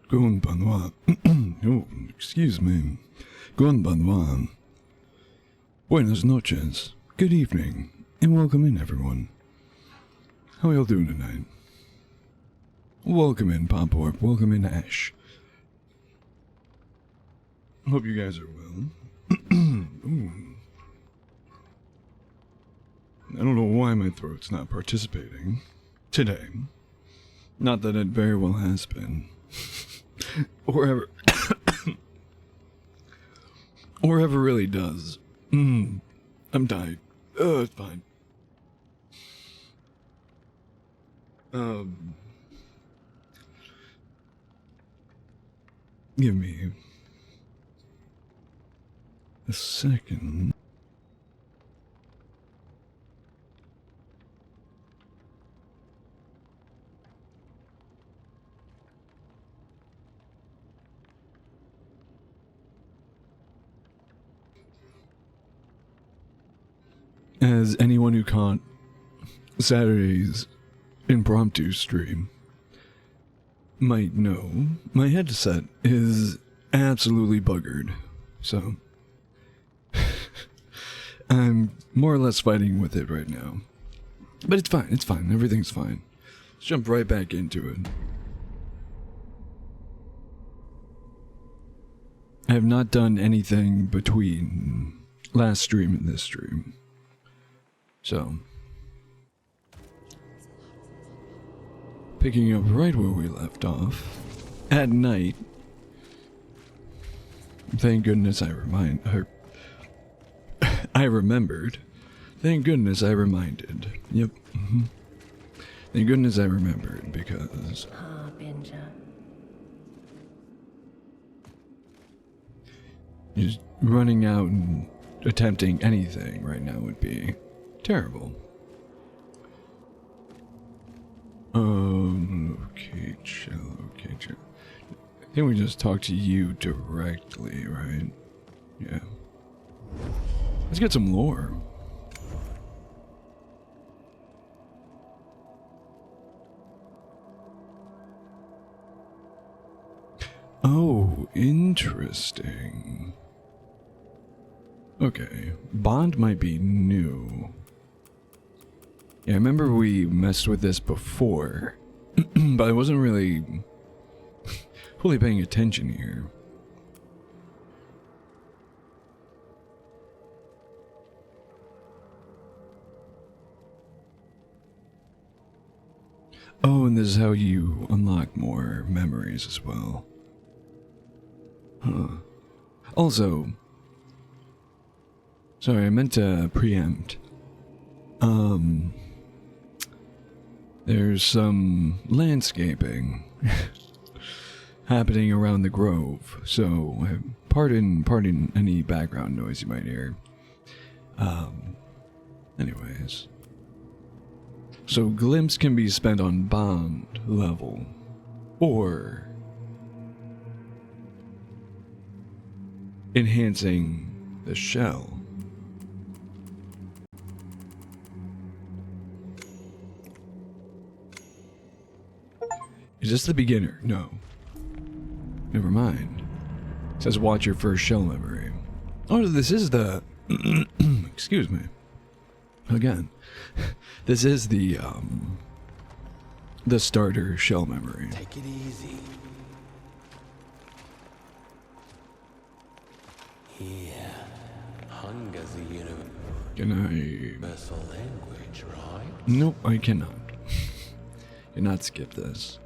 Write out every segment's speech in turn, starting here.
Konbanwa. Oh, excuse me. Konbanwa. Buenas noches. Good evening. And welcome in, everyone. How y'all doing tonight? Welcome in, Pomporp. Welcome in, Ash. Hope you guys are well. I don't know why my throat's not participating today. Not that it very well has been. or ever or ever really does. I'm dying. It's fine. Give me a second. As anyone who caught Saturday's impromptu stream might know, my headset is absolutely buggered, so I'm more or less fighting with it right now. But it's fine, everything's fine. Let's jump right back into it. I have not done anything between last stream and this stream. So, picking up right where we left off, at night. Thank goodness I remembered. Thank goodness I reminded. Yep. Thank goodness I remembered, because just running out and attempting anything right now would be terrible. Okay, chill. I think we just talked to you directly, right? Yeah. Let's get some lore. Oh, interesting. Okay, Bond might be new. Yeah, I remember we messed with this before, but I wasn't really fully paying attention here. Oh, and this is how you unlock more memories as well. Huh. Also, sorry, I meant to preempt. There's some landscaping happening around the grove, so pardon any background noise you might hear. Anyways. So glimpse can be spent on Bond level, or enhancing the shell. Is this the beginner? No. Never mind. It says watch your first shell memory. Oh, this is the... excuse me. Again. This is the starter shell memory. Take it easy. Yeah. Hunger's a universal language, right? Nope, I cannot. Cannot skip this.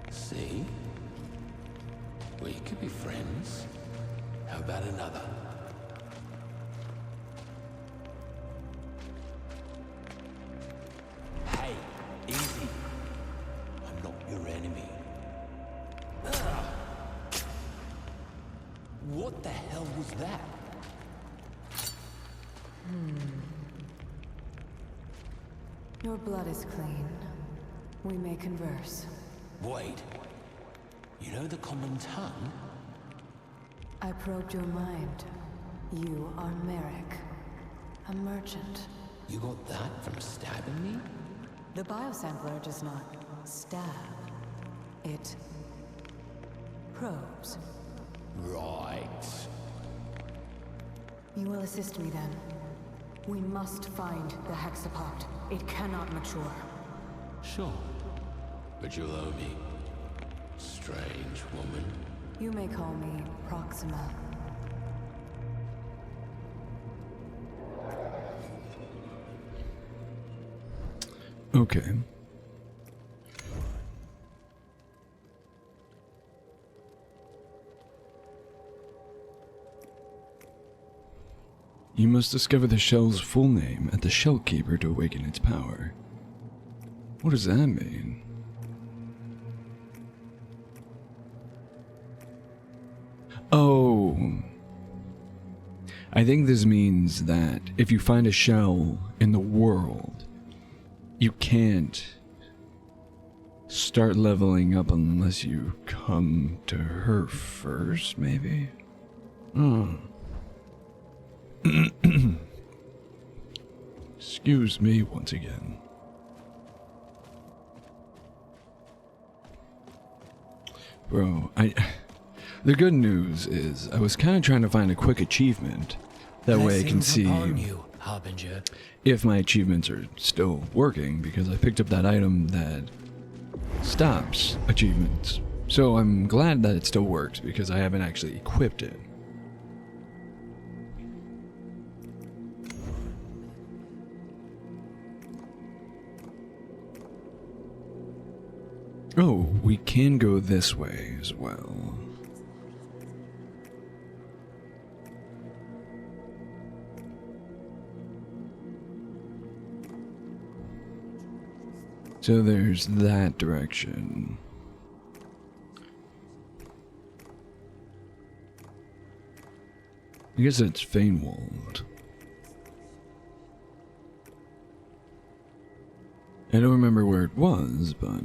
See? We could be friends. How about another? Hey, easy. I'm not your enemy. What the hell was that? Your blood is clean. We may converse. Wait. You know the common tongue? I probed your mind. You are Merrick, a merchant. You got that from stabbing me? The biosampler does not stab. It probes. Right. You will assist me then. We must find the hexapod. It cannot mature. Sure. But you'll owe me. Strange woman. You may call me Proxima. Okay. You must discover the shell's full name at the Shellkeeper to awaken its power. What does that mean? Oh. I think this means that if you find a shell in the world, you can't start leveling up unless you come to her first, maybe? Oh. Excuse me once again. Bro, the good news is I was kind of trying to find a quick achievement. That way I can see you, Harbinger. if my achievements are still working, because I picked up that item that stops achievements. So I'm glad that it still works because I haven't actually equipped it. Oh, we can go this way as well. So there's that direction. I guess it's Fainwald. I don't remember where it was, but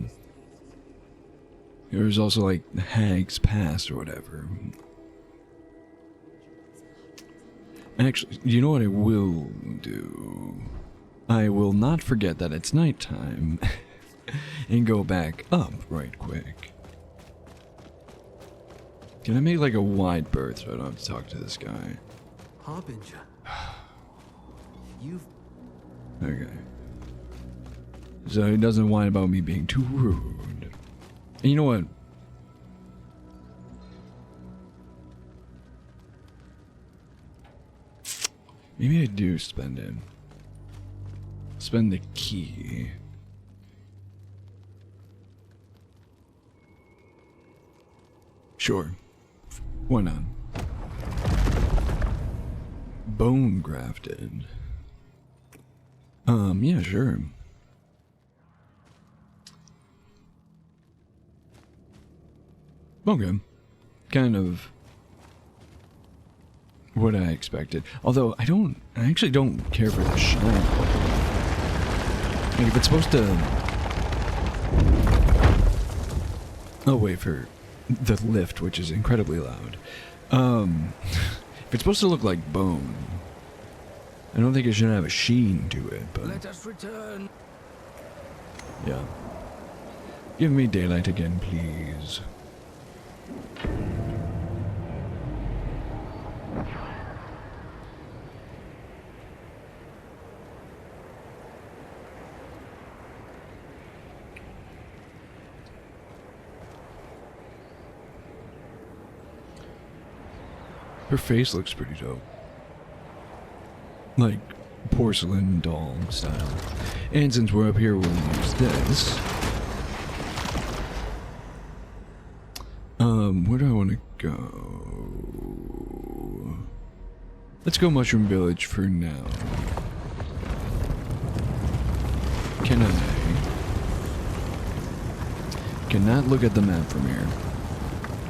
there was also like the Hag's Pass or whatever. Actually, you know what I will do? I will not forget that it's nighttime and go back up right quick. Can I make like a wide berth so I don't have to talk to this guy? Harbinger. You've... Okay. So he doesn't whine about me being too rude. And you know what? Maybe I do spend it. Spend the key. Sure. Why not? Bone grafted. Yeah, sure. Okay. Kind of what I expected. Although I actually don't care for the shine. Like if it's supposed to... Oh, wait for the lift, which is incredibly loud. If it's supposed to look like bone, I don't think it should have a sheen to it, but... Let us return. Yeah. Give me daylight again, please. Her face looks pretty dope. Like porcelain doll style. And since we're up here, we'll use this. Where do I want to go? Let's go Mushroom Village for now. Cannot look at the map from here.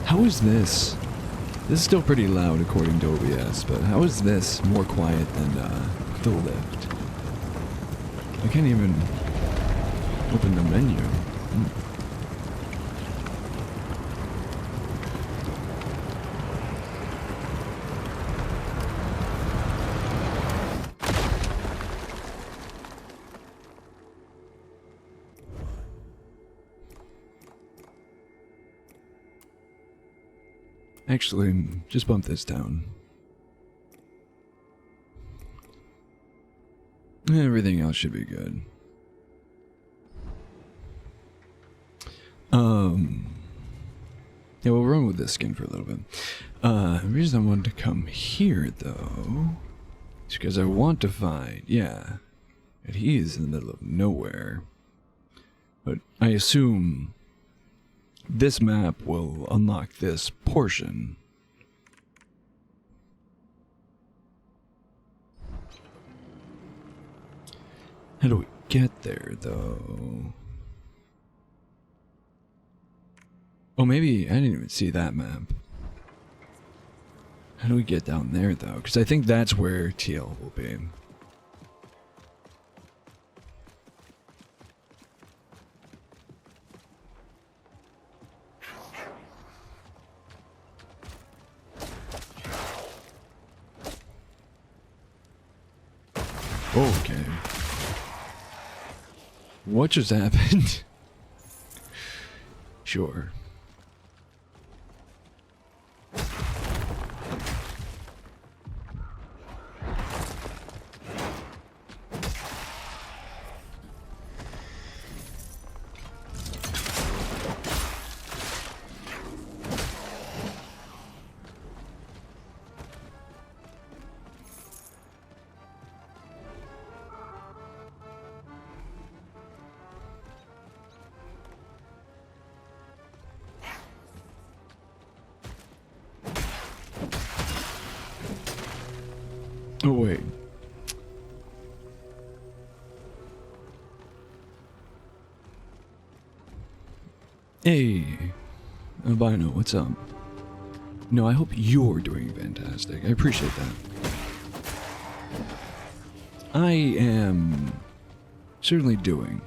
How is this? This is still pretty loud according to OBS, but how is this more quiet than the lift? I can't even open the menu. Actually, just bump this down. Everything else should be good. Yeah, we'll run with this skin for a little bit. The reason I wanted to come here, though, is because I want to find, yeah, that he is in the middle of nowhere. But I assume this map will unlock this portion. How do we get there, though? Oh, maybe I didn't even see that map. How do we get down there, though? Because I think that's where TL will be. Okay. What just happened? Sure. Oh, wait. Hey, Albino, what's up? No, I hope you're doing fantastic. I appreciate that. I am certainly doing.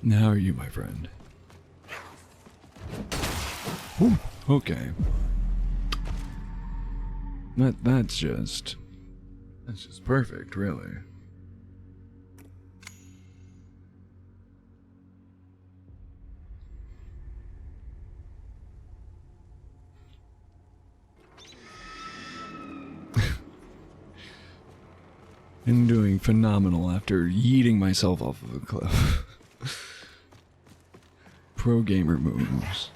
Now, how are you, my friend? Ooh, okay. That's just perfect, really. I'm doing phenomenal after yeeting myself off of a cliff. Pro gamer moves.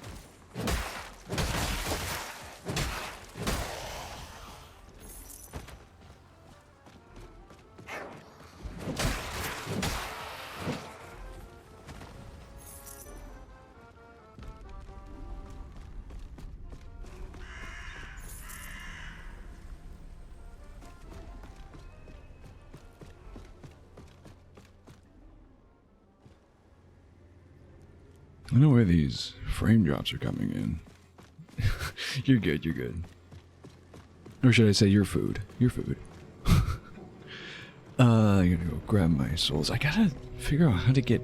I know where these frame drops are coming in. You're good, you're good. Or should I say your food? Your food. I gotta go grab my souls. I gotta figure out how to get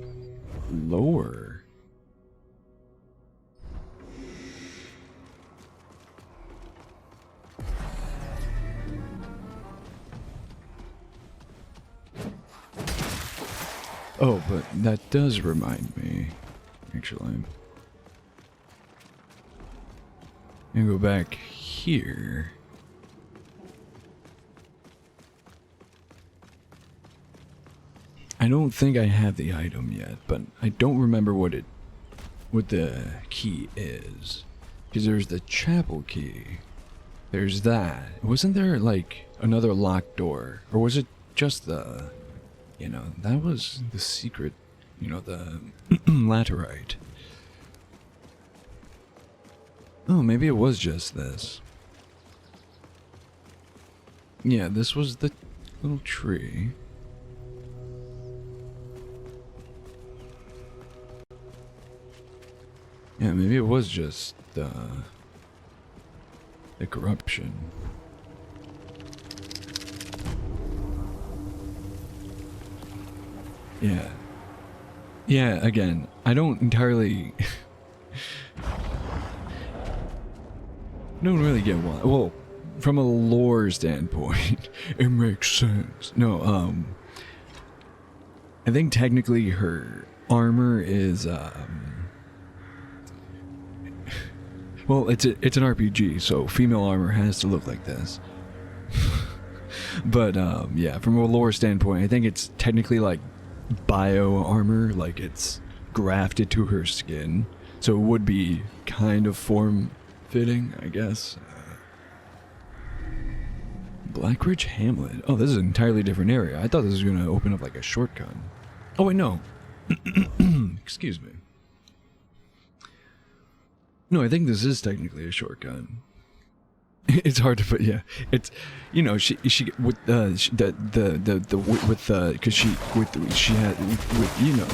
lower. Oh, but that does remind me, actually. And go back here. I don't think I have the item yet, but I don't remember what the key is. Because there's the chapel key. There's that. Wasn't there like another locked door? Or was it just the, you know, that was the secret, you know, the laterite. Oh, maybe it was just this. Yeah, this was the little tree. Yeah, maybe it was just the corruption. Yeah. Yeah, again, I don't entirely... don't really get why. Well, from a lore standpoint, it makes sense. No, I think technically her armor is well, it's an RPG, so female armor has to look like this. But yeah, from a lore standpoint, I think it's technically like bio armor, like it's grafted to her skin, so it would be kind of form fitting, I guess. Blackridge Hamlet. Oh, this is an entirely different area. I thought this was going to open up like a shortcut. Oh, wait, no. Excuse me. No, I think this is technically a shortcut. It's hard to put, yeah. It's, you know, she with she had with you know.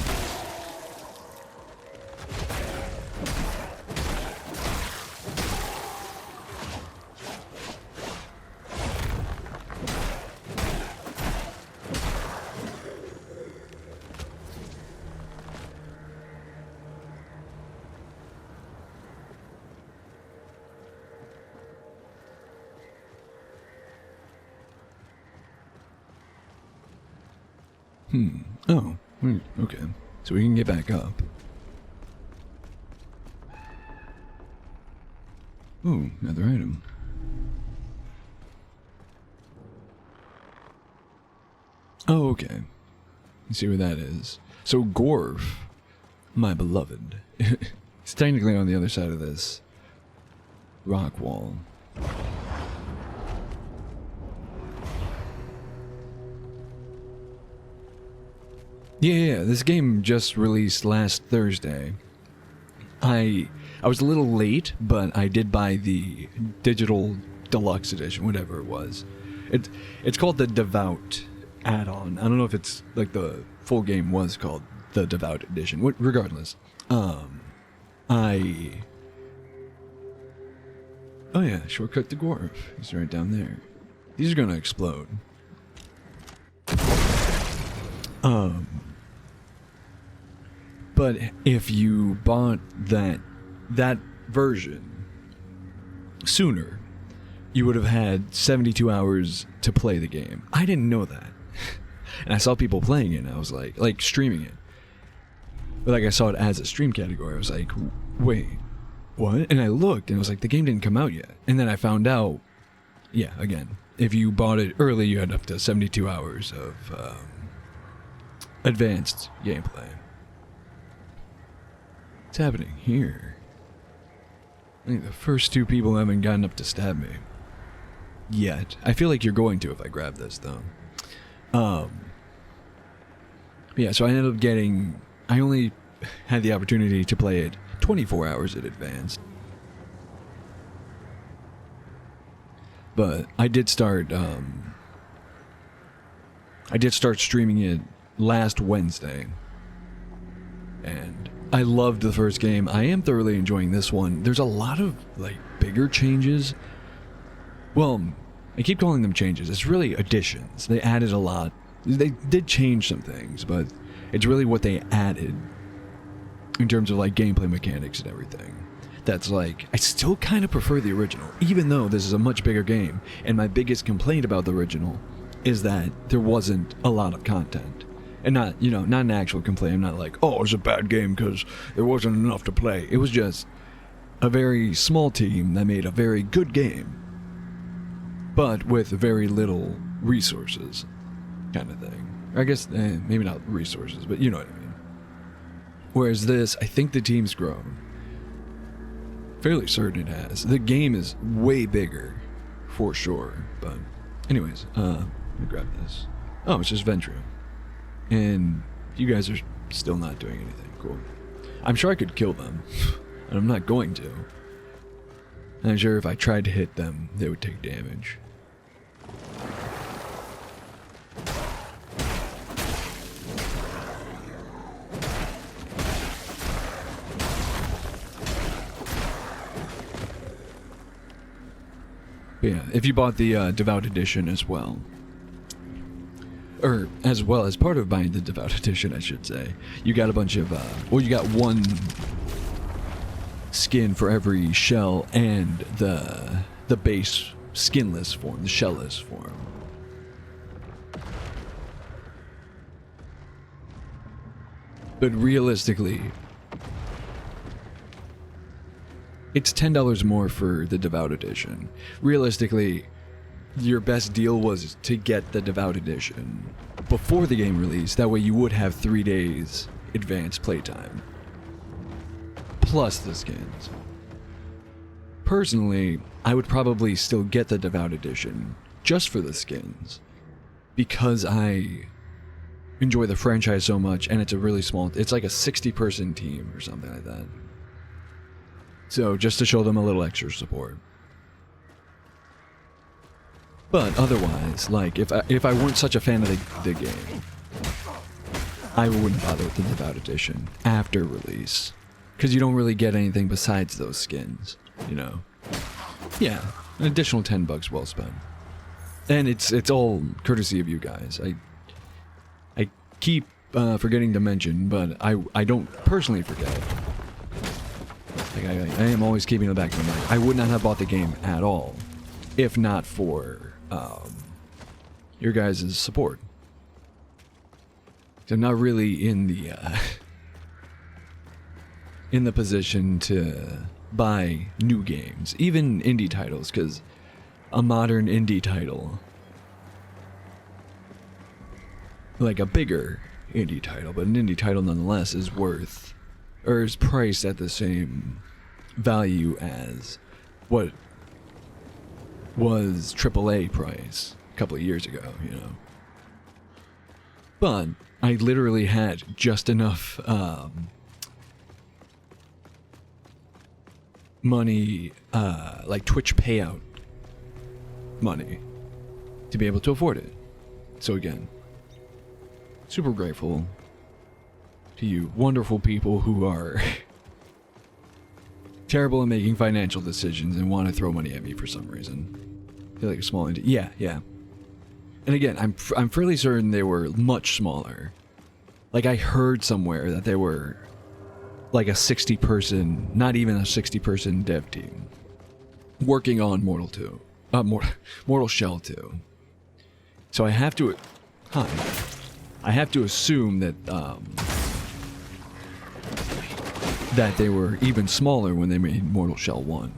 Oh, okay. So we can get back up. Ooh, another item. Oh, okay. Let's see where that is. So Gorf, my beloved, it's technically on the other side of this rock wall. Yeah, this game just released last Thursday. I was a little late, but I did buy the digital deluxe edition, whatever it was. It's called the Devout add-on. I don't know if it's like the full game was called the Devout edition. Regardless, oh yeah, shortcut to Gorf. He's right down there. These are gonna explode. But if you bought that version sooner, you would have had 72 hours to play the game. I didn't know that. And I saw people playing it, and I was like streaming it. But like I saw it as a stream category. I was like, wait, what? And I looked, and it was like, the game didn't come out yet. And then I found out, yeah, again, if you bought it early, you had up to 72 hours of advanced gameplay. What's happening here? I think the first two people haven't gotten up to stab me. Yet. I feel like you're going to if I grab this, though. Yeah, so I ended up getting... I only had the opportunity to play it 24 hours in advance. But I did start streaming it last Wednesday. And I loved the first game. I am thoroughly enjoying this one. There's a lot of, like, bigger changes. Well, I keep calling them changes. It's really additions. They added a lot. They did change some things, but it's really what they added in terms of, like, gameplay mechanics and everything. That's like, I still kind of prefer the original, even though this is a much bigger game. And my biggest complaint about the original is that there wasn't a lot of content. And not, you know, not an actual complaint. I'm not like, oh, it's a bad game because there wasn't enough to play. It was just a very small team that made a very good game, but with very little resources, kind of thing. I guess, maybe not resources, but you know what I mean. Whereas this, I think the team's grown. Fairly certain it has. The game is way bigger, for sure. But anyways, let me grab this. Oh, it's just Ventrue. And you guys are still not doing anything. Cool. I'm sure I could kill them, and I'm not going to. I'm sure if I tried to hit them, they would take damage. But yeah, if you bought the Devout Edition as well, or as well as part of buying the Devout Edition, I should say, you got a bunch of, well, you got one skin for every shell and the base skinless form, the shellless form. But realistically, it's $10 more for the Devout Edition. Realistically, your best deal was to get the Devout Edition before the game release. That way you would have 3 days advanced playtime. Plus the skins. Personally, I would probably still get the Devout Edition just for the skins. Because I enjoy the franchise so much, and it's a really small... It's like a 60-person team or something like that. So, just to show them a little extra support. But otherwise, like, if I weren't such a fan of the game, I wouldn't bother with the Devout Edition after release. Because you don't really get anything besides those skins, you know? Yeah, an additional $10 well spent. And it's all courtesy of you guys. I keep forgetting to mention, but I don't personally forget. Like I am always keeping it back in mind. I would not have bought the game at all if not for your guys' support. I'm not really in the position to buy new games, even indie titles, because a modern indie title, like a bigger indie title, but an indie title nonetheless, is worth, or is priced at the same value as what was AAA price a couple of years ago, you know. But I literally had just enough money, like Twitch payout money, to be able to afford it. So again, super grateful to you wonderful people who are terrible at making financial decisions and want to throw money at me for some reason. They're like a small indie. Yeah. And again, I'm fairly certain they were much smaller. Like, I heard somewhere that they were like a 60-person, not even a 60-person dev team working on Mortal Shell 2. So I have to assume that that they were even smaller when they made Mortal Shell 1.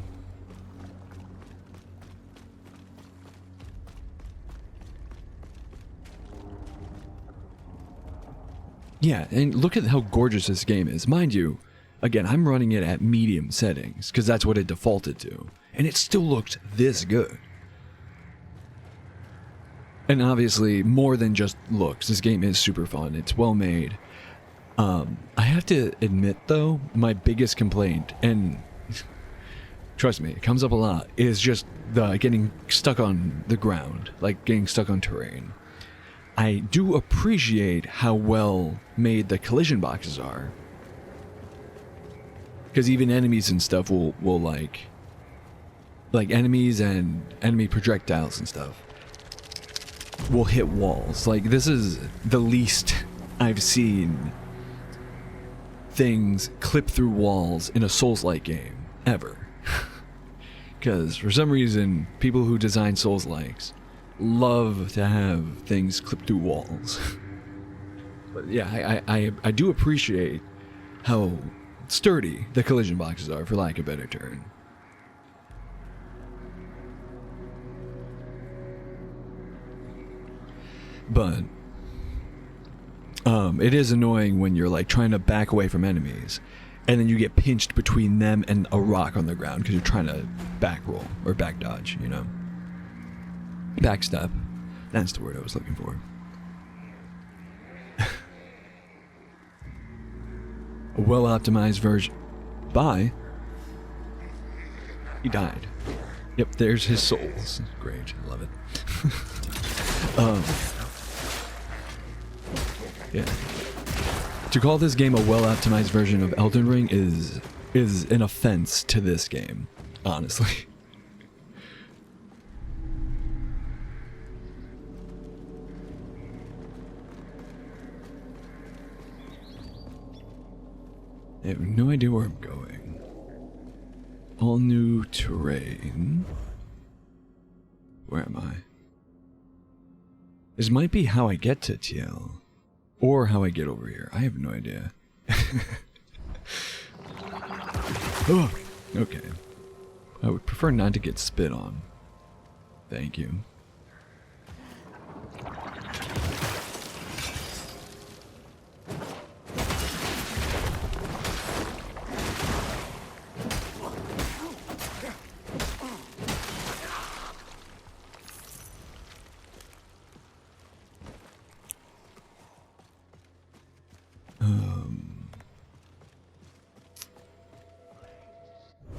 Yeah, and look at how gorgeous this game is. Mind you, again, I'm running it at medium settings, because that's what it defaulted to. And it still looked this good. And obviously, more than just looks, this game is super fun. It's well made. I have to admit, though, my biggest complaint, and trust me, it comes up a lot, is just the getting stuck on the ground, like getting stuck on terrain. I do appreciate how well made the collision boxes are. Because even enemies and stuff will like enemies and enemy projectiles and stuff will hit walls. Like, this is the least I've seen things clip through walls in a Souls-like game, ever. Because for some reason, people who design Souls-likes love to have things clip through walls. But yeah, I do appreciate how sturdy the collision boxes are, for lack of a better term. But it is annoying when you're like trying to back away from enemies, and then you get pinched between them and a rock on the ground because you're trying to back roll or back dodge, you know. Backstep. That's the word I was looking for. A well-optimized version. Bye. He died. Yep, there's his souls. Great, love it. Yeah. To call this game a well-optimized version of Elden Ring is an offense to this game, honestly. I have no idea where I'm going. All new terrain. Where am I? This might be how I get to TL. Or how I get over here. I have no idea. Oh, okay. I would prefer not to get spit on. Thank you.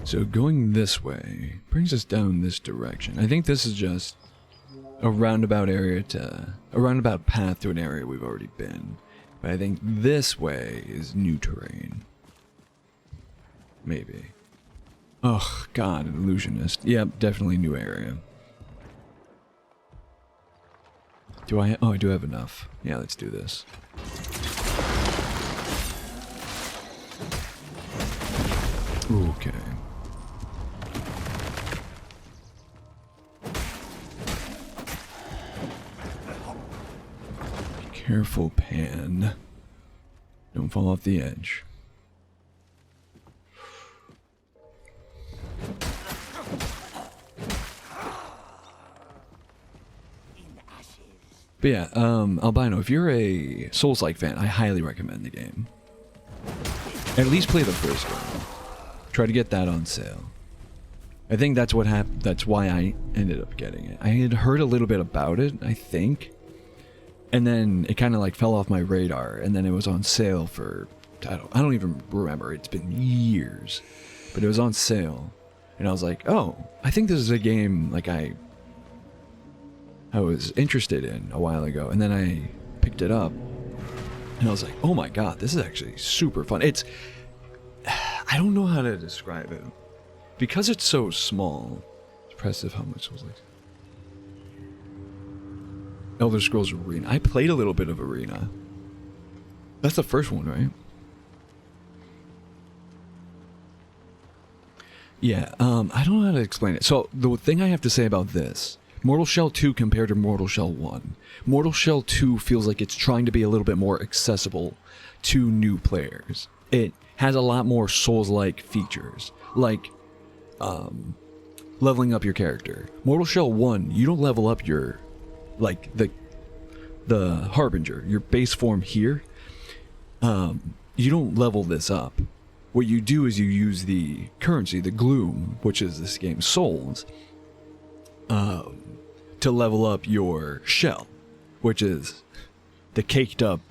So going this way brings us down this direction. I think this is just a roundabout path to an area we've already been. But I think this way is new terrain. Maybe. Oh, God, an illusionist. Yep, definitely new area. Do I? Oh, I do have enough. Yeah, let's do this. Okay. Careful, Pan. Don't fall off the edge. But yeah, Albino, if you're a Souls-like fan, I highly recommend the game. At least play the first one. Try to get that on sale. I think that's what happened. That's why I ended up getting it. I had heard a little bit about it, I think. And then it kind of like fell off my radar, and then it was on sale for, I don't even remember, it's been years, but it was on sale, and I was like, oh, I think this is a game like I was interested in a while ago, and then I picked it up, and I was like, oh my god, this is actually super fun. It's, I don't know how to describe it, because it's so small. It's impressive how much it was like. Elder Scrolls Arena. I played a little bit of Arena. That's the first one, right? Yeah, I don't know how to explain it. So, the thing I have to say about this, Mortal Shell 2 compared to Mortal Shell 1. Mortal Shell 2 feels like it's trying to be a little bit more accessible to new players. It has a lot more Souls-like features, like leveling up your character. Mortal Shell 1, you don't level up your... like the Harbinger, your base form here, you don't level this up. What you do is you use the currency, the Gloom, which is this game's souls, to level up your shell, which is the caked up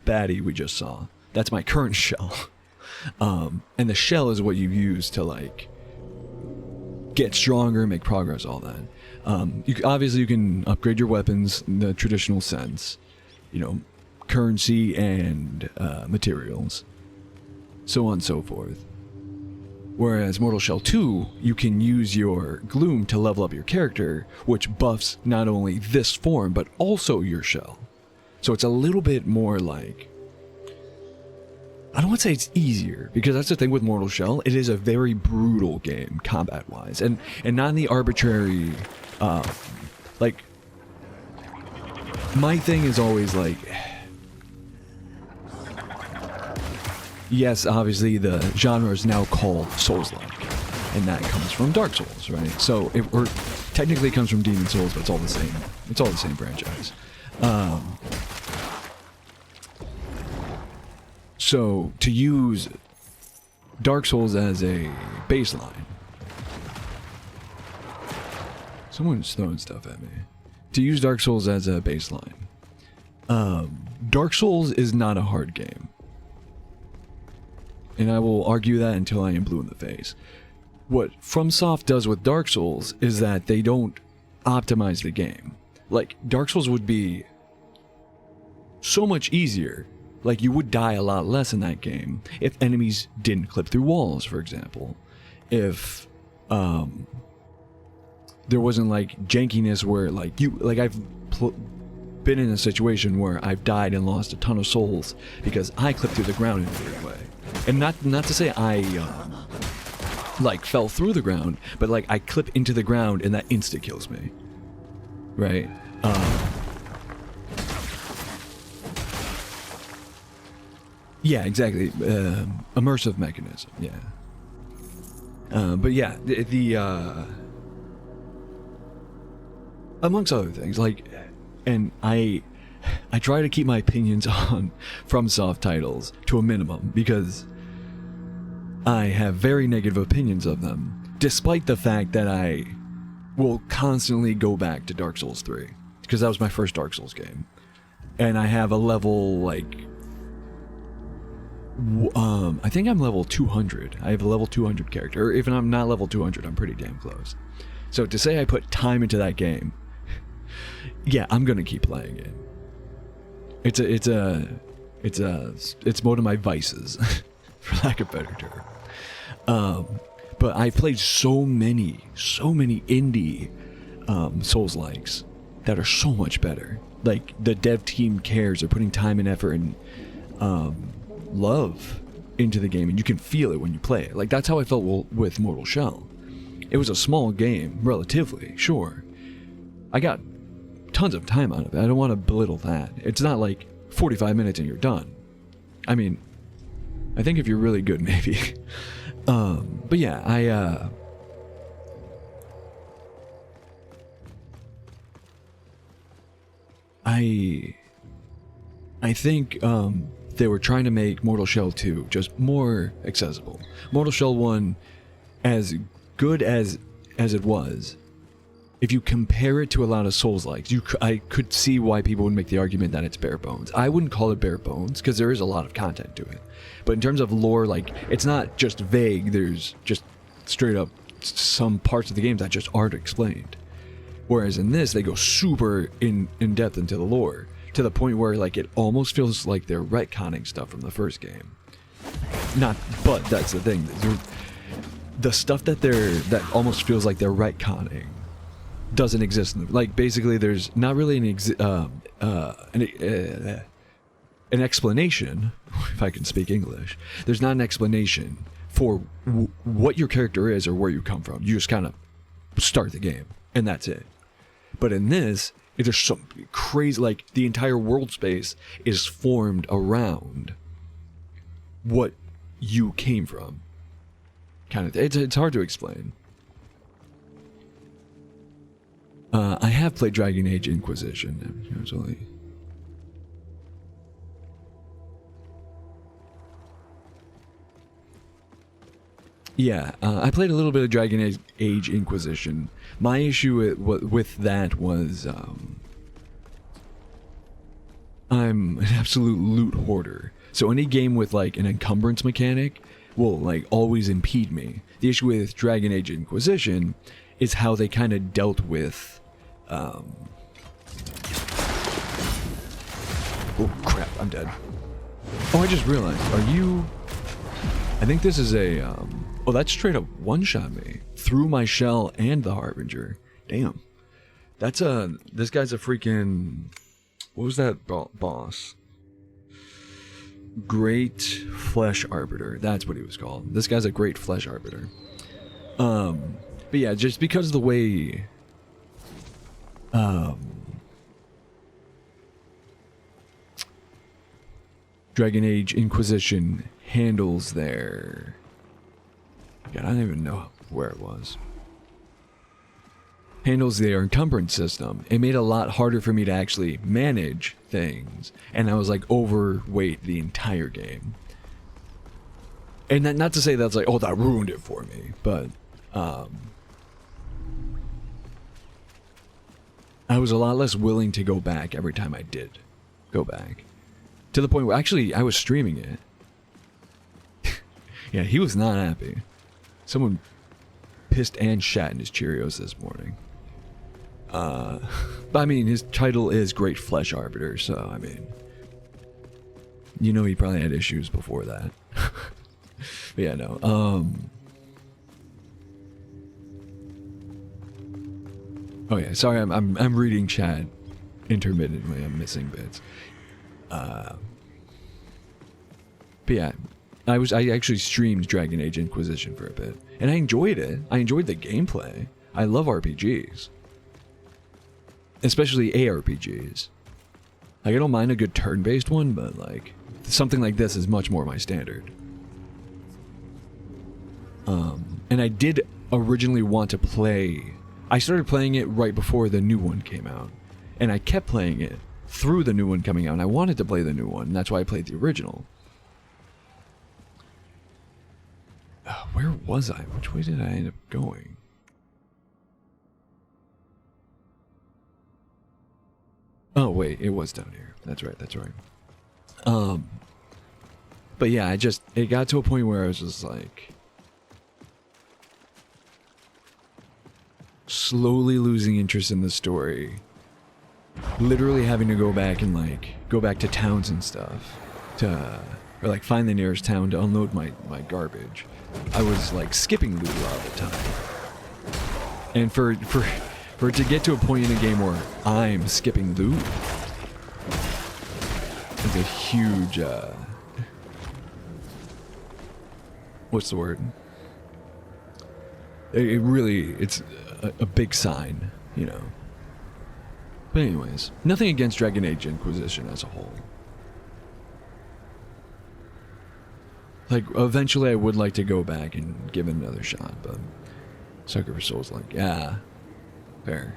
baddie we just saw. That's my current shell. And the shell is what you use to like get stronger, make progress, all that. Obviously, you can upgrade your weapons in the traditional sense, you know, currency and materials, so on and so forth. Whereas Mortal Shell 2, you can use your Gloom to level up your character, which buffs not only this form, but also your shell. So it's a little bit more like... I don't want to say it's easier, because that's the thing with Mortal Shell. It is a very brutal game, combat-wise, and not in the arbitrary... like, my thing is always like, yes, obviously the genre is now called Souls-like, and that comes from Dark Souls, right? So or technically it comes from Demon Souls, but it's all the same. It's all the same franchise. So to use Dark Souls as a baseline. Someone's throwing stuff at me. To use Dark Souls as a baseline. Dark Souls is not a hard game. And I will argue that until I am blue in the face. What FromSoft does with Dark Souls is that they don't optimize the game. Like, Dark Souls would be so much easier. Like, you would die a lot less in that game if enemies didn't clip through walls, for example. If, there wasn't like jankiness where like I've been in a situation where I've died and lost a ton of souls because I clipped through the ground in a weird way. And not to say I like fell through the ground, but like I clip into the ground and that insta kills me. Right? Yeah, exactly. Immersive mechanism. Yeah. But yeah, amongst other things, like, and I try to keep my opinions on FromSoft titles to a minimum because I have very negative opinions of them, despite the fact that I will constantly go back to Dark Souls 3 because that was my first Dark Souls game, and I have a level like. I think I'm level 200. I have a level 200 character. Or if I'm not level 200, I'm pretty damn close. So to say I put time into that game, yeah, I'm gonna keep playing it. It's one of my vices, for lack of a better term. But I played so many indie Souls-likes that are so much better. Like the dev team cares, they're putting time and effort and love into the game, and you can feel it when you play it. Like that's how I felt with Mortal Shell. It was a small game, relatively, sure. I got tons of time out of it. I don't want to belittle that. It's not like 45 minutes and you're done. I mean, I think if you're really good, maybe. But yeah, I think they were trying to make Mortal Shell 2 just more accessible. Mortal Shell 1, as good as it was, if you compare it to a lot of Souls-likes, I could see why people would make the argument that it's bare bones. I wouldn't call it bare bones, because there is a lot of content to it. But in terms of lore, like, it's not just vague, there's just straight up some parts of the game that just aren't explained. Whereas in this, they go super in depth into the lore, to the point where like it almost feels like they're retconning stuff from the first game. But that's the thing. The stuff that almost feels like they're retconning doesn't exist. Like basically, there's not really an explanation, if I can speak English. There's not an explanation for what your character is or where you come from. You just kind of start the game, and that's it. But in this, there's some crazy, like, the entire world space is formed around what you came from. Kind of, it's hard to explain. I have played Dragon Age Inquisition, usually. Yeah, I played a little bit of Dragon Age Inquisition. My issue with that was I'm an absolute loot hoarder. So any game with like an encumbrance mechanic will like always impede me. The issue with Dragon Age Inquisition is how they kind of dealt with oh crap, I'm dead. Oh, I just realized, I think this is a oh, that straight up one-shot me through my shell and the Harbinger. Damn. That's this guy's a freaking, what was that boss? Great Flesh Arbiter. That's what he was called. This guy's a Great Flesh Arbiter. But yeah, just because of the way Dragon Age Inquisition handles their, God, I don't even know where it was. Handles their encumbrance system. It made it a lot harder for me to actually manage things, and I was like overweight the entire game. And not to say that's like, oh, that ruined it for me, but I was a lot less willing to go back every time I did go back. To the point where actually I was streaming it. Yeah, he was not happy. Someone pissed and shat in his Cheerios this morning. But I mean, his title is Great Flesh Arbiter, so I mean, you know, he probably had issues before that. But yeah, no. Oh yeah, sorry, I'm reading chat intermittently. I'm missing bits. But yeah, I actually streamed Dragon Age Inquisition for a bit, and I enjoyed it. I enjoyed the gameplay. I love RPGs, especially ARPGs. Like, I don't mind a good turn-based one, but like something like this is much more my standard. And I did originally want to play. I started playing it right before the new one came out, and I kept playing it through the new one coming out. And I wanted to play the new one, and that's why I played the original. Where was I? Which way did I end up going? Oh wait, it was down here. That's right. That's right. But yeah, it got to a point where I was just like slowly losing interest in the story. Literally having to go back and like go back to towns and stuff to or like find the nearest town to unload my garbage. I was like skipping loot a lot of the time. And for it to get to a point in a game where I'm skipping loot, it's a huge what's the word? It really, it's a big sign, you know. But anyways, nothing against Dragon Age Inquisition as a whole. Like, eventually I would like to go back and give it another shot, but Sucker for Souls, like, yeah, fair.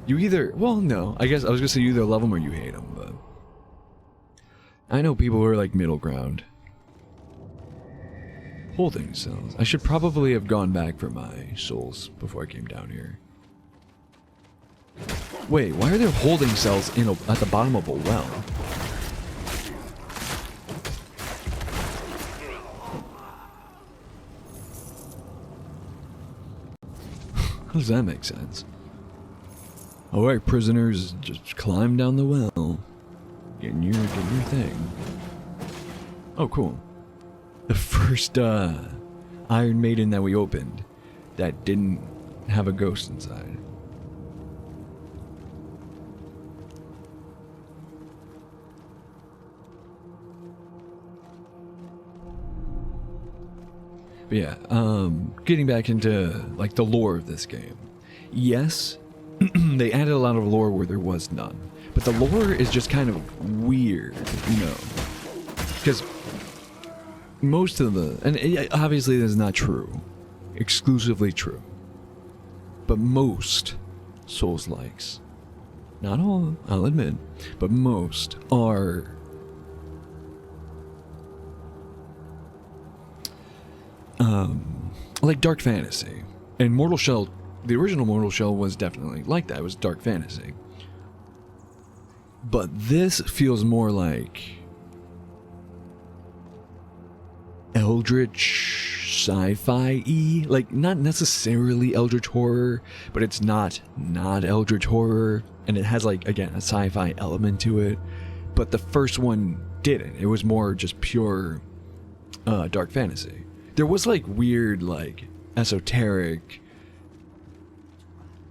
You either, well, no, I guess I was gonna say you either love them or you hate them, but I know people who are like middle ground. Holding cells. I should probably have gone back for my souls before I came down here. Wait, why are there holding cells at the bottom of a well? How does that make sense? Alright, prisoners, just climb down the well. Get your thing. Oh, cool. The first Iron Maiden that we opened that didn't have a ghost inside. But yeah, getting back into like the lore of this game. Yes, they added a lot of lore where there was none. But the lore is just kind of weird, you know. Because most of the, and obviously this is not true, exclusively true, but most Souls-likes, not all, I'll admit, but most are like dark fantasy. And Mortal Shell, the original Mortal Shell was definitely like that. It was dark fantasy. But this feels more like eldritch sci-fi-y, like not necessarily eldritch horror, but it's not eldritch horror, and it has like, again, a sci-fi element to it. But the first one didn't. It was more just pure dark fantasy. There was like weird, like esoteric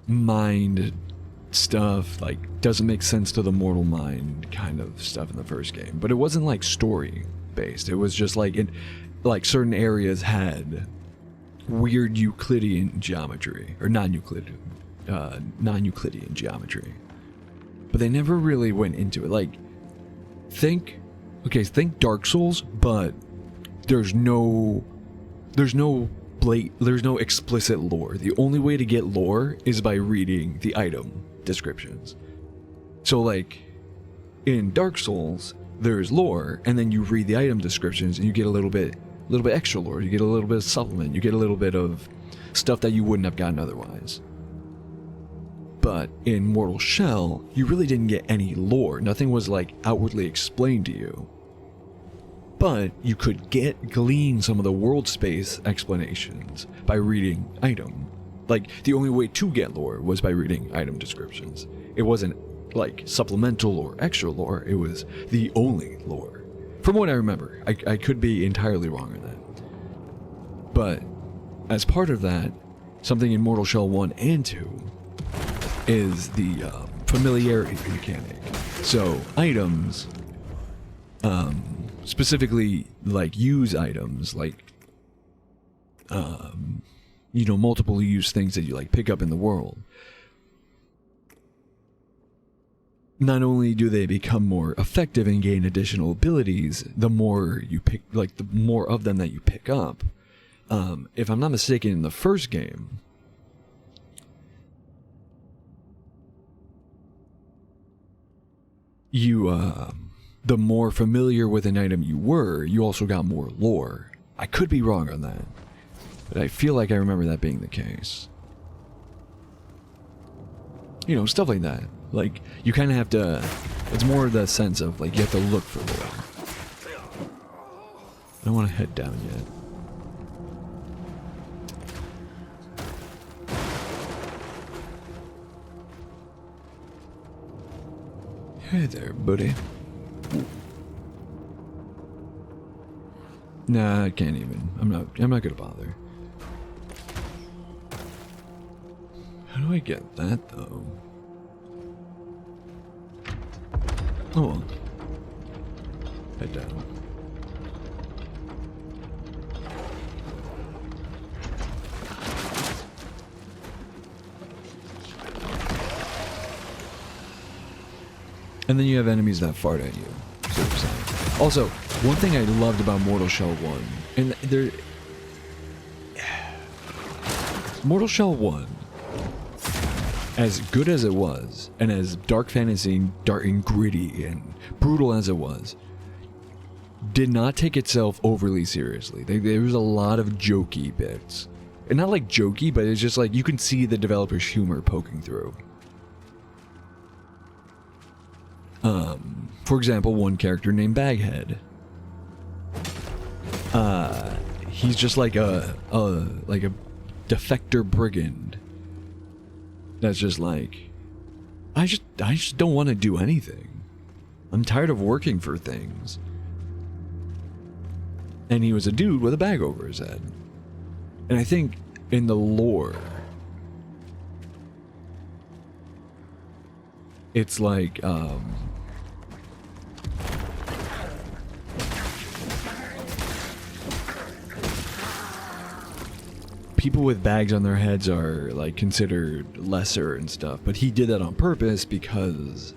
mind stuff, like doesn't make sense to the mortal mind kind of stuff in the first game, but it wasn't like story based. It was just like like certain areas had weird Euclidean geometry, or non-Euclidean geometry, but they never really went into it. Like think Dark Souls, but there's no explicit lore. The only way to get lore is by reading the item descriptions. So like in Dark Souls there's lore, and then you read the item descriptions and you get a little bit extra lore, you get a little bit of supplement, you get a little bit of stuff that you wouldn't have gotten otherwise. But in Mortal Shell you really didn't get any lore. Nothing was like outwardly explained to you, but you could glean some of the world space explanations by reading item. Like, the only way to get lore was by reading item descriptions. It wasn't like supplemental or extra lore, it was the only lore. From what I remember, I could be entirely wrong on that. But as part of that, something in Mortal Shell 1 and 2 is the familiarity mechanic. So items, specifically like use items, like you know, multiple use things that you like pick up in the world, not only do they become more effective and gain additional abilities, the more you pick, like the more of them that you pick up. If I'm not mistaken, in the first game, the more familiar with an item you were, you also got more lore. I could be wrong on that, but I feel like I remember that being the case. You know, stuff like that. Like, you kind of have to... It's more the sense of, like, you have to look for lore. I don't want to head down yet. Hey there, buddy. Ooh. Nah, I can't even. I'm not gonna bother. How do I get that, though? Oh well. Head down. And then you have enemies that fart at you. So I'm saying. Also, one thing I loved about Mortal Shell 1, and there... Mortal Shell 1, as good as it was, and as dark fantasy, dark and gritty and brutal as it was, did not take itself overly seriously. There was a lot of jokey bits. And not like jokey, but it's just like you can see the developer's humor poking through. For example, one character named Baghead. He's just like a defector brigand. That's just like, I just don't want to do anything. I'm tired of working for things. And he was a dude with a bag over his head. And I think in the lore, it's like, people with bags on their heads are like considered lesser and stuff, but he did that on purpose because,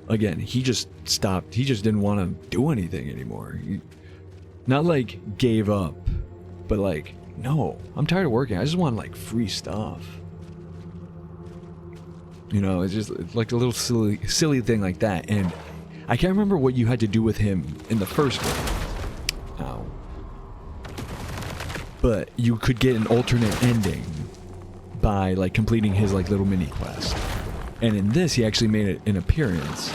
again, he just stopped. He just didn't want to do anything anymore. He, not like gave up, but like, no, I'm tired of working. I just want like free stuff. You know, it's just like a little silly thing like that. And I can't remember what you had to do with him in the first game. Ow. But you could get an alternate ending by like completing his like little mini quest. And in this, he actually made an appearance.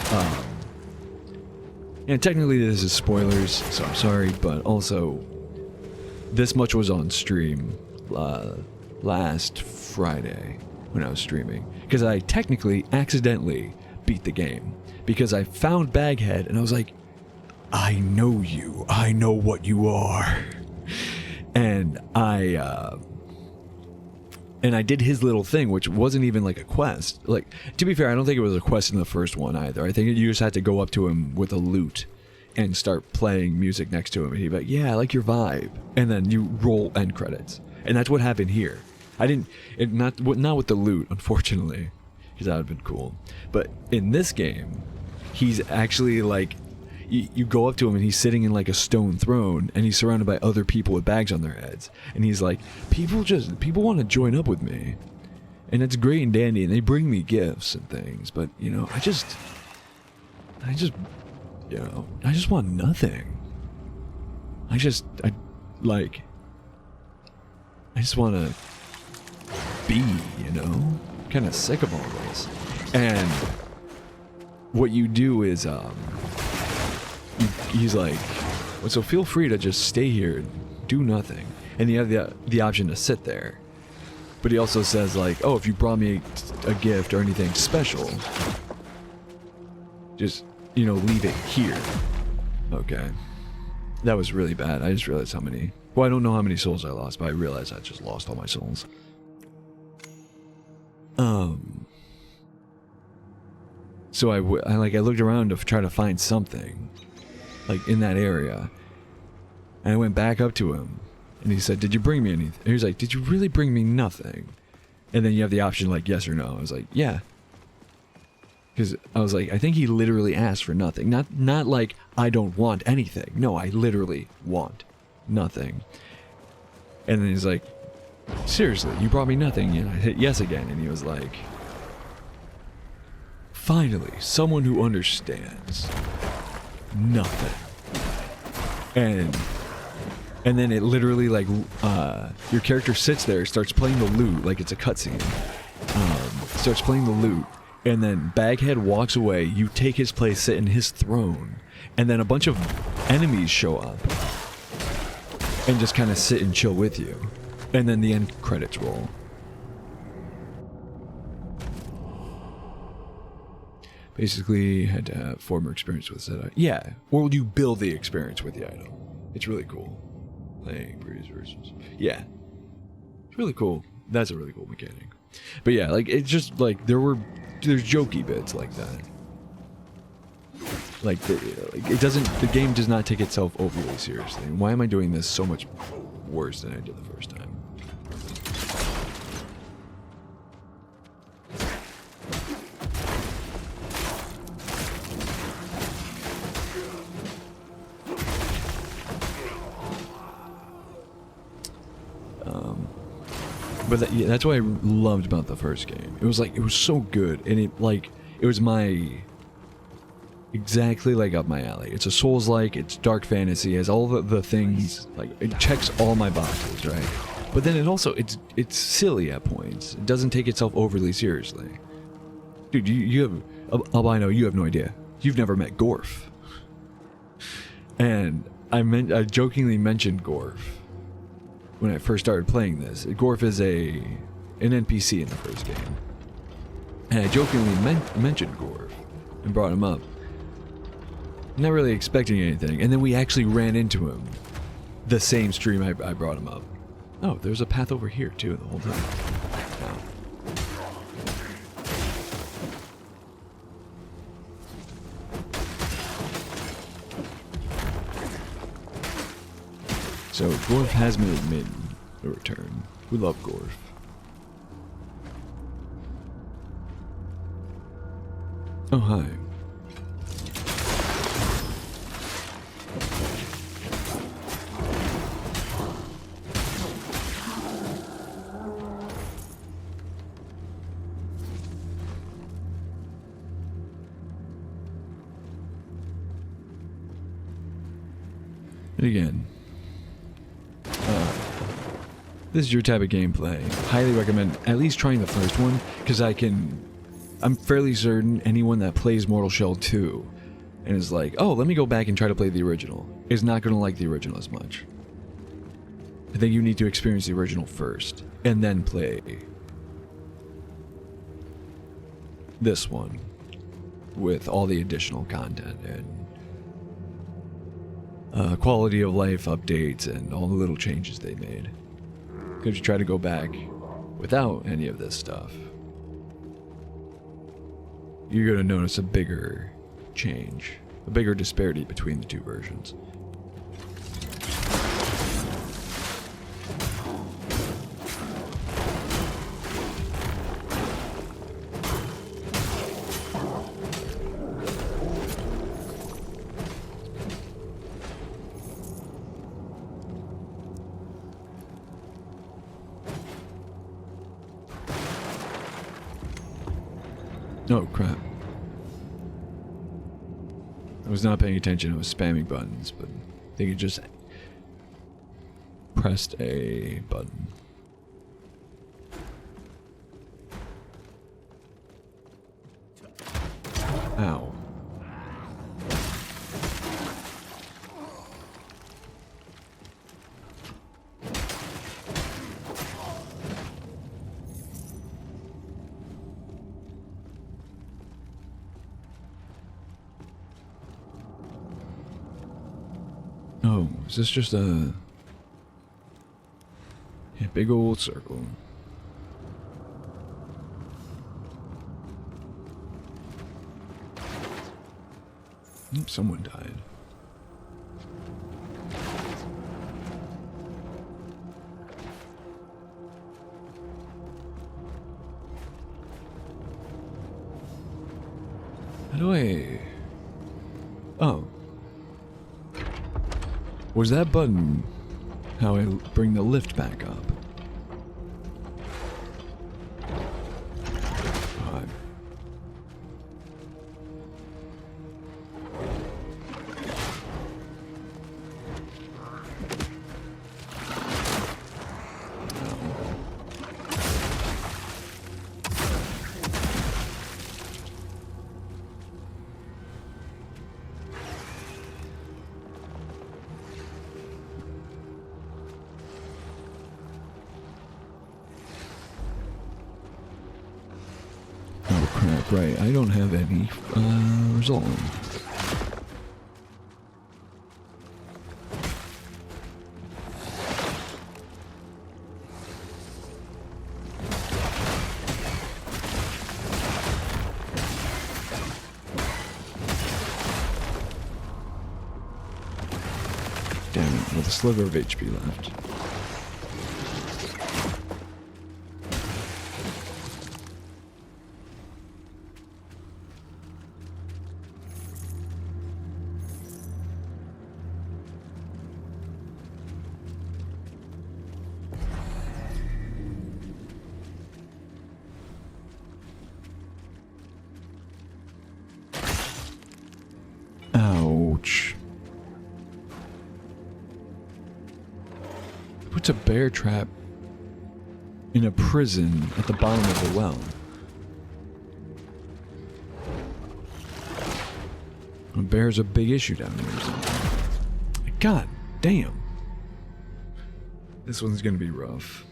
And technically this is spoilers, so I'm sorry, but also this much was on stream last Friday when I was streaming. Because I technically accidentally beat the game. Because I found Baghead and I was like, I know you. I know what you are. And I did his little thing, which wasn't even like a quest. Like, to be fair, I don't think it was a quest in the first one either. I think you just had to go up to him with a lute and start playing music next to him, and he'd be like, yeah, I like your vibe. And then you roll end credits. And that's what happened here. Not with the lute, unfortunately, because that would have been cool. But in this game, he's actually like, you go up to him and he's sitting in like a stone throne and he's surrounded by other people with bags on their heads. And he's like, people want to join up with me. And it's great and dandy and they bring me gifts and things. But, you know, I just want nothing. I just want to be, you know, kind of sick of all this. And what you do is, he's like, well, so feel free to just stay here and do nothing. And you have the option to sit there. But he also says like, oh, if you brought me a gift or anything special, just, you know, leave it here. Okay. That was really bad. I just realized how many... Well, I don't know how many souls I lost, but I realized I just lost all my souls. So I looked around to try to find something, like in that area, and I went back up to him, and he said, "Did you bring me anything?" And he was like, "Did you really bring me nothing?" And then you have the option like yes or no. I was like, yeah. Because I was like, I think he literally asked for nothing. Not like, I don't want anything. No, I literally want nothing. And then he's like, seriously, you brought me nothing? And I hit yes again, and he was like, finally, someone who understands. Nothing. And then it literally, like, your character sits there, starts playing the lute, like it's a cutscene. Starts playing the lute, and then Baghead walks away, you take his place, sit in his throne, and then a bunch of enemies show up, and just kind of sit and chill with you. And then the end credits roll. Basically, had to have former experience with said item. Yeah, or you build the experience with the item. It's really cool. Playing previous versions. Yeah. It's really cool. That's a really cool mechanic. But yeah, like, it's just, like, there's jokey bits like that. Like, it doesn't, the game does not take itself overly seriously. Why am I doing this so much worse than I did the first time? But that's what I loved about the first game. It was like, it was so good, and it was exactly like up my alley. It's a Souls-like, it's dark fantasy, it has all the things, like, it checks all my boxes, right? But then it's silly at points. It doesn't take itself overly seriously. Dude, you have, albino, you have no idea. You've never met Gorf. And I jokingly mentioned Gorf when I first started playing this. Gorf is an NPC in the first game. And I jokingly mentioned Gorf and brought him up. Not really expecting anything. And then we actually ran into him the same stream I brought him up. Oh, there's a path over here too the whole time. Wow. So, Gorf has made a return. We love Gorf. Oh, hi. And again, this is your type of gameplay. Highly recommend at least trying the first one, because I'm fairly certain anyone that plays Mortal Shell 2 and is like, oh, let me go back and try to play the original, is not going to like the original as much. I think you need to experience the original first, and then play this one with all the additional content and quality of life updates and all the little changes they made. If you try to go back without any of this stuff, you're going to notice a bigger change, a bigger disparity between the two versions. Oh, crap. I was not paying attention, I was spamming buttons, but I think it just pressed a button. Ow. Oh, is this just a big old circle? Someone died. Oh. Was that button how I bring the lift back up? God. Oh crap, right. I don't have any resolve. Damn it, with a sliver of HP left. Ouch. Puts a bear trap in a prison at the bottom of the well. A bear's a big issue down here or something. God damn. This one's gonna be rough.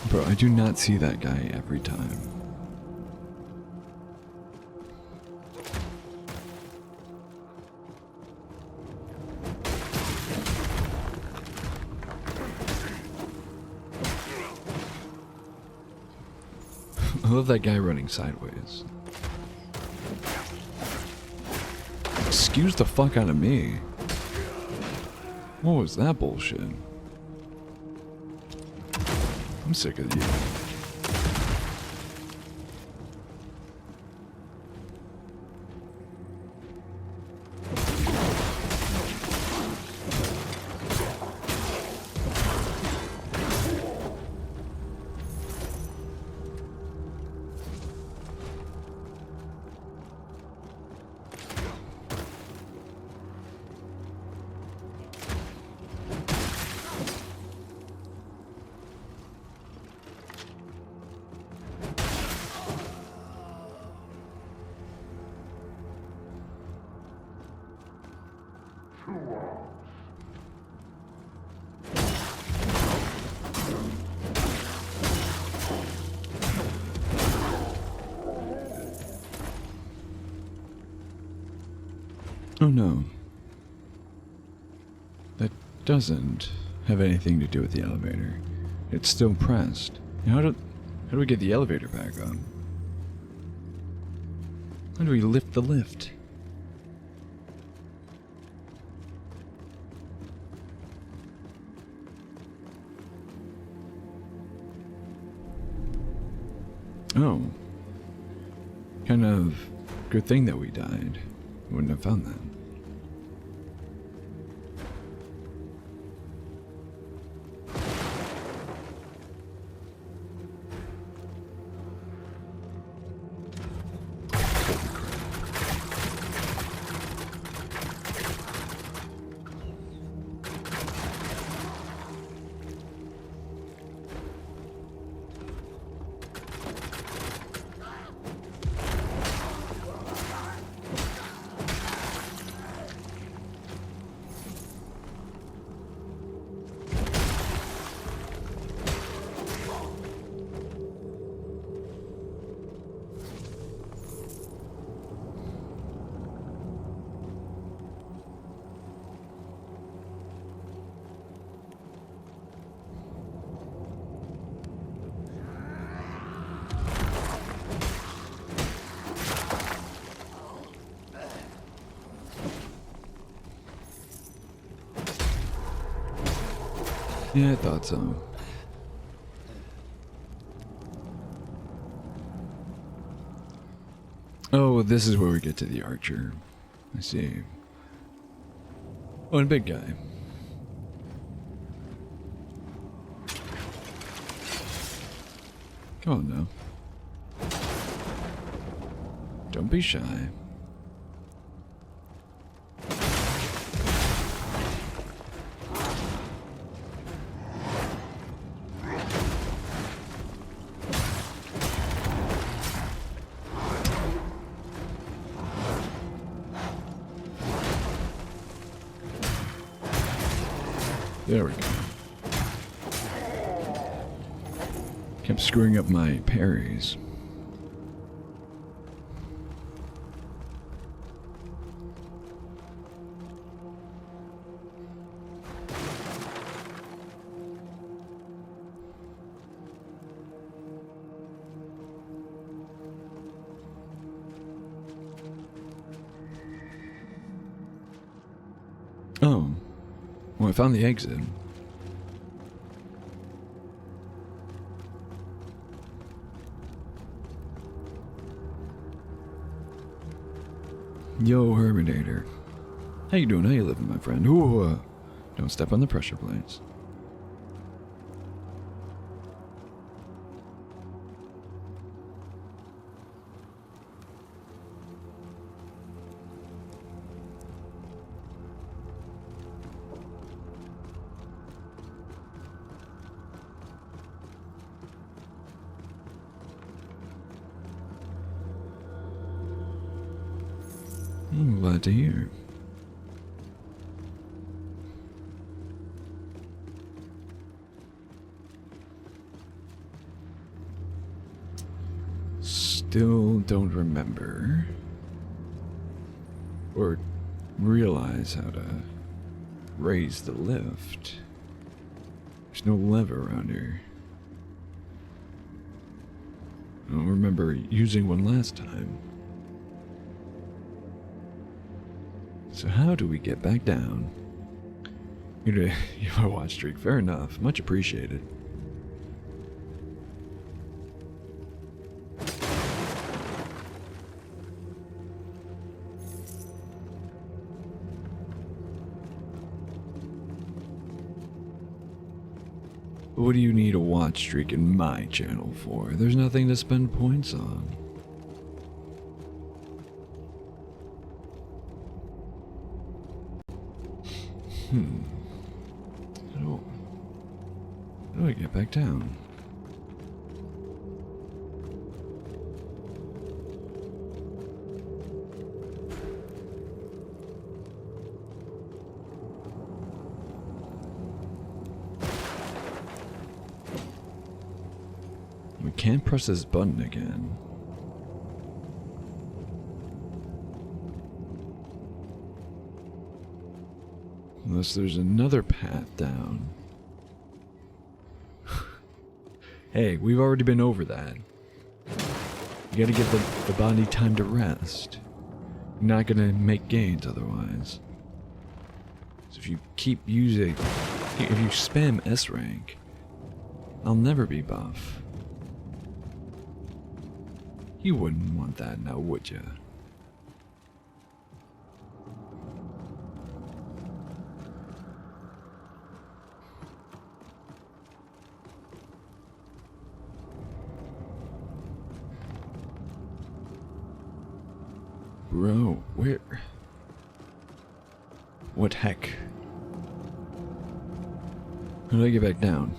Bro, I do not see that guy every time. I love that guy running sideways. Excuse the fuck out of me. What was that bullshit? I'm sick of you. Oh no. That doesn't have anything to do with the elevator. It's still pressed. How do we get the elevator back on? How do we lift the lift? Oh. Kind of good thing that we died. Wouldn't have found that. Yeah, I thought so. Oh, this is where we get to the archer. I see. Oh, and big guy. Come on now. Don't be shy. There we go. Kept screwing up my parries. Oh. Well, I found the exit. Yo, Herminator. How you doing? How you living, my friend? Ooh, don't step on the pressure plates. I'm glad to hear. Still don't remember or realize how to raise the lift. There's no lever around here. I don't remember using one last time. So how do we get back down? You have a watch streak, fair enough. Much appreciated. What do you need a watch streak in my channel for? There's nothing to spend points on. How do I get back down? We can't press this button again. Unless there's another path down. Hey, we've already been over that. You gotta give the body time to rest. You're not gonna make gains otherwise. So if you keep using... If you spam S rank, I'll never be buff. You wouldn't want that now, would you? Bro, where? What heck? How do I get back down?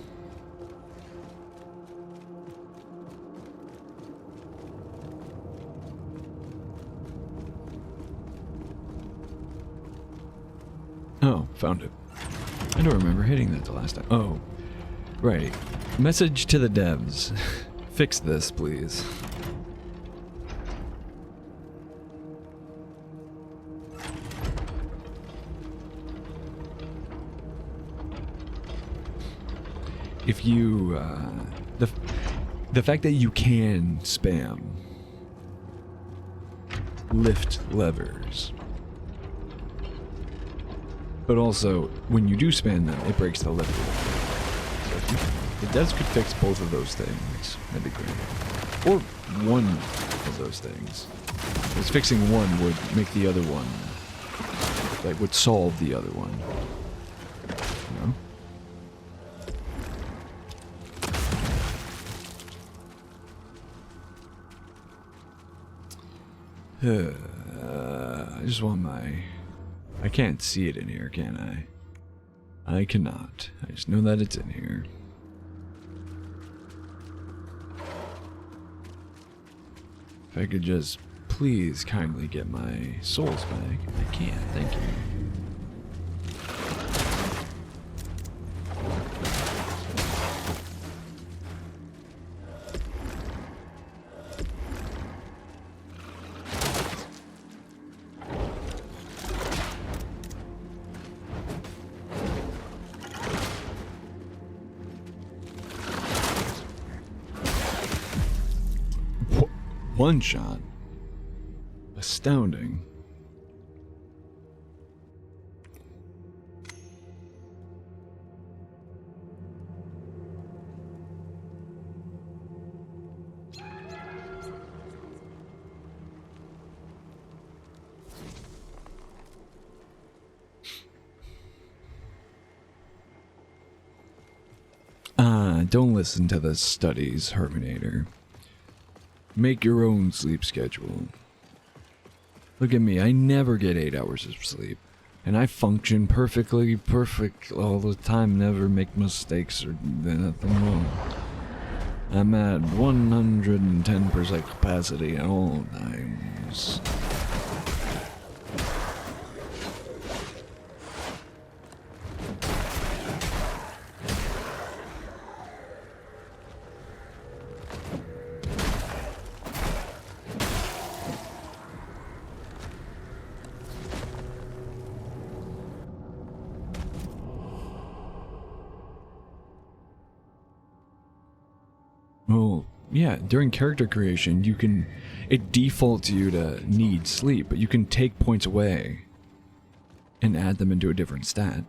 Oh, found it. I don't remember hitting that the last time. Oh, right. Message to the devs. Fix this, please. If you, the fact that you can spam lift levers, but also when you do spam them, it breaks the lift. So if the devs could fix both of those things, that'd be great. Or one of those things. Because fixing one would make the other one, like, would solve the other one. You know? I just want my... I can't see it in here, can I? I cannot. I just know that it's in here. If I could just please kindly get my souls back. I can't, thank you. One shot. Astounding. Don't listen to the studies, Herminator. Make your own sleep schedule. Look at me, I never get 8 hours of sleep. And I function perfect all the time, never make mistakes or nothing wrong. I'm at 110% capacity at all times. Well, yeah, during character creation, it defaults you to need sleep, but you can take points away and add them into a different stat.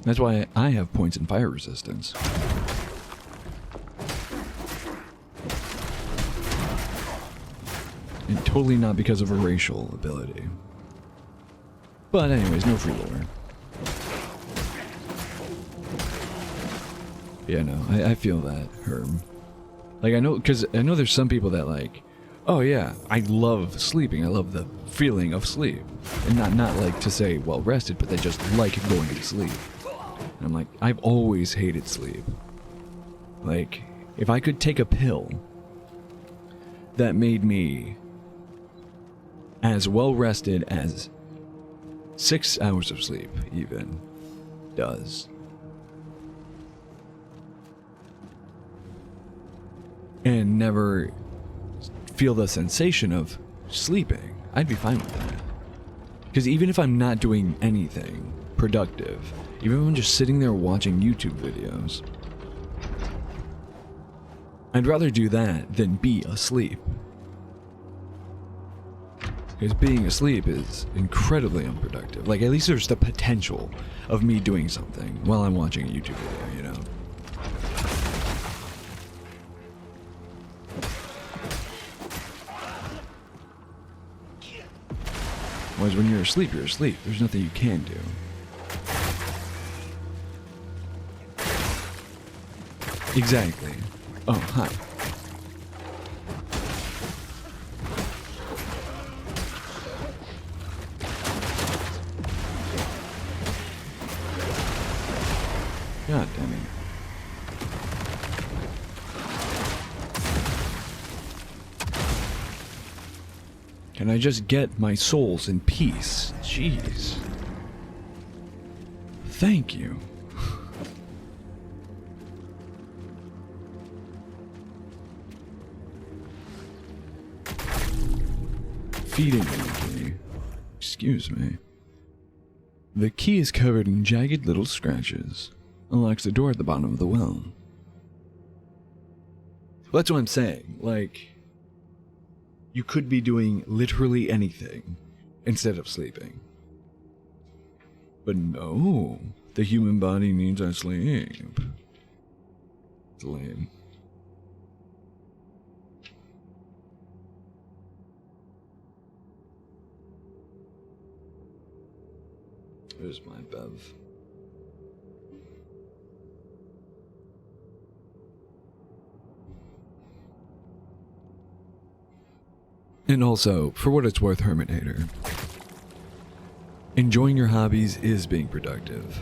That's why I have points in fire resistance. And totally not because of a racial ability. But anyways, no free lore. Yeah, no, I feel that, Herm. Like, I know, because I know there's some people that like, oh yeah, I love sleeping, I love the feeling of sleep. And not like to say well rested, but they just like going to sleep. And I'm like, I've always hated sleep. Like, if I could take a pill that made me as well rested as 6 hours of sleep even does, and never feel the sensation of sleeping, I'd be fine with that. Because even if I'm not doing anything productive, even if I'm just sitting there watching YouTube videos, I'd rather do that than be asleep. Because being asleep is incredibly unproductive. Like, at least there's the potential of me doing something while I'm watching a YouTube video, you know? Whereas when you're asleep, you're asleep. There's nothing you can do. Exactly. Oh, hi. God damn it. Can I just get my souls in peace? Jeez. Thank you. Feeding energy. Excuse me. The key is covered in jagged little scratches. Unlocks the door at the bottom of the well. Well, that's what I'm saying. Like, you could be doing literally anything instead of sleeping. But no, the human body needs our sleep. It's lame. There's my Bev. And also, for what it's worth, Herminator, enjoying your hobbies is being productive.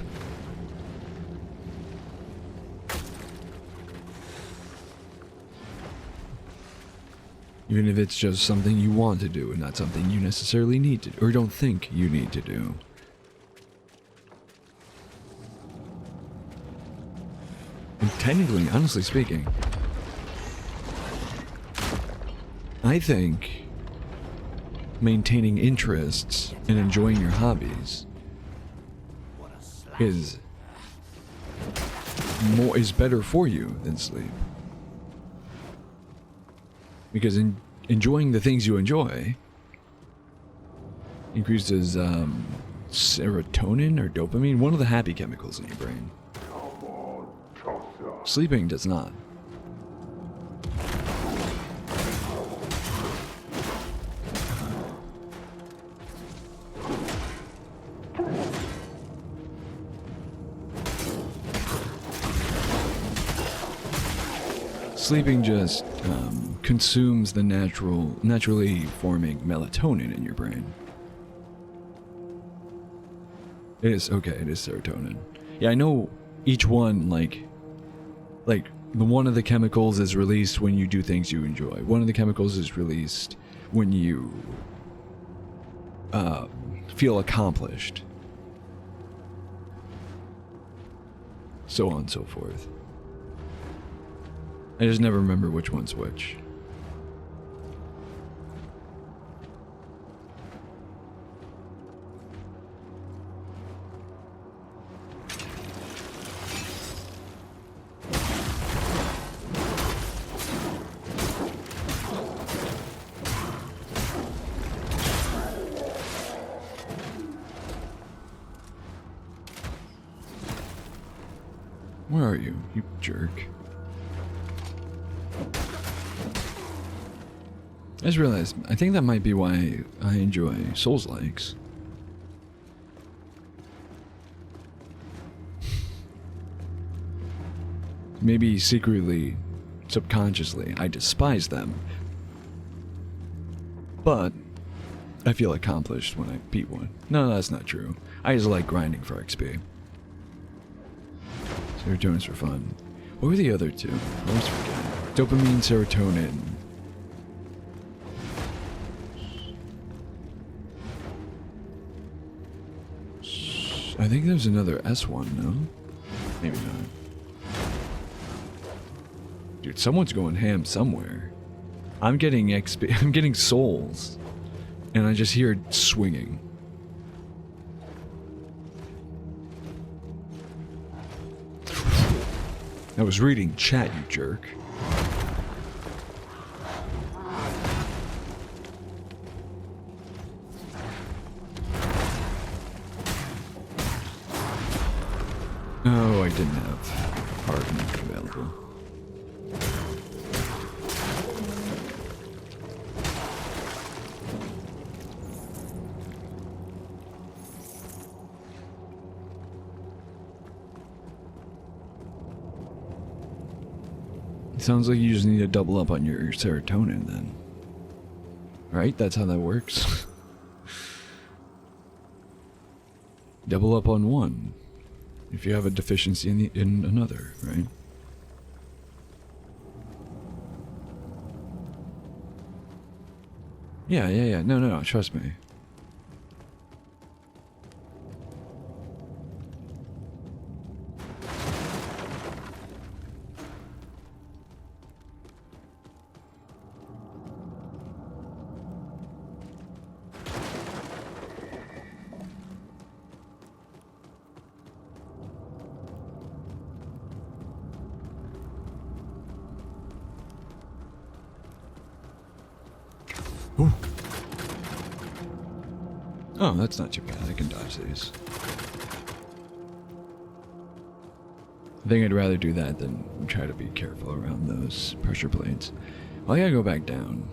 Even if it's just something you want to do and not something you necessarily need to do, or don't think you need to do. And technically, honestly speaking, I think maintaining interests and enjoying your hobbies is better for you than sleep. Because enjoying the things you enjoy increases serotonin or dopamine, one of the happy chemicals in your brain. Sleeping does not. Sleeping just consumes the naturally forming melatonin in your brain. It is serotonin. Yeah, I know each one, like one of the chemicals is released when you do things you enjoy. One of the chemicals is released when you feel accomplished. So on and so forth. I just never remember which one's which. Where are you, you jerk? I just realized, I think that might be why I enjoy Souls-likes. Maybe secretly, subconsciously, I despise them. But I feel accomplished when I beat one. No, that's not true. I just like grinding for XP. Serotonin's for fun. What were the other two? I always forget. Dopamine, serotonin. I think there's another S1, no? Maybe not. Dude, someone's going ham somewhere. I'm getting XP, I'm getting souls. And I just hear it swinging. I was reading chat, you jerk. Oh, I didn't have Harden available. Sounds like you just need to double up on your serotonin then. Right? That's how that works. Double up on one if you have a deficiency in another, right? Yeah. No, trust me. Ooh. Oh, that's not too bad. I can dodge these. I think I'd rather do that than try to be careful around those pressure plates. Well, I gotta go back down.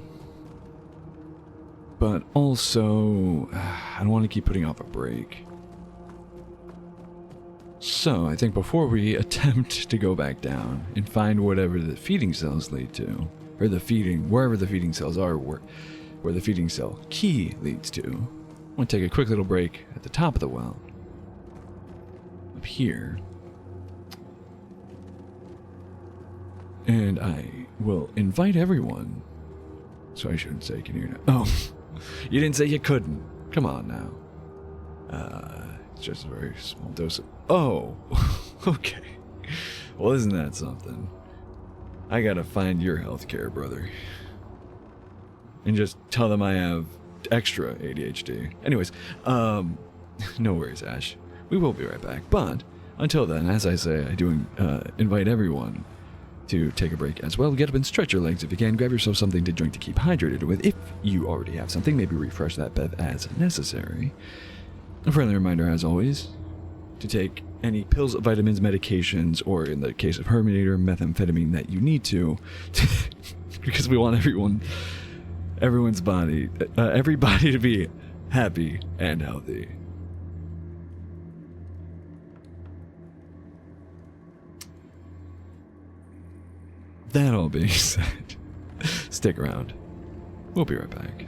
But also, I don't want to keep putting off a break. So, I think before we attempt to go back down and find whatever the feeding cells lead to, or wherever the feeding cells are, where the feeding cell key leads to, I'm going to take a quick little break at the top of the well. Up here. And I will invite everyone. So I shouldn't say, can you hear now? Oh, you didn't say you couldn't. Come on now. It's just a very small dose of... Oh, okay. Well, isn't that something? I gotta find your healthcare, brother. And just tell them I have extra ADHD. Anyways, no worries, Ash. We will be right back. But until then, as I say, I do invite everyone to take a break as well. Get up and stretch your legs if you can. Grab yourself something to drink to keep hydrated with. If you already have something, maybe refresh that bev as necessary. A friendly reminder, as always, to take any pills, vitamins, medications, or in the case of Herminator, methamphetamine that you need to because we want everyone's body, everybody to be happy and healthy. That all being said, stick around. We'll be right back.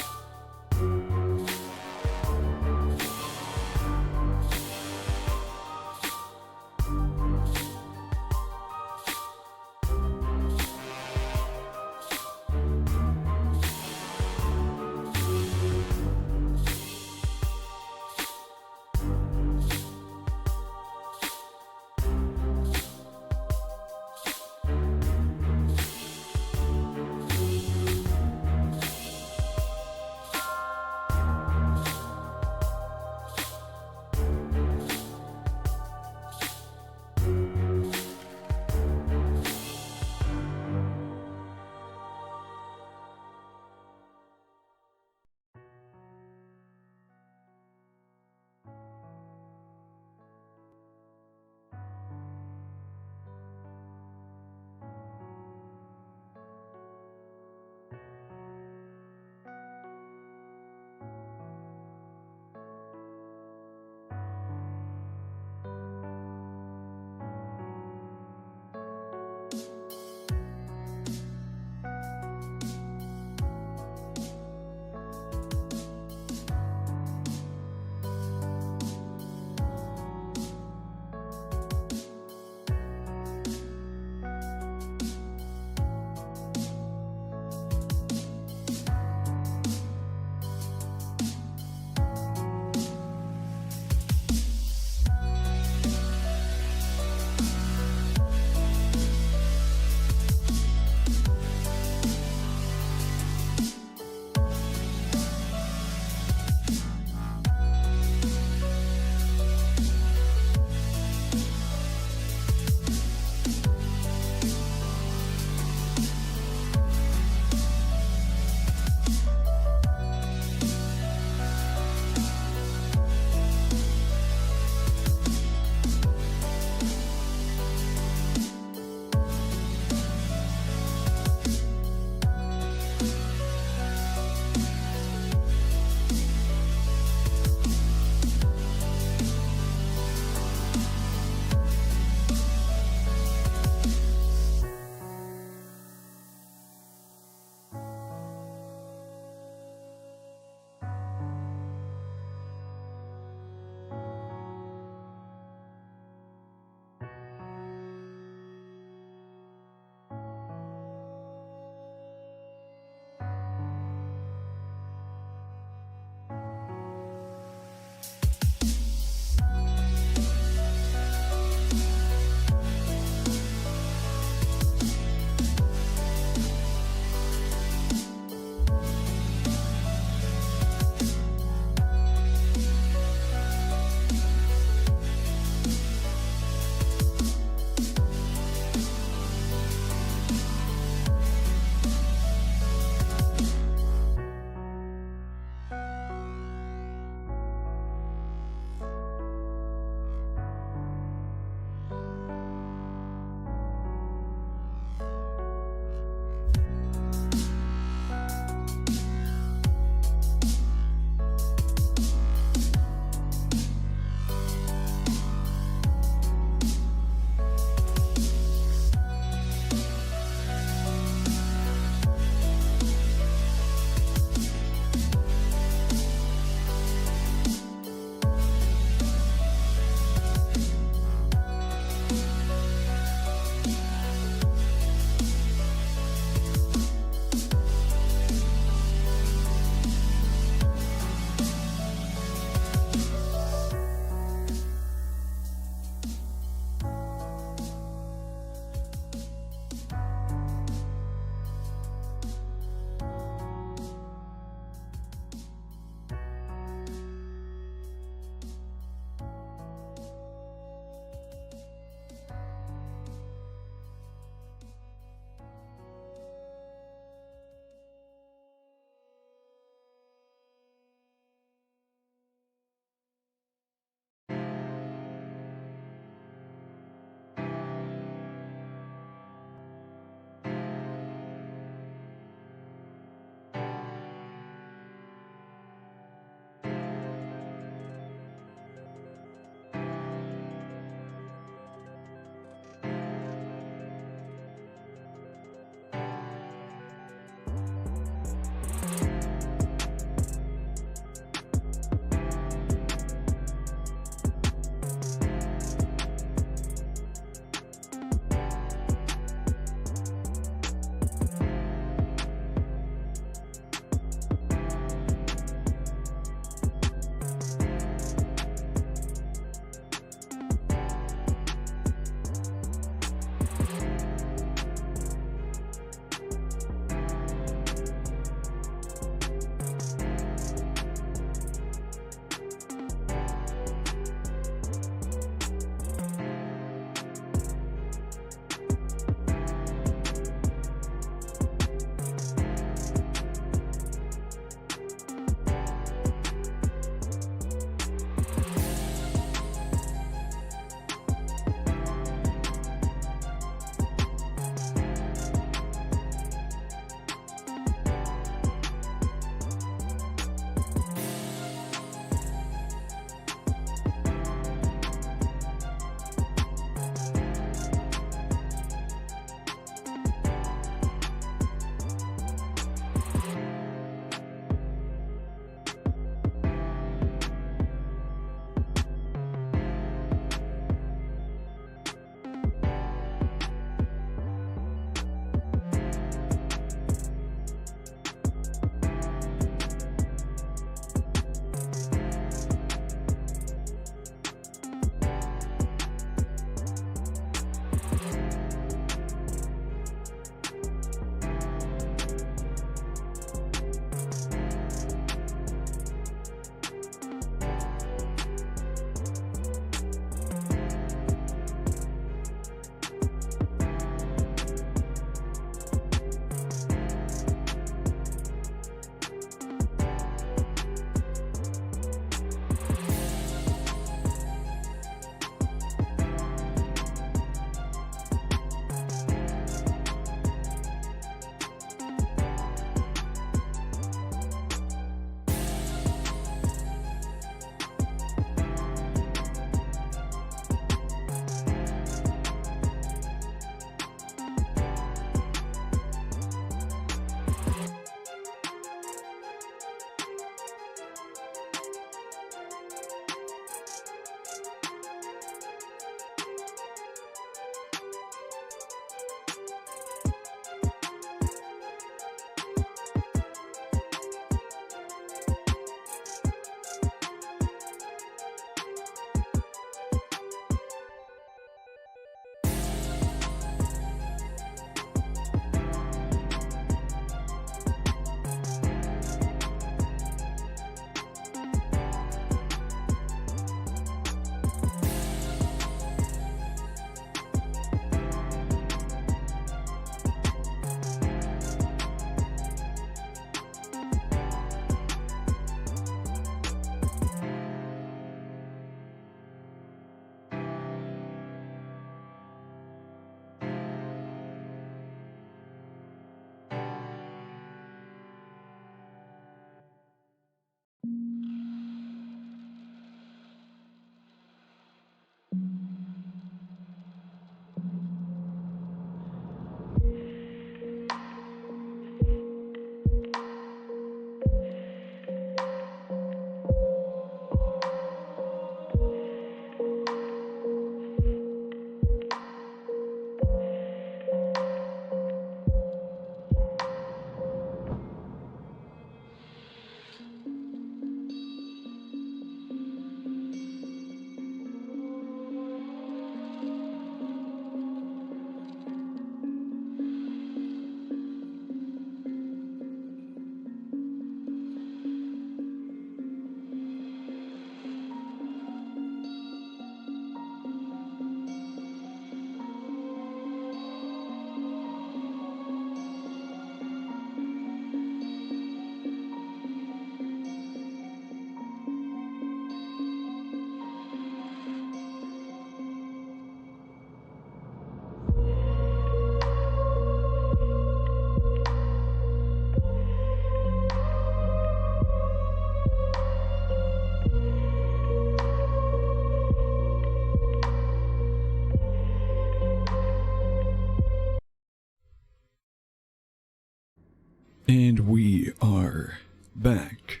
And we are back.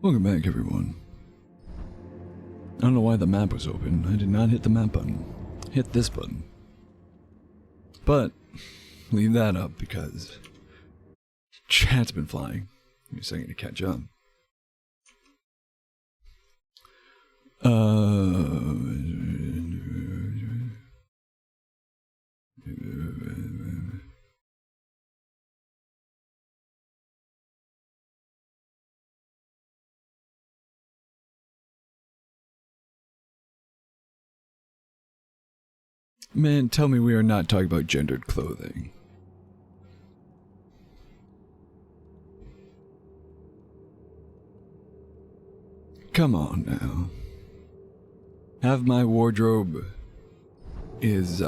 Welcome back, everyone. I don't know why the map was open. I did not hit the map button. Hit this button. But, leave that up because chat's been flying. Give me a second to catch up. Man, tell me we are not talking about gendered clothing. Come on now. Half my wardrobe is,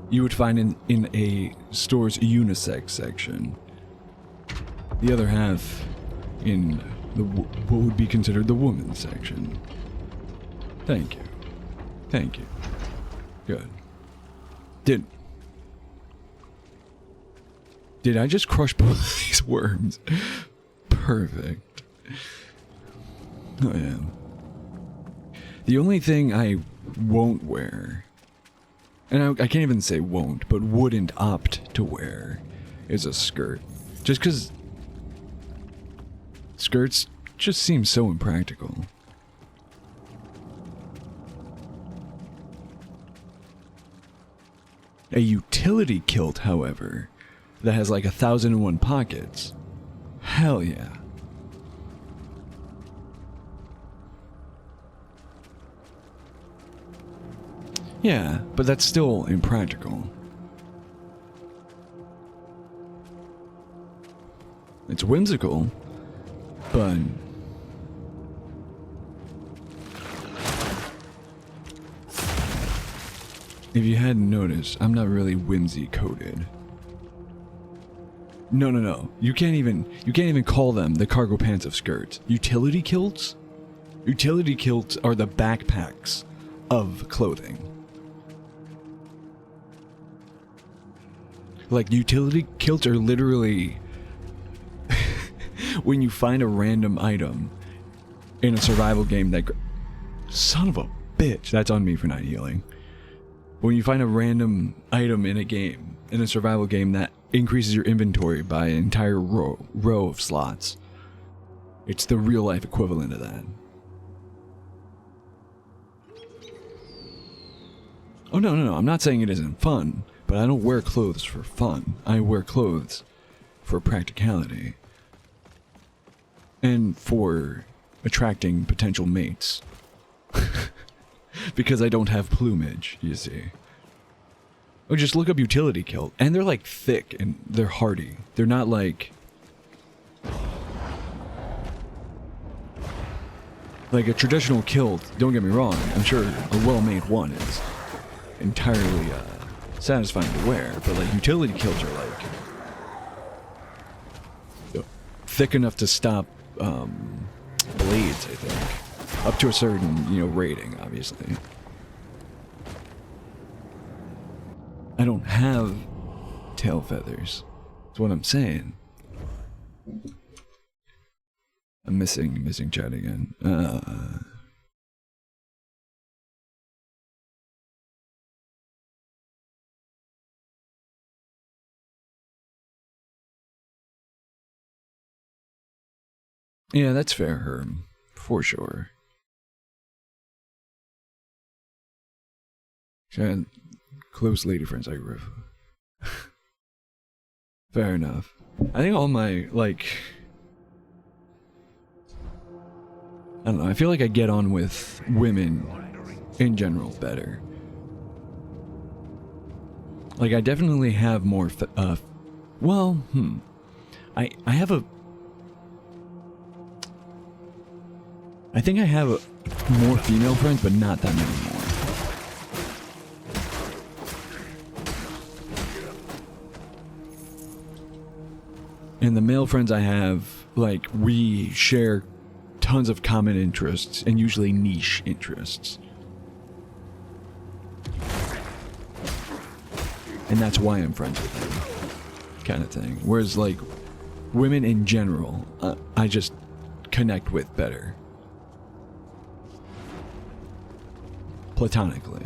you would find in a store's unisex section. The other half in the what would be considered the woman's section. Thank you. Thank you. Good. Did I just crush both of these worms? Perfect. I am. The only thing I won't wear, and I can't even say won't, but wouldn't opt to wear, is a skirt. Just because skirts just seem so impractical. A utility kilt, however, that has like 1,001 pockets. Hell yeah. Yeah, but that's still impractical. It's whimsical, but if you hadn't noticed, I'm not really whimsy coded. No. You can't even call them the cargo pants of skirts. Utility kilts? Utility kilts are the backpacks of clothing. Like, utility kilts are literally when you find a random item in a survival game that... Son of a bitch, that's on me for not healing. When you find a random item in a game, in a survival game that increases your inventory by an entire row of slots, it's the real life equivalent of that. Oh no, I'm not saying it isn't fun, but I don't wear clothes for fun. I wear clothes for practicality. And for attracting potential mates. Because I don't have plumage, you see. Oh, just look up utility kilt. And they're like thick and they're hardy. They're not like a traditional kilt. Don't get me wrong. I'm sure a well-made one is entirely satisfying to wear. But like utility kilts are like thick enough to stop blades, I think. Up to a certain, rating, obviously. I don't have tail feathers. That's what I'm saying. I'm missing chat again. Yeah, that's fair, Herm. For sure. Chat, close lady friends like Riff. Fair enough. I think all my, I don't know, I feel like I get on with women in general better. Like, I definitely have more, I have a... I think I have more female friends, but not that many more. And the male friends I have, we share tons of common interests, and usually niche interests. and that's why I'm friends with him, kind of thing. Whereas like women in general, I just connect with better, platonically.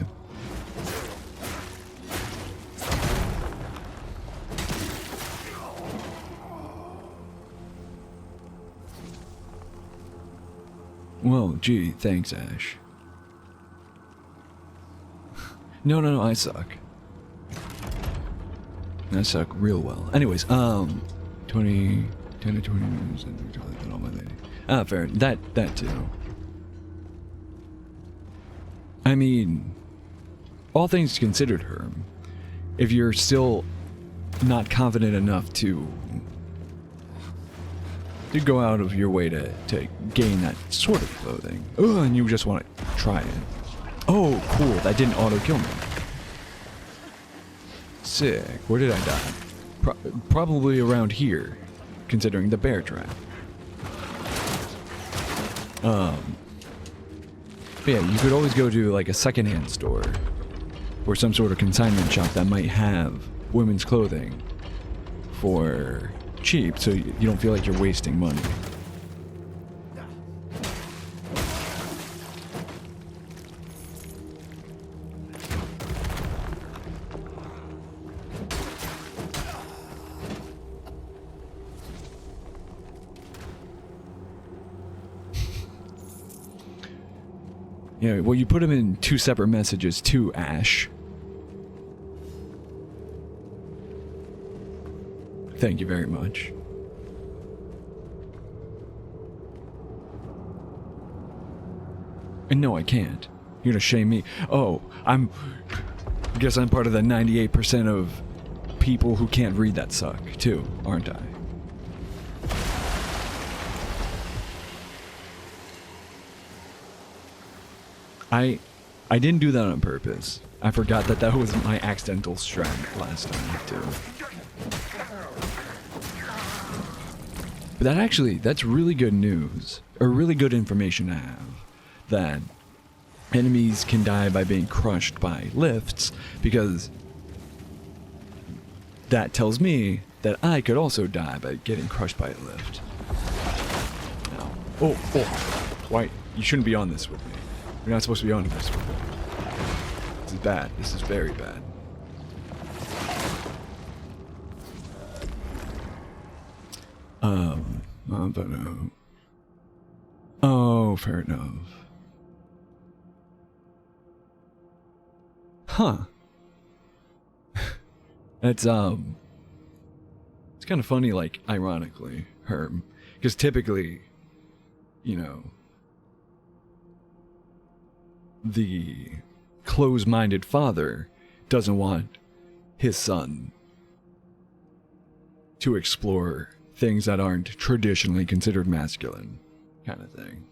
Well, gee, thanks, Ash. No, I suck. I suck real well. Anyways, 10 to 20 minutes and all my lady. Ah, fair. That too. I mean, all things considered, Herm, if you're still not confident enough to go out of your way to gain that sort of clothing, and you just want to try it. Oh, cool, that didn't auto-kill me. Sick. Where did I die? Probably around here, considering the bear trap. But yeah, you could always go to like a secondhand store or some sort of consignment shop that might have women's clothing for cheap, so you don't feel like you're wasting money. Yeah, well, you put them in 2 separate messages to Ash. Thank you very much. And no, I can't. You're gonna shame me. Oh, I guess I'm part of the 98% of people who can't read that suck, too, aren't I? I didn't do that on purpose. I forgot that was my accidental strike last time, too. But that's really good news, or really good information to have, that enemies can die by being crushed by lifts, because that tells me that I could also die by getting crushed by a lift. No. Oh, why? You shouldn't be on this with me. You're not supposed to be on this with me. This is bad. This is very bad. Oh, fair enough. Huh. It's kind of funny, like, ironically, Herm. Because typically, you know, the close-minded father doesn't want his son to explore things that aren't traditionally considered masculine, kind of thing.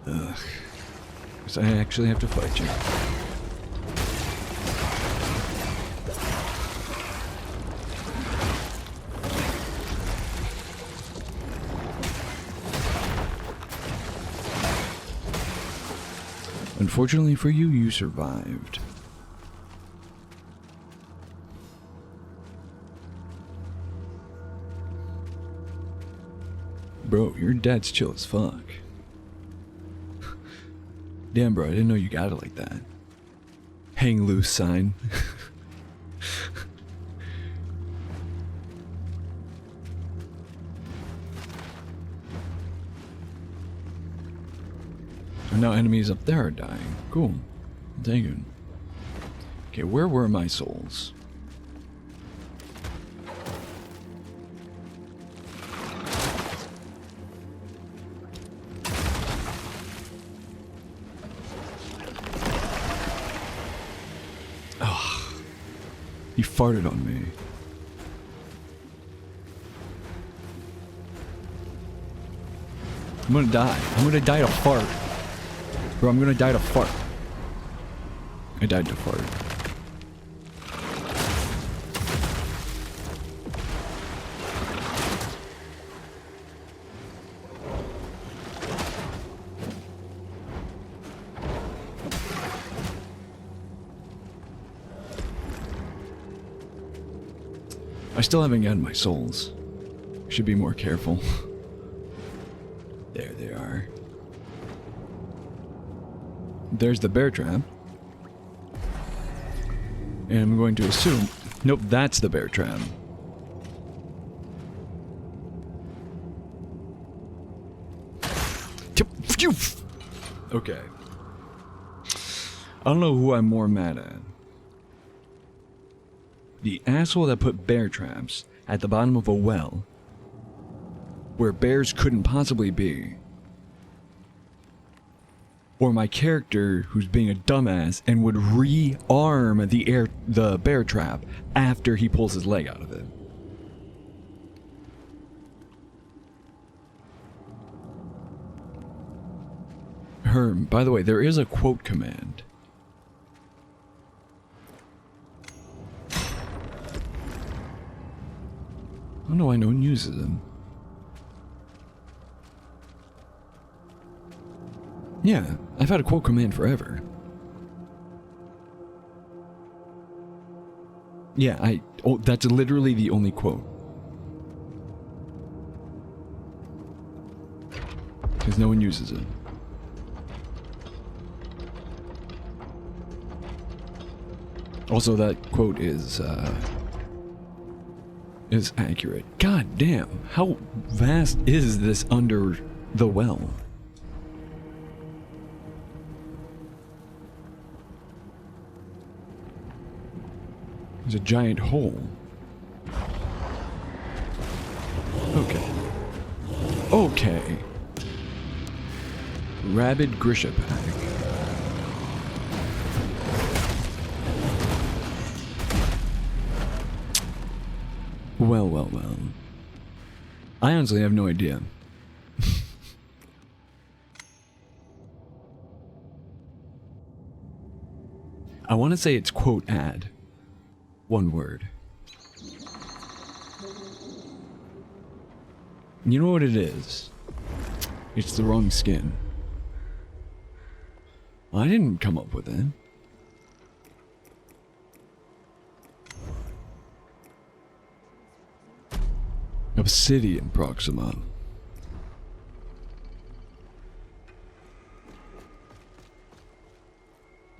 Ugh. Guess I actually have to fight you. Unfortunately for you, you survived. Bro, your dad's chill as fuck. Damn, bro, I didn't know you got it like that. Hang loose sign. And now enemies up there are dying. Cool. Dang it. Okay, where were my souls? Ugh. You farted on me. I'm gonna die. I'm gonna die to fart. Bro, I'm gonna die to fart. I died to fart. I still haven't gotten my souls. Should be more careful. There they are. There's the bear trap. And I'm going to assume... Nope, that's the bear trap. Okay. I don't know who I'm more mad at. The asshole that put bear traps at the bottom of a well where bears couldn't possibly be. Or my character who's being a dumbass and would rearm the bear trap after he pulls his leg out of it. Herm, by the way, there is a quote command. I don't know why no one uses them. Yeah, I've had a quote command forever. Yeah, that's literally the only quote. Because no one uses it. Also, that quote is accurate. God damn, how vast is this under the well? There's a giant hole. Okay. Okay. Rabid Grisha pack. Well, well, well. I honestly have no idea. I want to say it's quote ad. One word. You know what it is? It's the wrong skin. I didn't come up with it. Obsidian Proxima.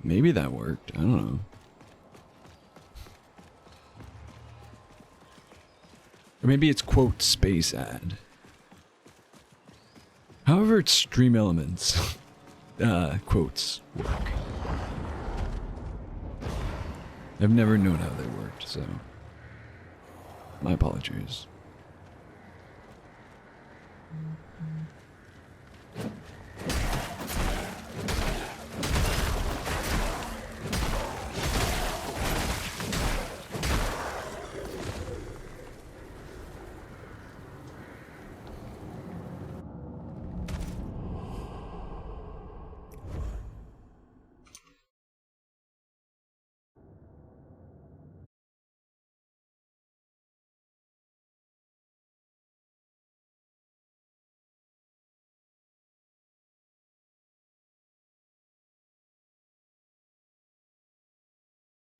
Maybe that worked. I don't know. Or maybe it's quote space ad. However, it's Stream Elements quotes work. I've never known how they worked, so my apologies.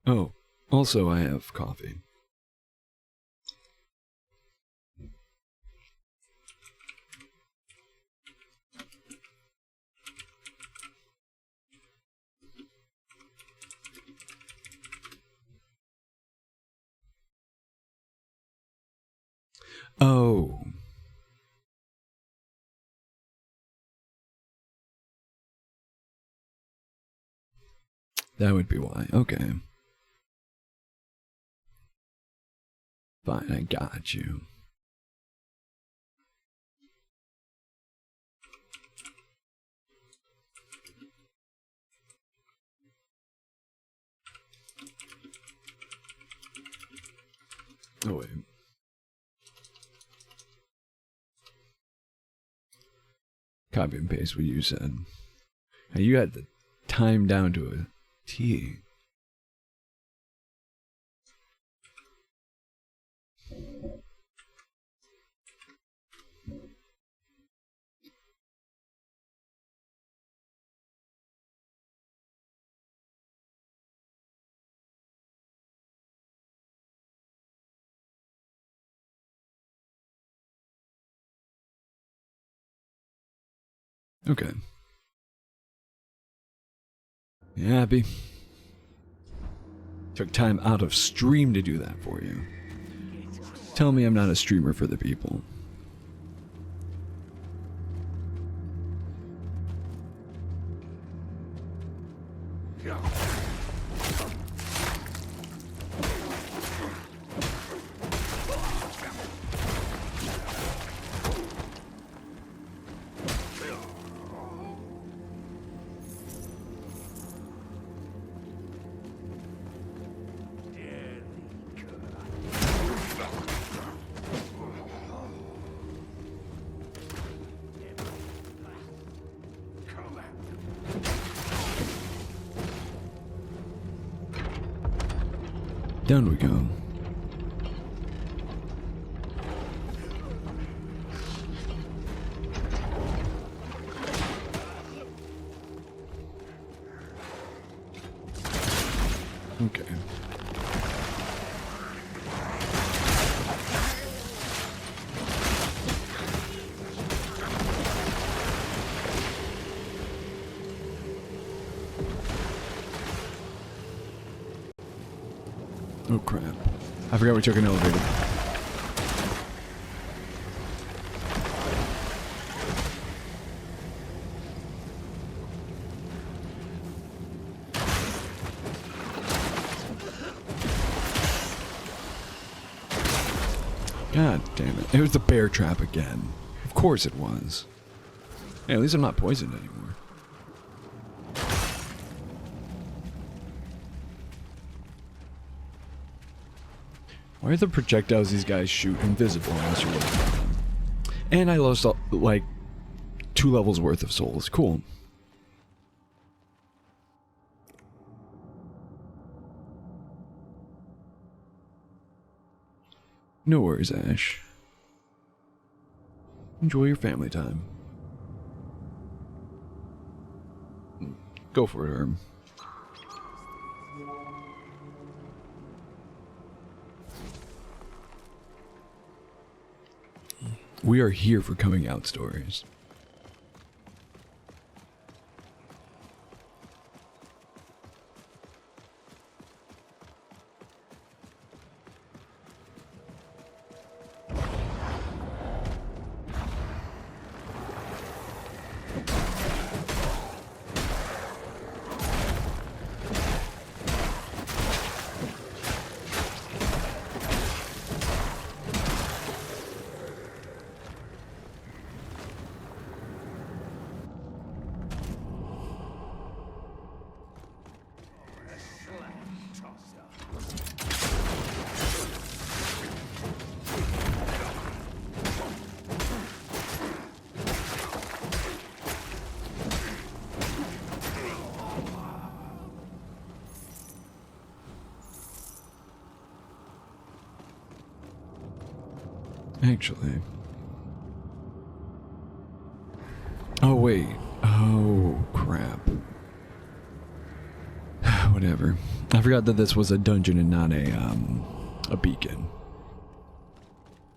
Oh, also I have coffee. Oh. That would be why. Okay. Fine, I got you. Oh, wait. Copy and paste what you said. Now you had the time down to a T. Okay. You happy? Took time out of stream to do that for you. Tell me I'm not a streamer for the people. Down we go. Okay. Oh crap. I forgot we took an elevator. God damn it. It was the bear trap again. Of course it was. Hey, at least I'm not poisoned anymore. Why are the projectiles these guys shoot invisible unless you're looking at them? And I lost, like, 2 levels worth of souls. Cool. No worries, Ash. Enjoy your family time. Go for it, Herm. We are here for coming out stories. Actually. Oh, wait. Oh, crap. Whatever. I forgot that this was a dungeon and not a beacon.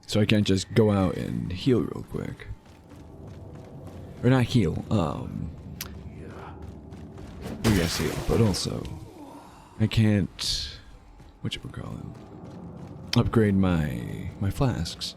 So I can't just go out and heal real quick. Or not heal, yes, heal, but also I can't, whatchamacallit, upgrade my flasks.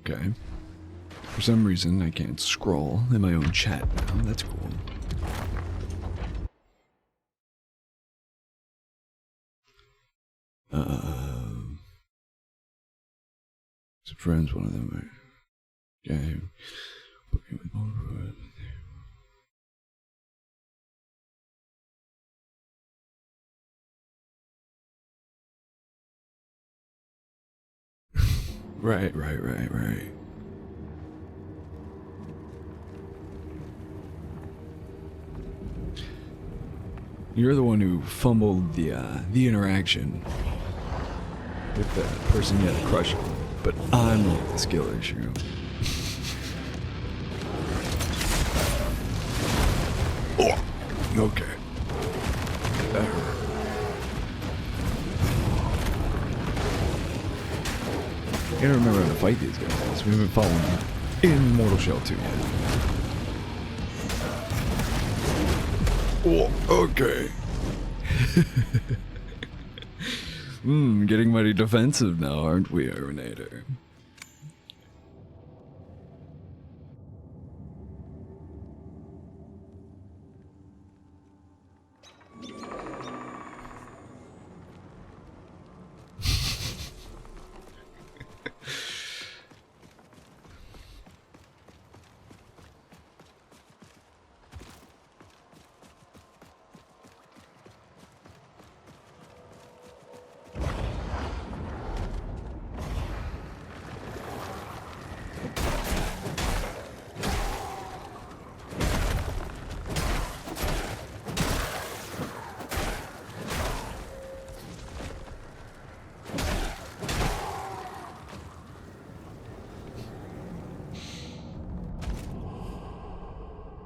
Okay. For some reason, I can't scroll in my own chat now. That's cool. Some friends, one of them. Okay. Right. You're the one who fumbled the interaction with the person you had a crush on, but I'm like the skill issue. Oh, okay. That hurt. I gotta remember how to fight these guys. We haven't fought one in Mortal Shell 2 yet. Oh, okay. Getting mighty defensive now, aren't we, Ironator?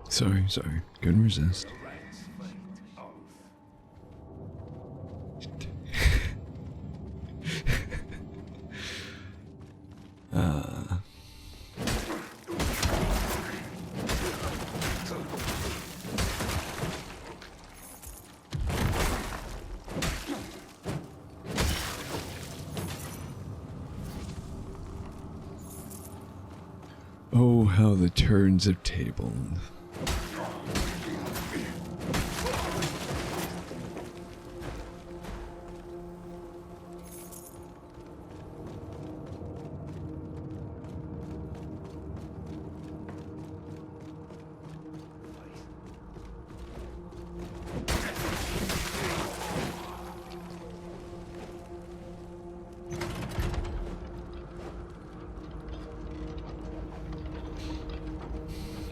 Sorry. Couldn't resist. Oh, how the turns have tabled.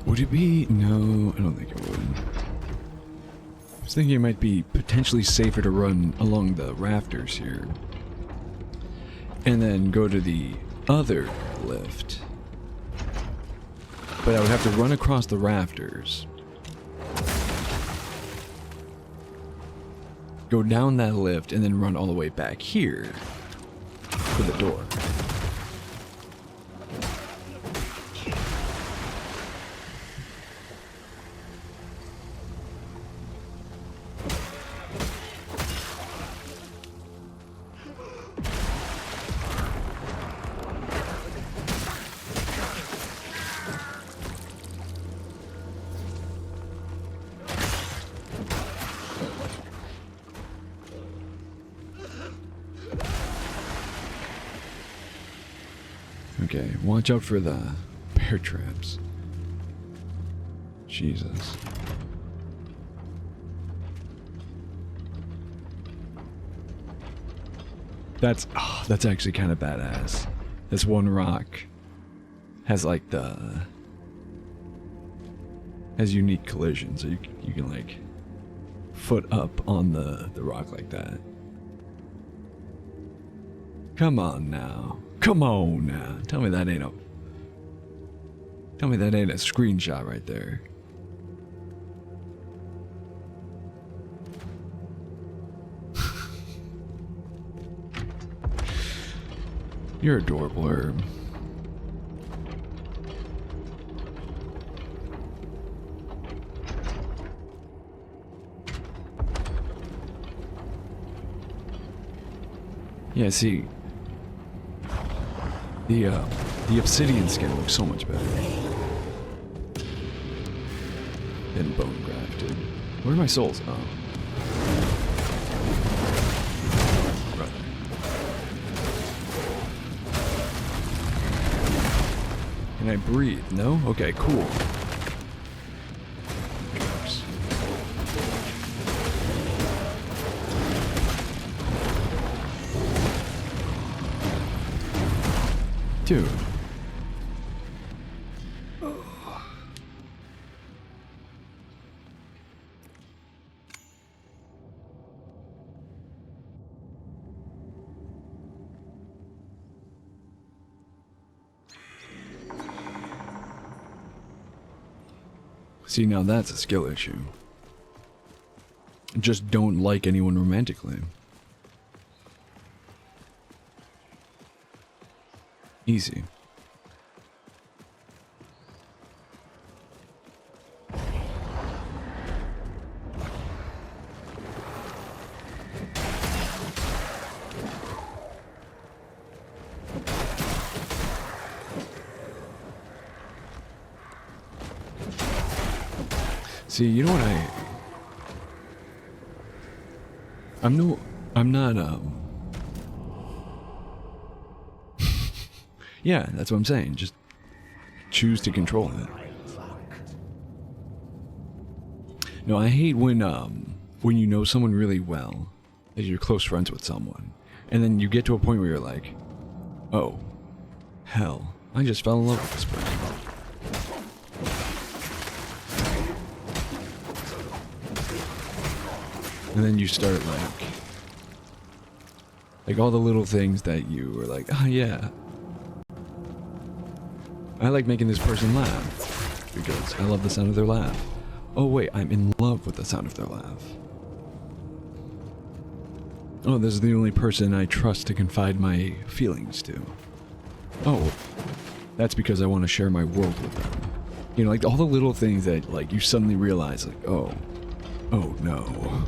Would it be? No, I don't think it would. I was thinking it might be potentially safer to run along the rafters here. And then go to the other lift. But I would have to run across the rafters. Go down that lift and then run all the way back here to the door. Okay, watch out for the bear traps. Jesus. That's actually kind of badass. This one rock has like has unique collision, so you can like foot up on the rock like that. Come on now. Come on now. Tell me that ain't a screenshot right there. You're adorable, Herb. Yeah, see, the The obsidian skin looks so much better than bone grafted. Where are my souls? Oh. Right. Can I breathe? No? Okay, cool. Dude. See, now that's a skill issue. Just don't like anyone romantically. Easy. See, you know what I'm not, yeah, that's what I'm saying. Just choose to control it. No, I hate when you know someone really well, that you're close friends with someone, and then you get to a point where you're like, oh, hell, I just fell in love with this person. And then you start like all the little things that you were like, oh yeah, I like making this person laugh because I love the sound of their laugh. Oh wait, I'm in love with the sound of their laugh. Oh, this is the only person I trust to confide my feelings to. Oh, that's because I want to share my world with them. You know, like all the little things that like you suddenly realize like, oh no.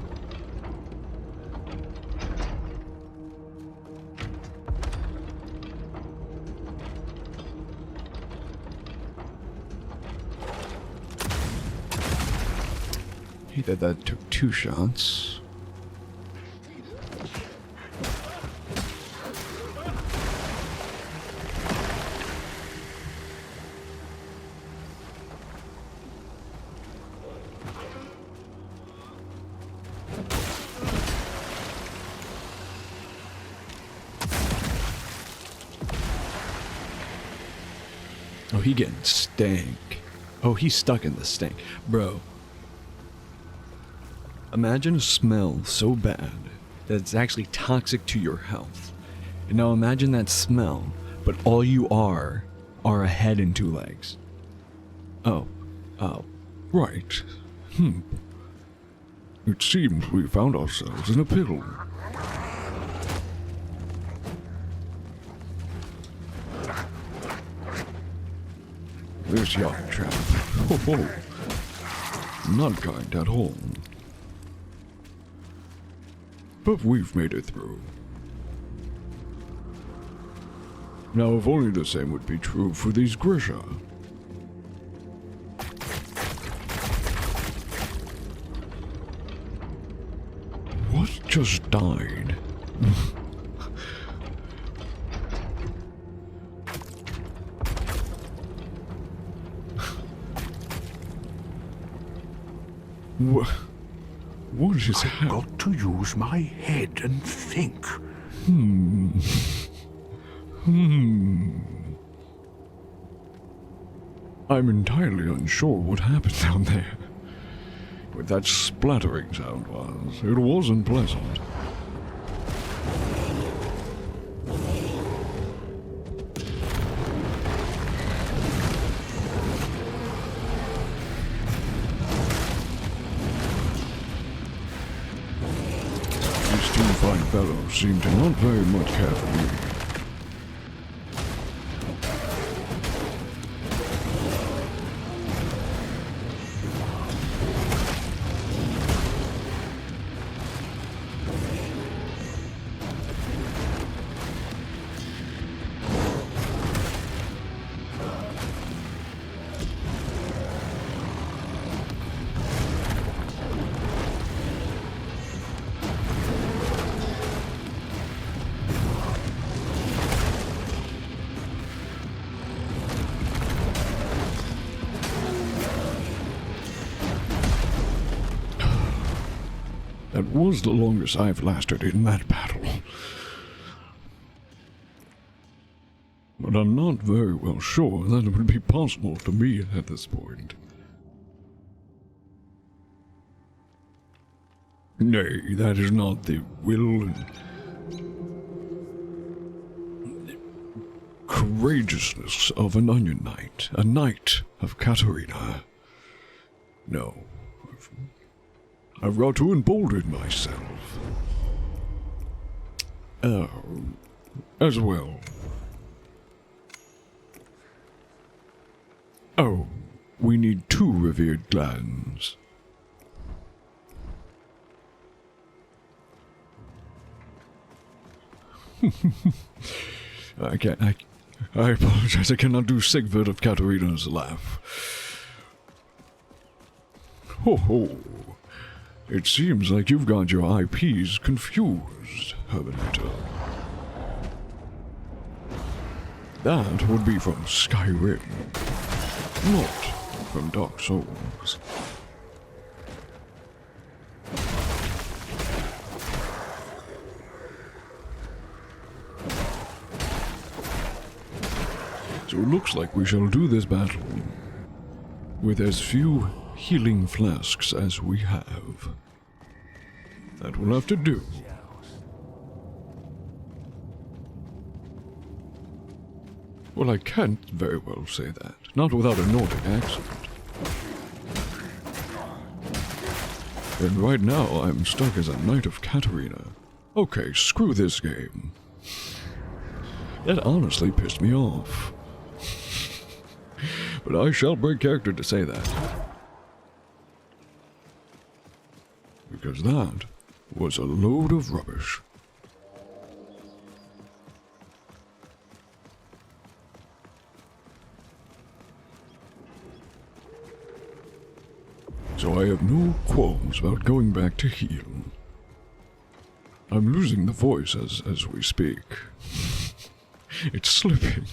That took 2 shots. Oh, he getting stank. Oh, he's stuck in the stank. Bro. Imagine a smell so bad that it's actually toxic to your health. And now imagine that smell, but all you are a head and 2 legs. Oh, Right. It seems we found ourselves in a pickle. This young chap. Oh, not kind at all. But we've made it through. Now, if only the same would be true for these Grisha. What just died? What is happening? Got to use my head and think. I'm entirely unsure what happened down there. But that splattering sound was. It wasn't pleasant. These 2 fine fellows seem to not very much care for me. That was the longest I've lasted in that battle. But I'm not very well sure that it would be possible to me at this point. Nay, that is not the will and courageousness of an Onion Knight, a knight of Katarina. No, I've got to embolden myself. As well. Oh, we need 2 revered clans. I apologize, I cannot do Sigvard of Katarina's laugh. Ho ho. It seems like you've got your IPs confused, Hermanito. That would be from Skyrim, not from Dark Souls. So it looks like we shall do this battle with as few healing flasks as we have. That will have to do. Well, I can't very well say that. Not without a Nordic accent. And right now, I'm stuck as a Knight of Katarina. Okay, screw this game. That honestly pissed me off. But I shall break character to say that. Because that was a load of rubbish. So I have no qualms about going back to heal. I'm losing the voice as we speak. It's slipping.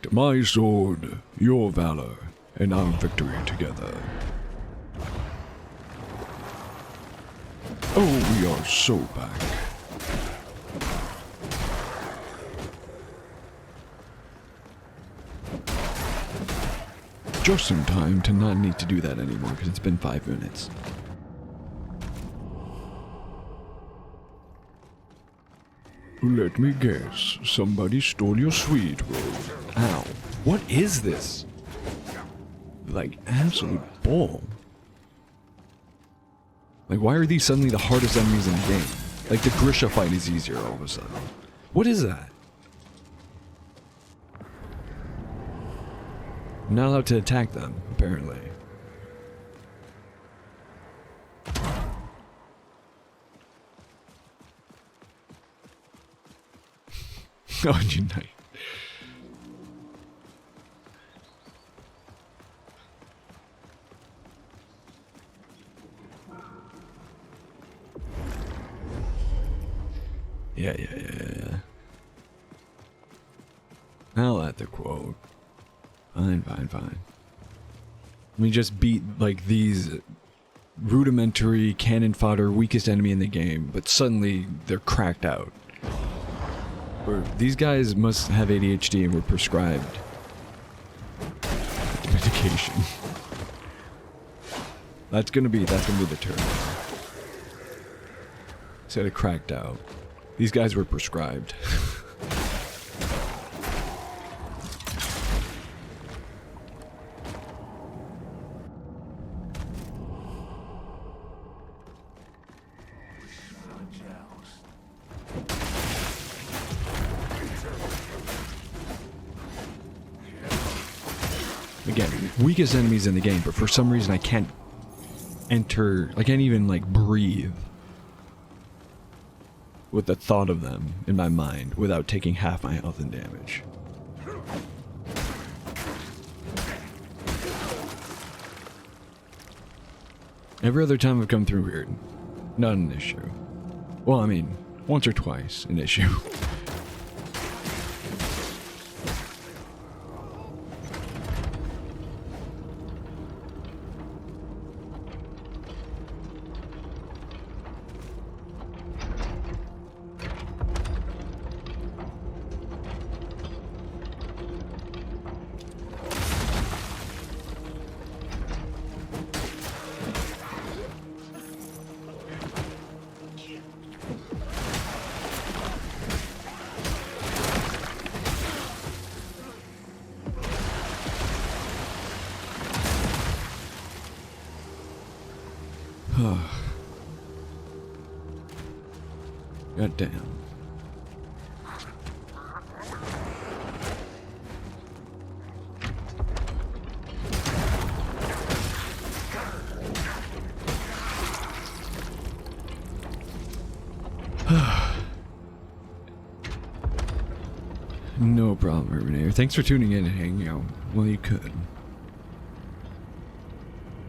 To my sword, your valor, and our victory together. Oh, we are so back. Just in time to not need to do that anymore because it's been 5 minutes. Let me guess, somebody stole your sweet roll. Ow. What is this? Like, absolute bull. Like, why are these suddenly the hardest enemies in the game? Like, the Grisha fight is easier all of a sudden. What is that? I'm not allowed to attack them, apparently. Onion Knight. Yeah. I'll add the quote. Fine. Let me just beat, like, these rudimentary cannon fodder weakest enemy in the game, but suddenly they're cracked out. Or these guys must have ADHD and were prescribed medication. That's gonna be the term. Instead of cracked out. These guys were prescribed. Again, weakest enemies in the game, but for some reason I can't enter, I can't even, like, breathe with the thought of them in my mind without taking half my health and damage. Every other time I've come through here, not an issue. Well, I mean, once or twice an issue. God damn. No problem, Urban. Thanks for tuning in and hanging out while you could.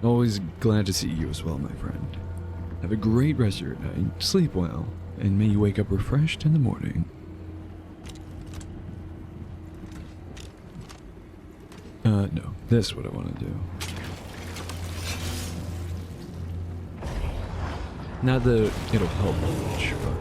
Always glad to see you as well, my friend. Have a great rest of your night, sleep well, and may you wake up refreshed in the morning. No, this is what I want to do. Not that it'll help much, but...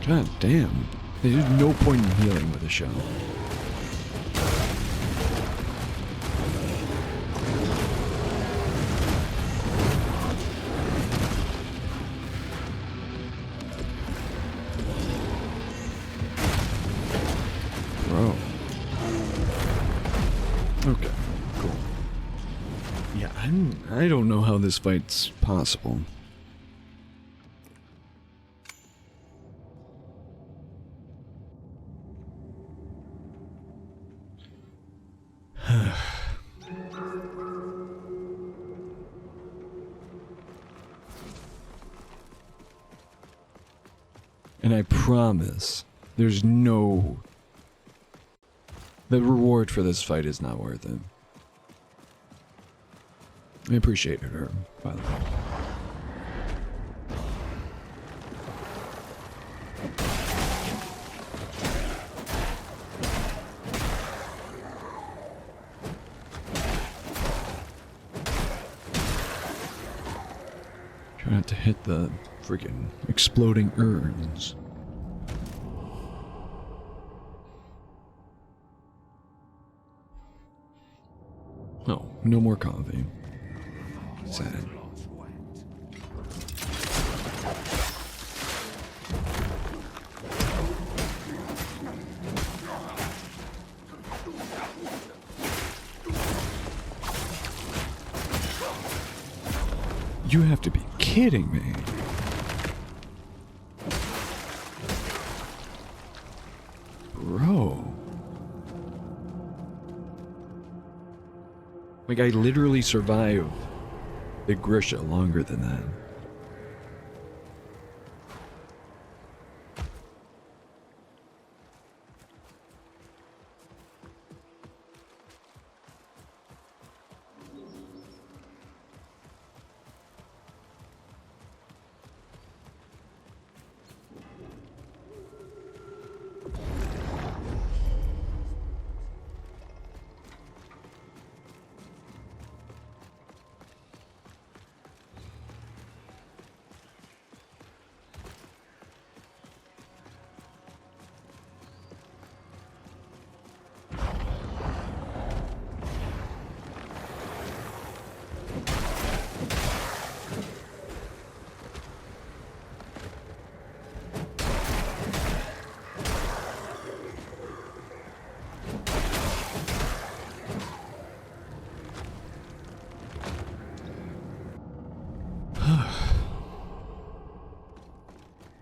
God damn. There's no point in healing with a shell. Bro. Okay, cool. Yeah, I don't know how this fight's possible. And I promise, there's no... The reward for this fight is not worth it. I appreciate her, by the way. Try not to hit the freaking exploding urns. No, no more coffee. Sad. You have to be kidding me. Bro. Like, I literally survived the Grisha longer than that.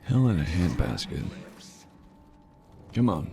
Hell in a handbasket. Come on.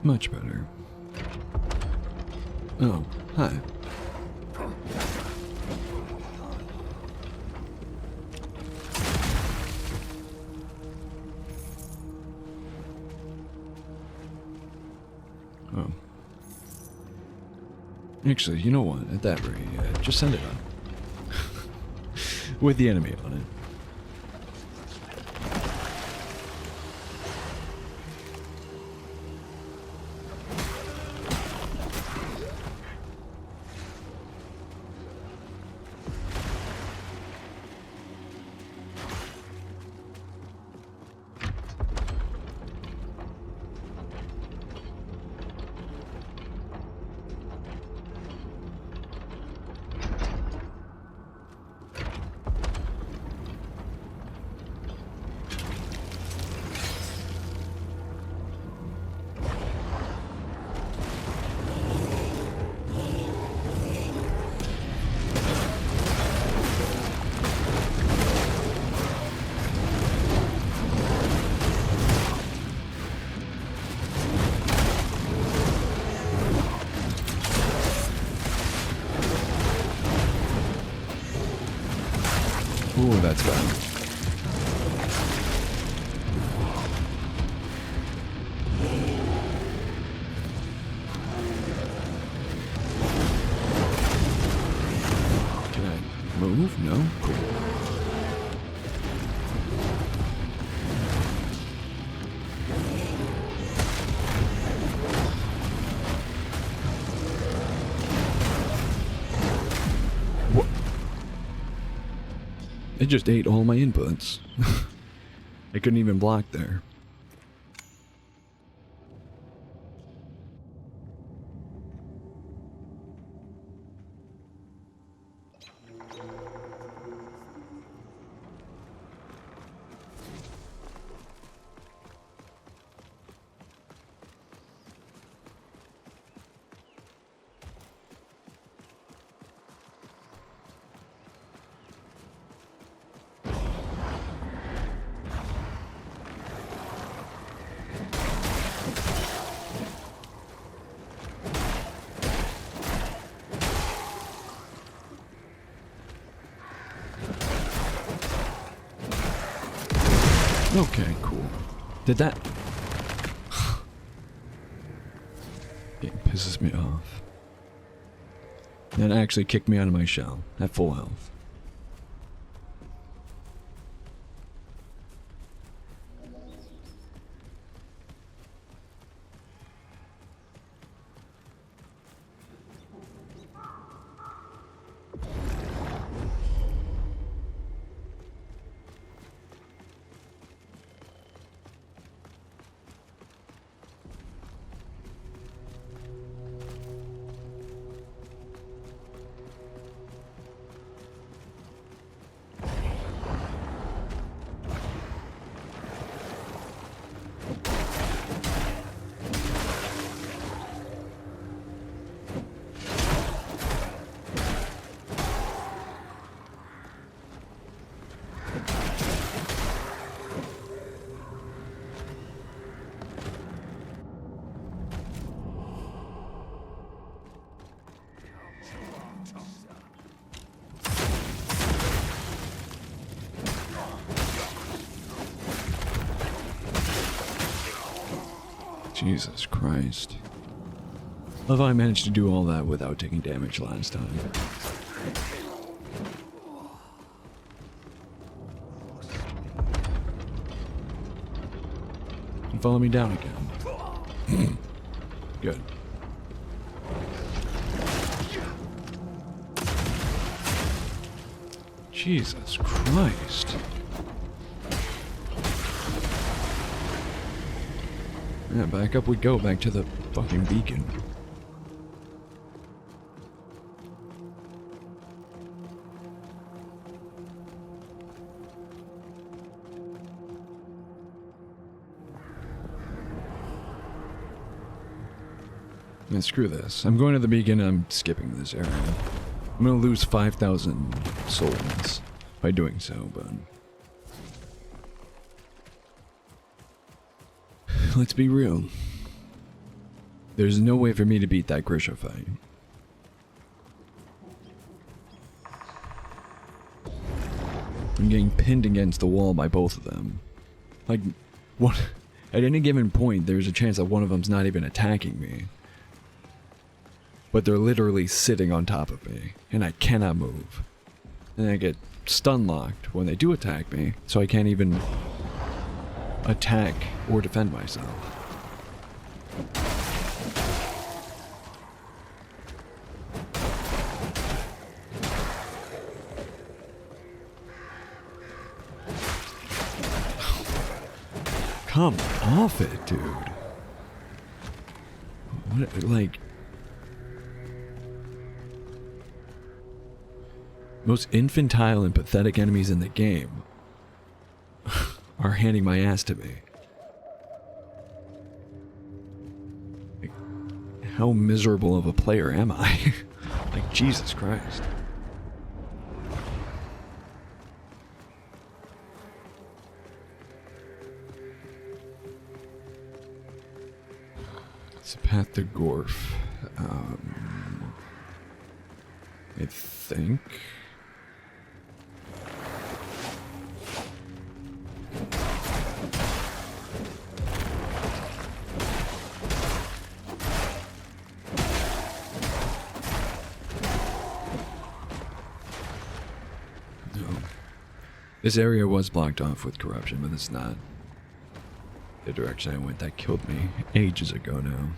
Much better. Oh, hi. Oh. Actually, you know what? At that rate, just send it up. With the enemy on it. Ooh, that's bad. Can I move? No? Cool. It just ate all my inputs. I couldn't even block there. Okay, cool. Did that... It pisses me off. That actually kicked me out of my shell at full health. Jesus Christ. Love how I managed to do all that without taking damage last time. And follow me down again. Good. Jesus Christ. Yeah, back up we go, back to the fucking beacon. Man, screw this. I'm going to the beacon, I'm skipping this area. I'm gonna lose 5,000 souls by doing so, but... let's be real. There's no way for me to beat that Grisha fight. I'm getting pinned against the wall by both of them. Like, what? At any given point, there's a chance that one of them's not even attacking me. But they're literally sitting on top of me, and I cannot move. And I get stun locked when they do attack me, so I can't even attack or defend myself. Come off it, dude. What, like... most infantile and pathetic enemies in the game are handing my ass to me. Like, how miserable of a player am I? Like, Jesus Christ. It's a path to Gorf. I think. No. This area was blocked off with corruption, but it's not the direction I went. That killed me ages ago now.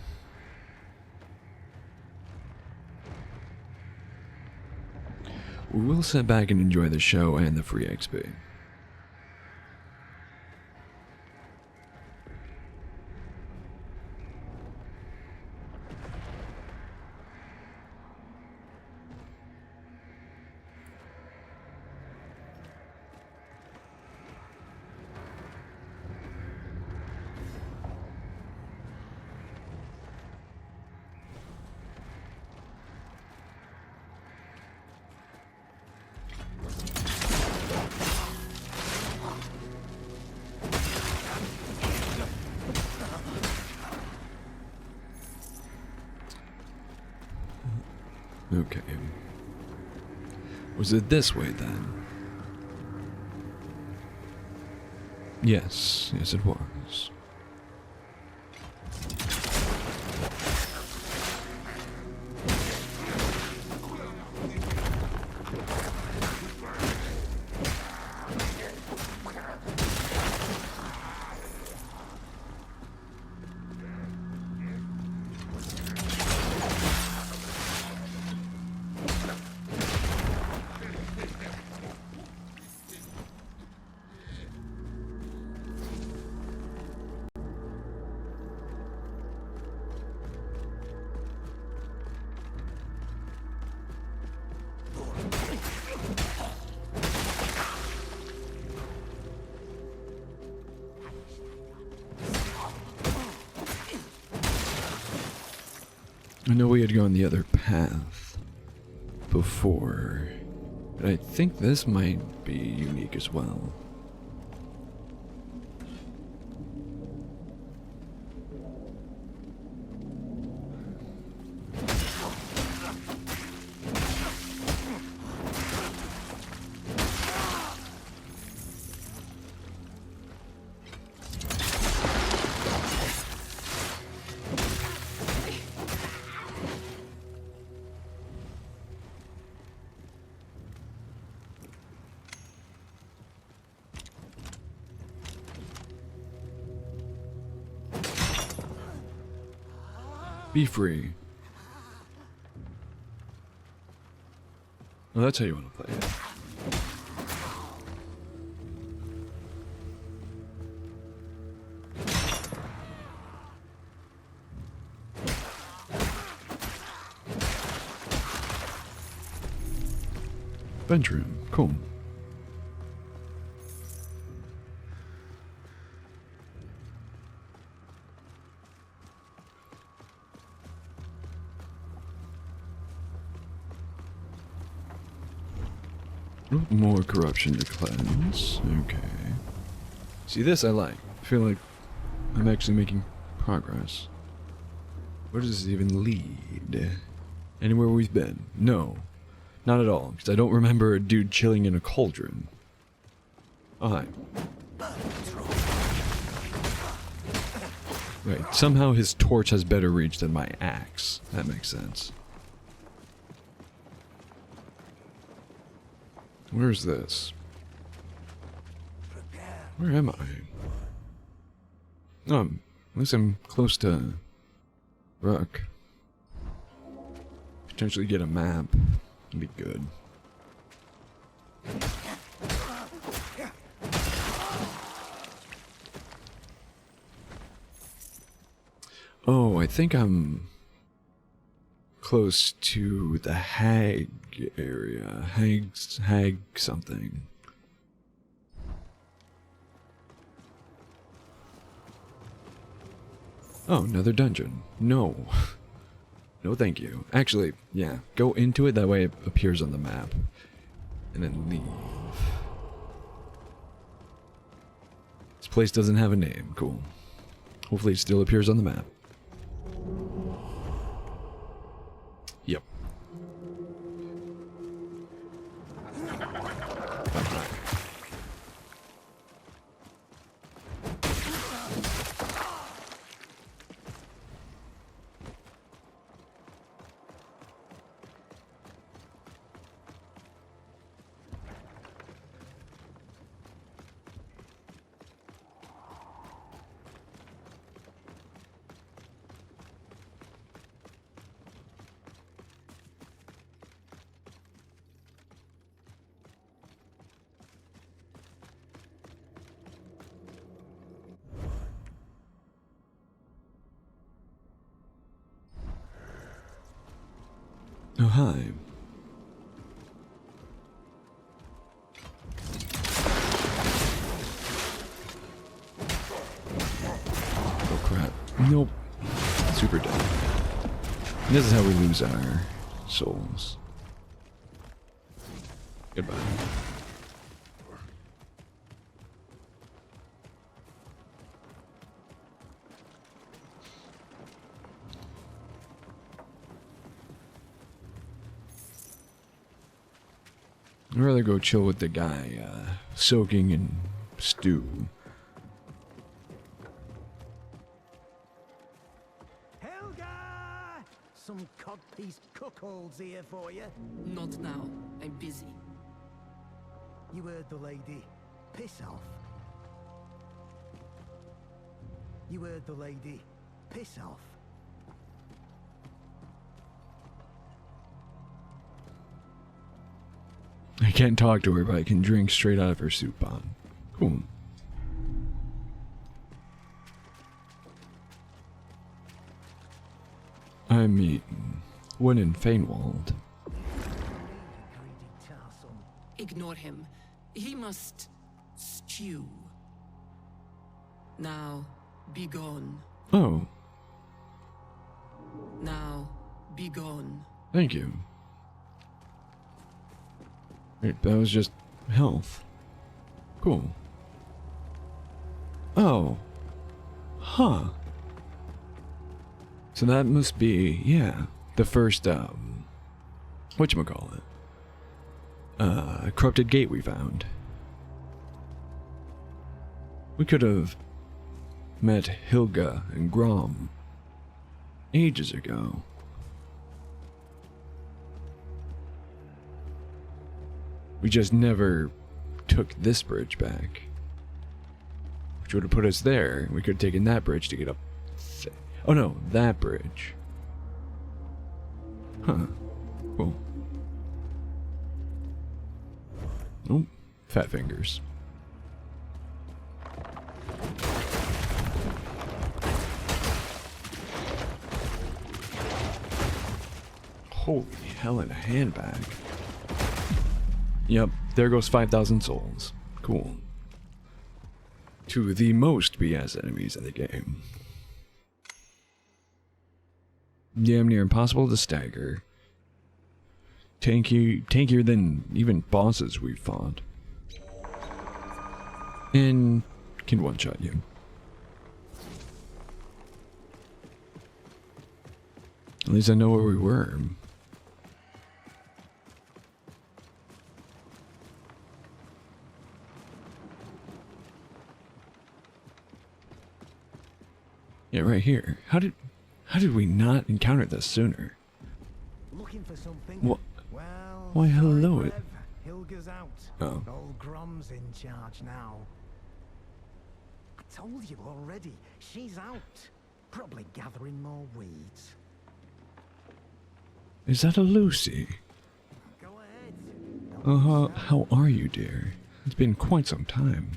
We will sit back and enjoy the show and the free XP. Okay. Was it this way then? Yes, yes it was. I know we had gone the other path before, but I think this might be unique as well. Be free. Well, that's how you want to play it. Bench room, cool. More corruption to cleanse. Okay. See, this I like. I feel like I'm actually making progress. Where does this even lead? Anywhere we've been? No. Not at all, because I don't remember a dude chilling in a cauldron. Oh, hi. Right, somehow his torch has better reach than my axe. That makes sense. Where's this? Where am I? Oh, at least I'm close to Rook. Potentially get a map. That'd be good. Oh, I think I'm close to the Hag area. Hag something. Oh, another dungeon. No. No thank you. Actually, yeah, go into it, that way it appears on the map. And then leave. This place doesn't have a name. Cool. Hopefully it still appears on the map. Yep. Bye-bye. Oh, hi. Oh, crap. Nope. Super dead. This is how we lose our souls. Goodbye. I'd rather go chill with the guy, soaking in stew. Helga! Some cod-pieced cuckolds here for you. Not now. I'm busy. You heard the lady. Piss off. You heard the lady. Piss off. I can't talk to her, but I can drink straight out of her soup pot. Cool. I mean, when in Feynwald. Ignore him. He must stew. Now, be gone. Oh, Now, be gone. thank you. Wait, that was just health. Cool. Oh. Huh. So that must be, yeah, the first, whatchamacallit? Corrupted gate we found. We could have met Hilga and Grom ages ago. We just never took this bridge back. Which would have put us there. We could have taken that bridge to get up. Oh no, that bridge. Huh. Cool. Oh, fat fingers. Holy hell, in a handbag. Yep, there goes 5,000 souls. Cool. To the most BS enemies in the game. Damn near impossible to stagger. Tankier than even bosses we've fought. And can one-shot you. At least I know where we were. Yeah, right here. How did we not encounter this sooner? Looking for something? What? Well, Why, hello, sorry, it- Rev. Hilga's out. Oh. Old Grom's in charge now. I told you already. She's out. Probably gathering more weeds. Is that a Lucy? Go ahead. How are you, dear? It's been quite some time.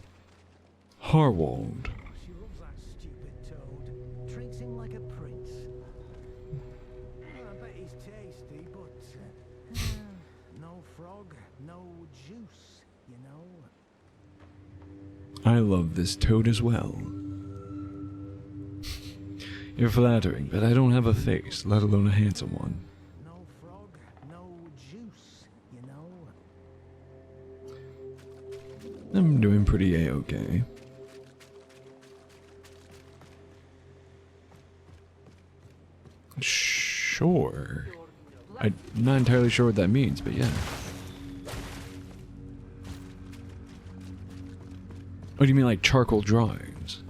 Harwald. She loves that stupid toad. Treats him like a prince. Well, I bet he's tasty, but no frog, no juice, you know. I love this toad as well. You're flattering, but I don't have a face, let alone a handsome one. No frog, no juice, you know. I'm doing pretty A-okay. Sure. I'm not entirely sure what that means, but yeah. Oh, do you mean like charcoal drawings?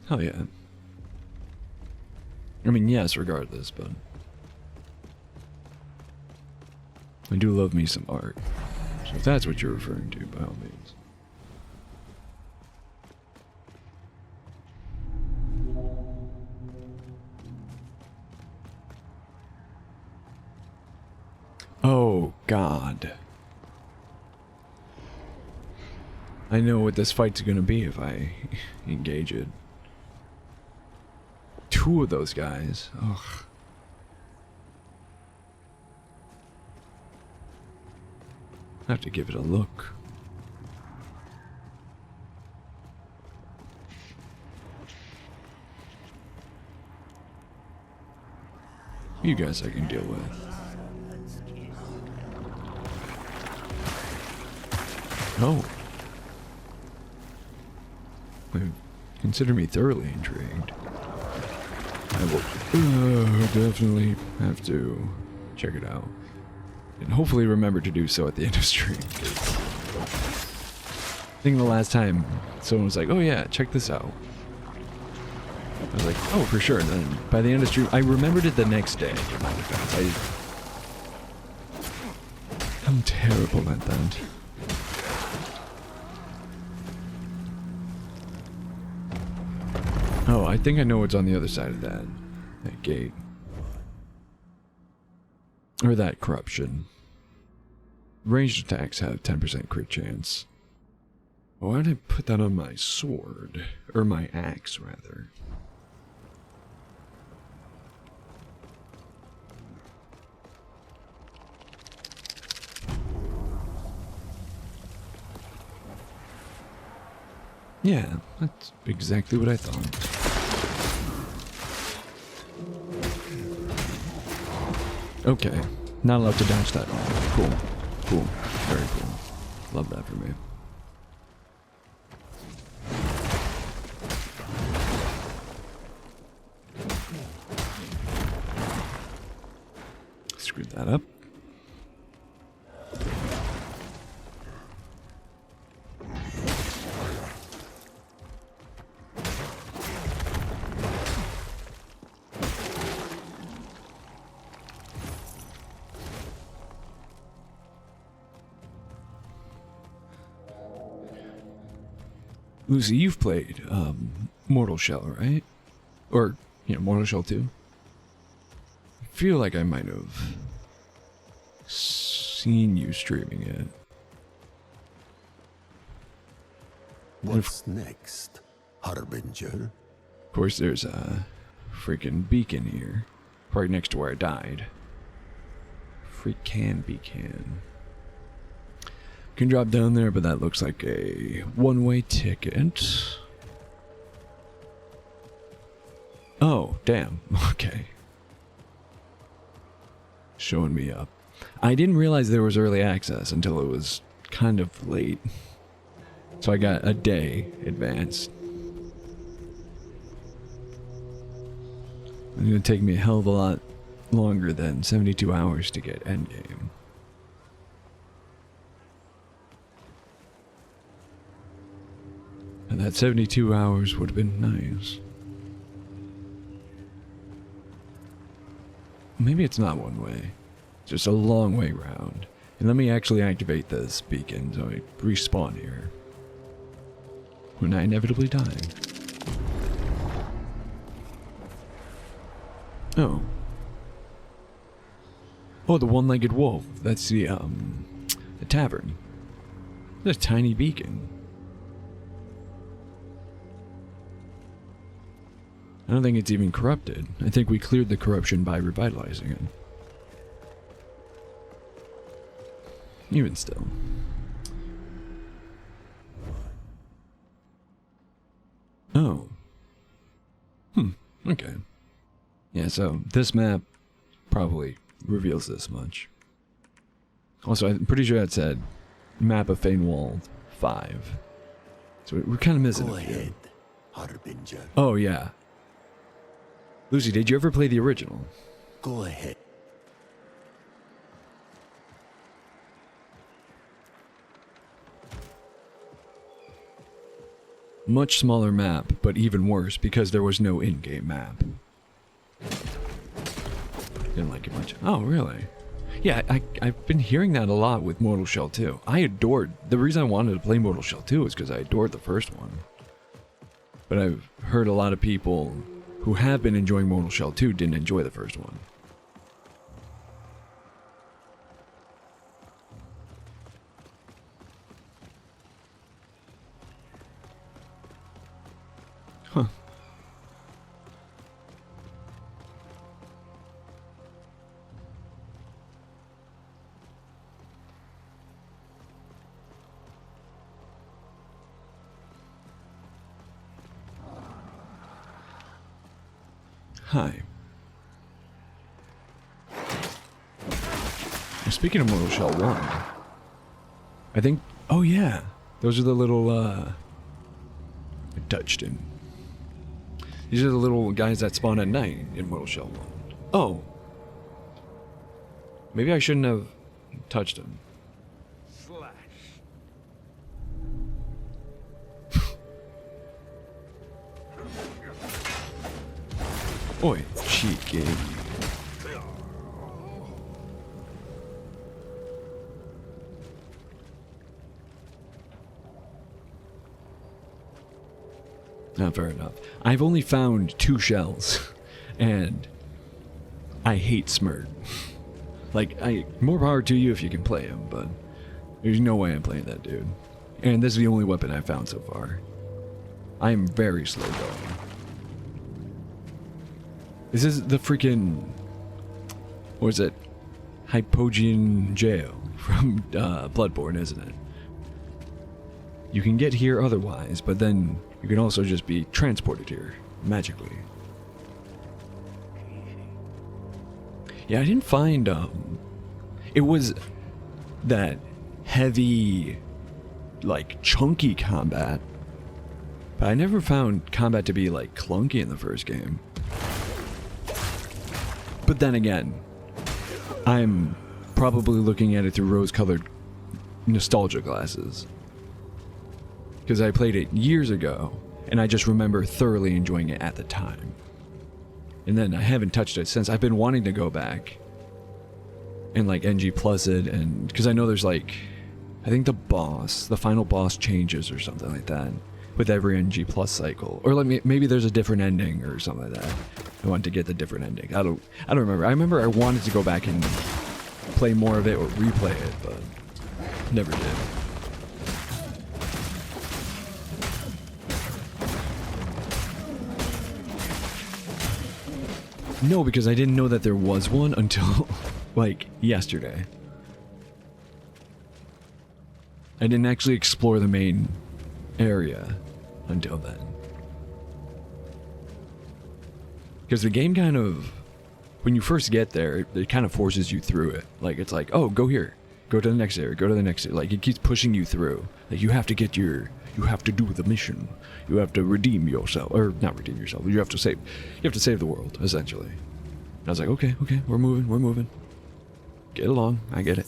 Hell yeah. I mean, yes, regardless, but I do love me some art. So if that's what you're referring to, by all means. Oh, God. I know what this fight's gonna be if I engage it. Two of those guys. Ugh. I have to give it a look. You guys I can deal with. Oh. Well, consider me thoroughly intrigued. I will definitely have to check it out. And hopefully remember to do so at the end of stream. I think the last time someone was like, oh yeah, check this out. I was like, oh, for sure. And then by the end of stream, I remembered it the next day. In my defense. I'm terrible at that. Oh, I think I know what's on the other side of that gate. Or that corruption. Ranged attacks have 10% crit chance. Why did I put that on my sword? Or my axe, rather. Yeah, that's exactly what I thought. Okay, not allowed to dodge that. Cool, cool, very cool. Love that for me. Screwed that up. Lucy, you've played Mortal Shell, right? Or, Mortal Shell 2? I feel like I might have seen you streaming it. What's next, Harbinger? Of course, there's a freaking beacon here. Right next to where I died. Freaking beacon. Can drop down there, but that looks like a one-way ticket. Oh, damn. Okay. Showing me up. I didn't realize there was early access until it was kind of late. So I got a day advanced. It's gonna take me a hell of a lot longer than 72 hours to get endgame. And that 72 hours would have been nice. Maybe it's not one way. It's just a long way round. And let me actually activate this beacon so I respawn here. When I inevitably die. Oh. Oh, the one-legged wolf. That's the tavern. There's a tiny beacon. I don't think it's even corrupted. I think we cleared the corruption by revitalizing it. Even still. Oh. Okay. Yeah, so this map probably reveals this much. Also, I'm pretty sure that said map of Feynwald 5. So we're kind of missing a few. Harbinger. Oh, yeah. Lucy, did you ever play the original? Go ahead. Much smaller map, but even worse because there was no in-game map. Didn't like it much. Oh, really? Yeah, I've been hearing that a lot with Mortal Shell 2. The reason I wanted to play Mortal Shell 2 is because I adored the first one. But I've heard a lot of people who have been enjoying Mortal Shell 2 didn't enjoy the first one. Huh. Hi. Speaking of Mortal Shell 1, I think... Oh yeah! Those are the little, I touched him. These are the little guys that spawn at night in Mortal Shell 1. Oh! Maybe I shouldn't have touched him. Oi, cheeky. Not fair enough. I've only found 2 shells, and I hate Smurd. Like, more power to you if you can play him, but there's no way I'm playing that dude. And this is the only weapon I've found so far. I am very slow going. This is the freaking... What is it? Hypogean Jail from Bloodborne, isn't it? You can get here otherwise, but then you can also just be transported here, magically. Yeah, I didn't find, it was that heavy, like, chunky combat. But I never found combat to be, like, clunky in the first game. But then again, I'm probably looking at it through rose-colored nostalgia glasses. Because I played it years ago, and I just remember thoroughly enjoying it at the time. And then I haven't touched it since. I've been wanting to go back and like NG plus it, and because I know there's like, I think the final boss changes or something like that with every NG plus cycle, or like maybe there's a different ending or something like that. I want to get the different ending. I don't remember. I remember I wanted to go back and play more of it or replay it, but never did. No, because I didn't know that there was one until, like, yesterday. I didn't actually explore the main area until then. Because the game kind of, when you first get there, it kind of forces you through it. Like, it's like, oh, go here. Go to the next area. Go to the next area. Like, it keeps pushing you through. Like, you have to get your... You have to do the mission. You have to redeem yourself. Or, not redeem yourself. You have to save... You have to save the world, essentially. And I was like, okay, we're moving. Get along. I get it.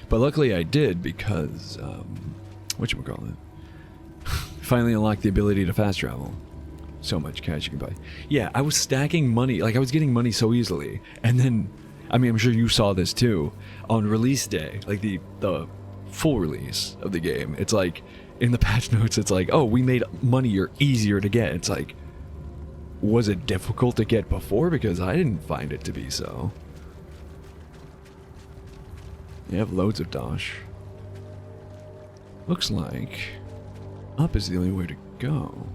But luckily I did because, whatchamacallit? Finally unlocked the ability to fast travel. So much cash you can buy. Yeah, I was stacking money. Like, I was getting money so easily. And then, I mean, I'm sure you saw this too. On release day, like the full release of the game, it's like, in the patch notes, it's like, oh, we made money easier to get. It's like, was it difficult to get before? Because I didn't find it to be so. You have loads of dosh. Looks like up is the only way to go.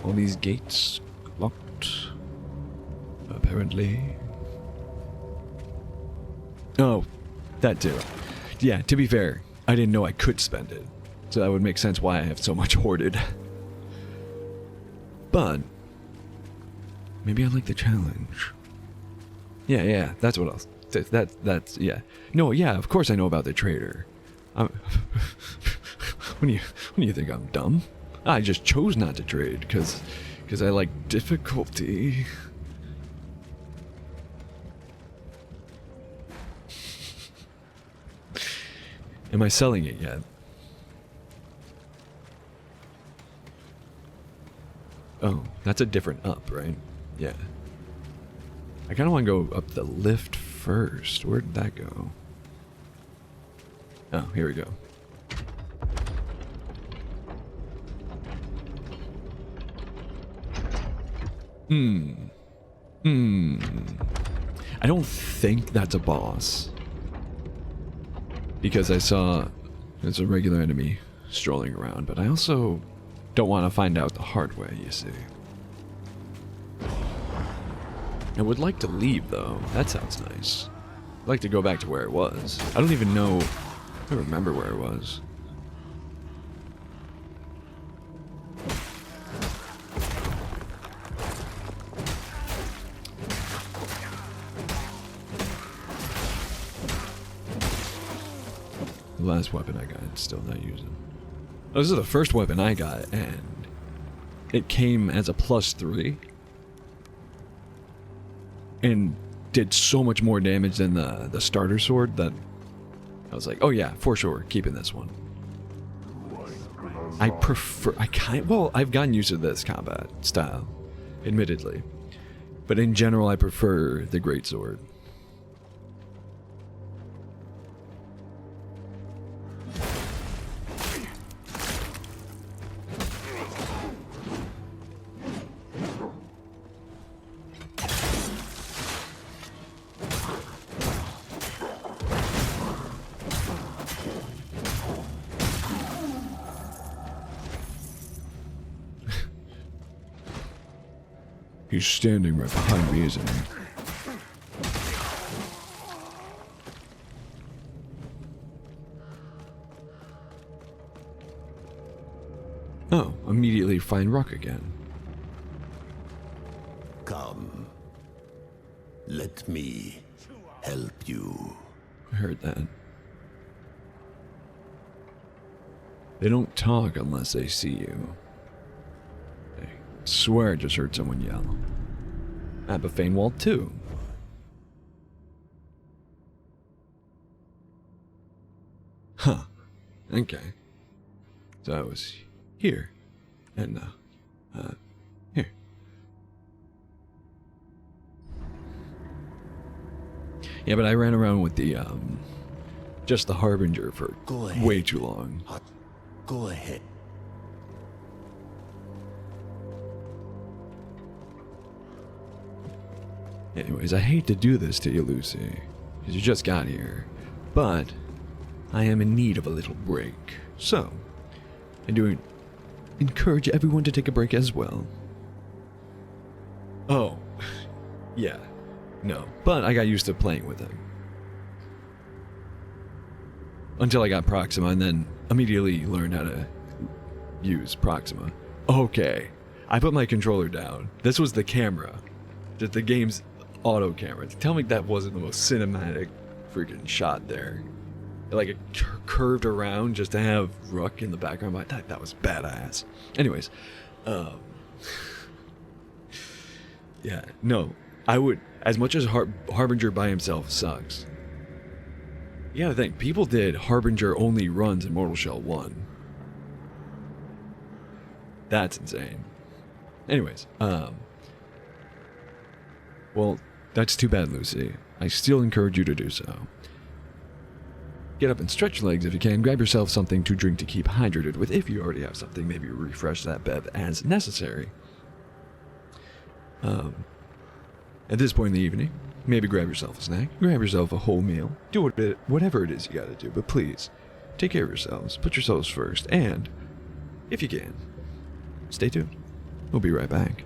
All these gates locked. Apparently. Oh, that too. Yeah, to be fair, I didn't know I could spend it. So that would make sense why I have so much hoarded. But maybe I like the challenge. Yeah, that's what else. That's yeah. No, yeah, of course I know about the trader. When you think I'm dumb? I just chose not to trade because I like difficulty. Am I selling it yet? Oh, that's a different up, right? Yeah. I kind of want to go up the lift first. Where did that go? Oh, here we go. I don't think that's a boss. Because I saw there's a regular enemy strolling around, but I also don't want to find out the hard way, you see. I would like to leave, though. That sounds nice. I'd like to go back to where it was. I don't even know... I don't remember where it was. The last weapon I got, still not using. Oh, this is the first weapon I got, and it came as a +3. And did so much more damage than the starter sword that I was like, oh yeah, for sure, keeping this one. I prefer, well, I've gotten used to this combat style, admittedly. But in general, I prefer the greatsword. He's standing right behind me, isn't he? Oh, immediately find Rock again. Come. Let me help you. I heard that. They don't talk unless they see you. I swear I just heard someone yell. At Fainwald too. Huh. Okay. So I was here. And, here. Yeah, but I ran around with the, just the Harbinger for way too long. Go ahead. Anyways, I hate to do this to you, Lucy, because you just got here, but I am in need of a little break. So, I do encourage everyone to take a break as well. Oh, yeah, no, but I got used to playing with him. Until I got Proxima, and then immediately learned how to use Proxima. Okay, I put my controller down. This was the camera. Just the game's auto camera. Tell me that wasn't the most cinematic freaking shot there. Like it curved around just to have Rook in the background. I thought that was badass. Anyways, yeah, no, I would, as much as Harbinger by himself sucks, you gotta think, people did Harbinger only runs in Mortal Shell 1. That's insane. Anyways, well, that's too bad, Lucy. I still encourage you to do so. Get up and stretch your legs if you can. Grab yourself something to drink to keep hydrated with. If you already have something, maybe refresh that bev as necessary. At this point in the evening, maybe grab yourself a snack, grab yourself a whole meal, do whatever it is you gotta do, but please, take care of yourselves, put yourselves first, and, if you can, stay tuned. We'll be right back.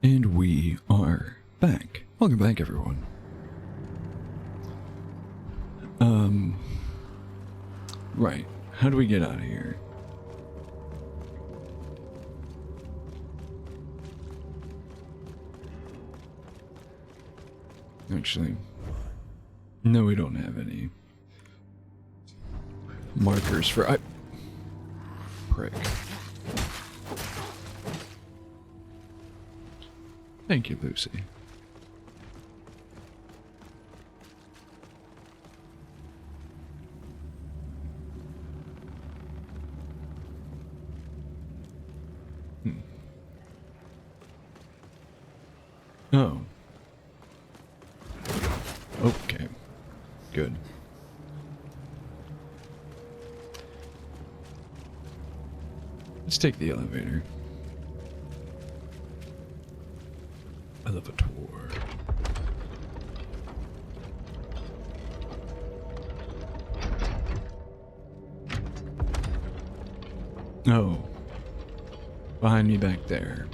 And we are back. Welcome back, everyone. Right. How do we get out of here? Actually, no, we don't have any markers for prick. Thank you, Lucy. Oh. Okay. Good. Let's take the elevator. Elevator. Oh. Behind me back there.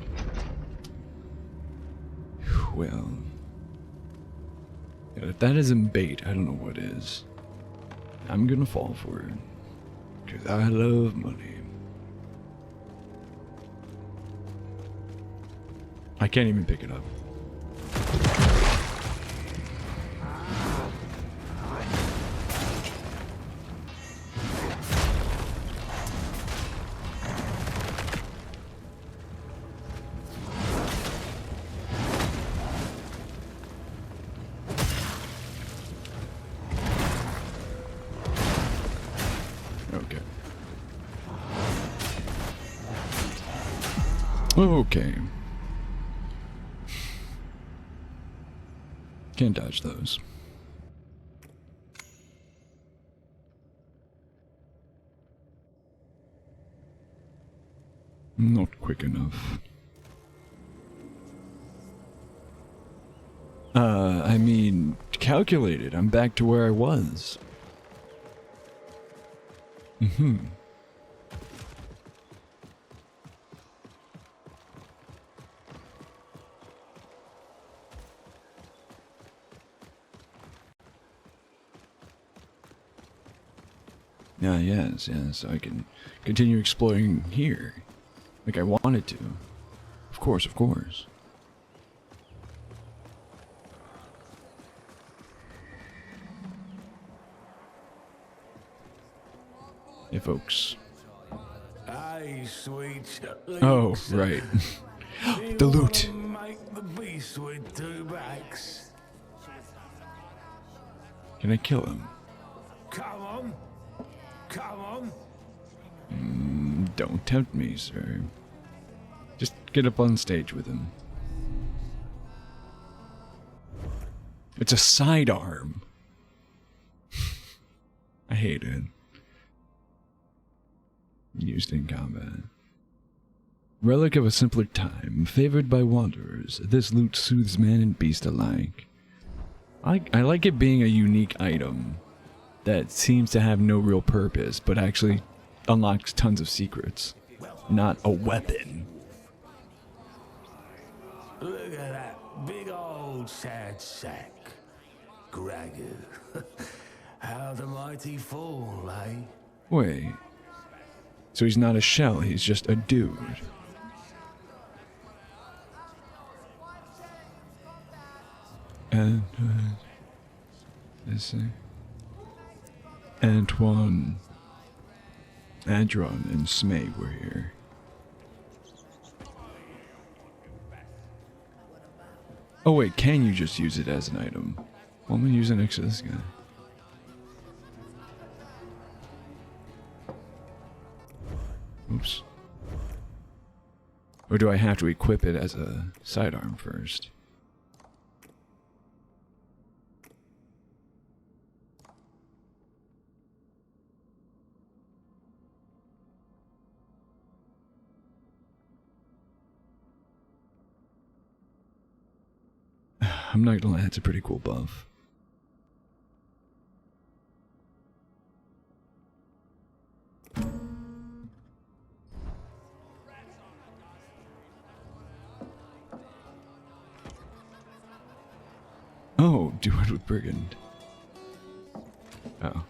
Well. If that isn't bait, I don't know what is. I'm gonna fall for it. Because I love money. I can't even pick it up. Okay. Okay. Can't dodge those. Not quick enough. I mean, calculated. I'm back to where I was. Mm-hmm. Yes, I can continue exploring here. Like I wanted to. Of course, of course. Hey, folks. Hey, sweet. Oh, right. The loot. Make the beast with 2 backs. Can I kill him? Come on. Come on. Don't tempt me, sir. Just get up on stage with him. It's a sidearm. I hate it. Used in combat. Relic of a simpler time, favored by wanderers. This loot soothes man and beast alike. I like it being a unique item that seems to have no real purpose, but actually unlocks tons of secrets. Not a weapon. Look at that big old sad sack. Gragu. How the mighty fall, eh? Wait. So he's not a shell, he's just a dude. And, let's see. Antoine, Adron, and Smay were here. Oh wait, can you just use it as an item? Well, I'm gonna use it next to this guy. Oops. Or do I have to equip it as a sidearm first? I'm not gonna lie, it's a pretty cool buff. Oh, do it with Brigand. Oh.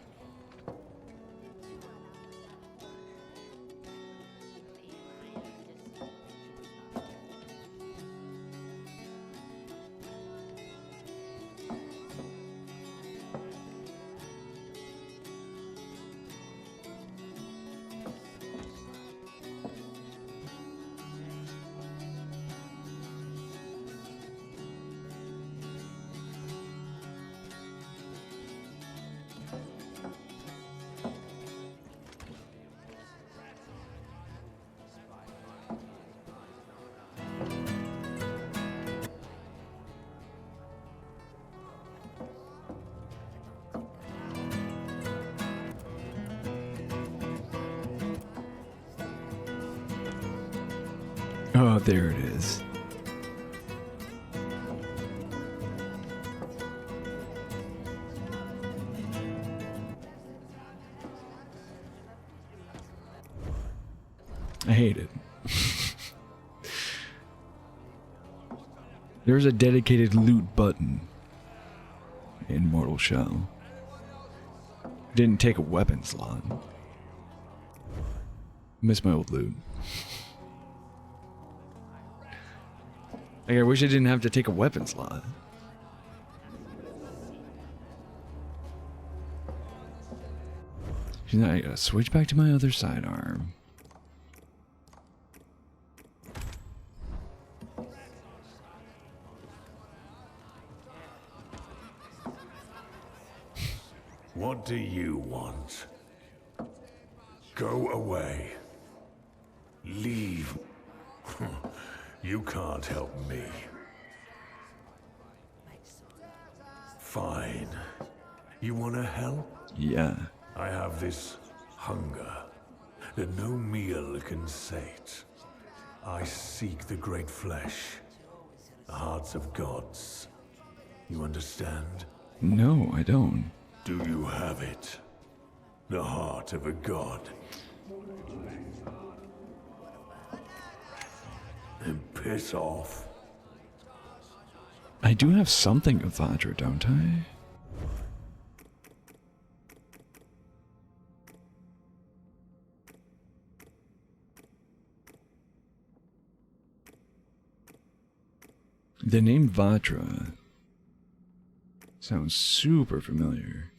Oh, there it is. I hate it. There's a dedicated loot button in Mortal Shell. Didn't take a weapon slot. Miss my old loot. Like, I wish I didn't have to take a weapon slot. Now I gotta switch back to my other sidearm. What do you want? Go away. Leave. You can't help me. Fine. You wanna help? Yeah. I have this hunger that no meal can sate. I seek the great flesh, the hearts of gods. You understand? No, I don't. Do you have it? The heart of a god? Then piss off. I do have something of Vajra, don't I? The name Vajra sounds super familiar.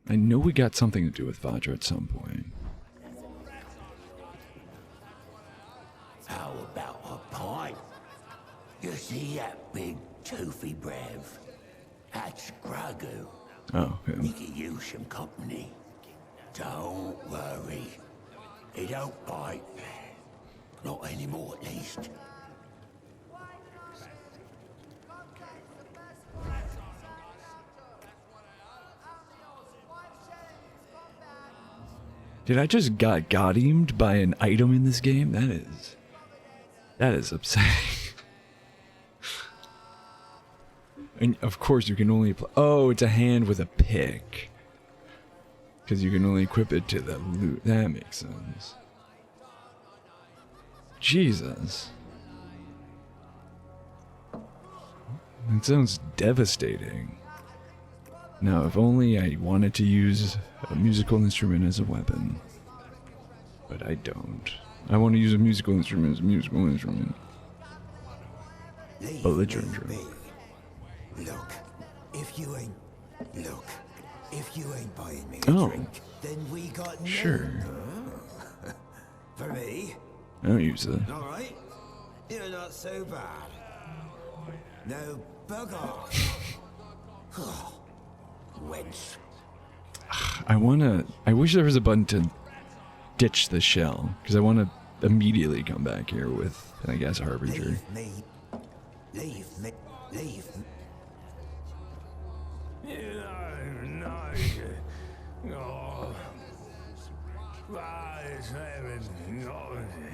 I know we got something to do with Vajra at some point. How about a pint? You see that big toothy brev? That's Gragu. Oh, him. He could use some company. Don't worry. He don't bite. Not anymore, at least. Did I just got got-emed by an item in this game? That is upsetting. And of course you can only oh, it's a hand with a pick. Because you can only equip it to the loot. That makes sense. Jesus. That sounds devastating. Now, if only I wanted to use a musical instrument as a weapon. But I don't. I want to use a musical instrument as a musical instrument. Belligerent drum. Look, if you ain't buying me Oh. a drink, then we got no. Sure. For me, I don't use that. all right. You're not so bad. No, bug off. Wench. I wish there was a button to ditch the shell. Because I want to immediately come back here with, I guess, Harbinger. Leave me.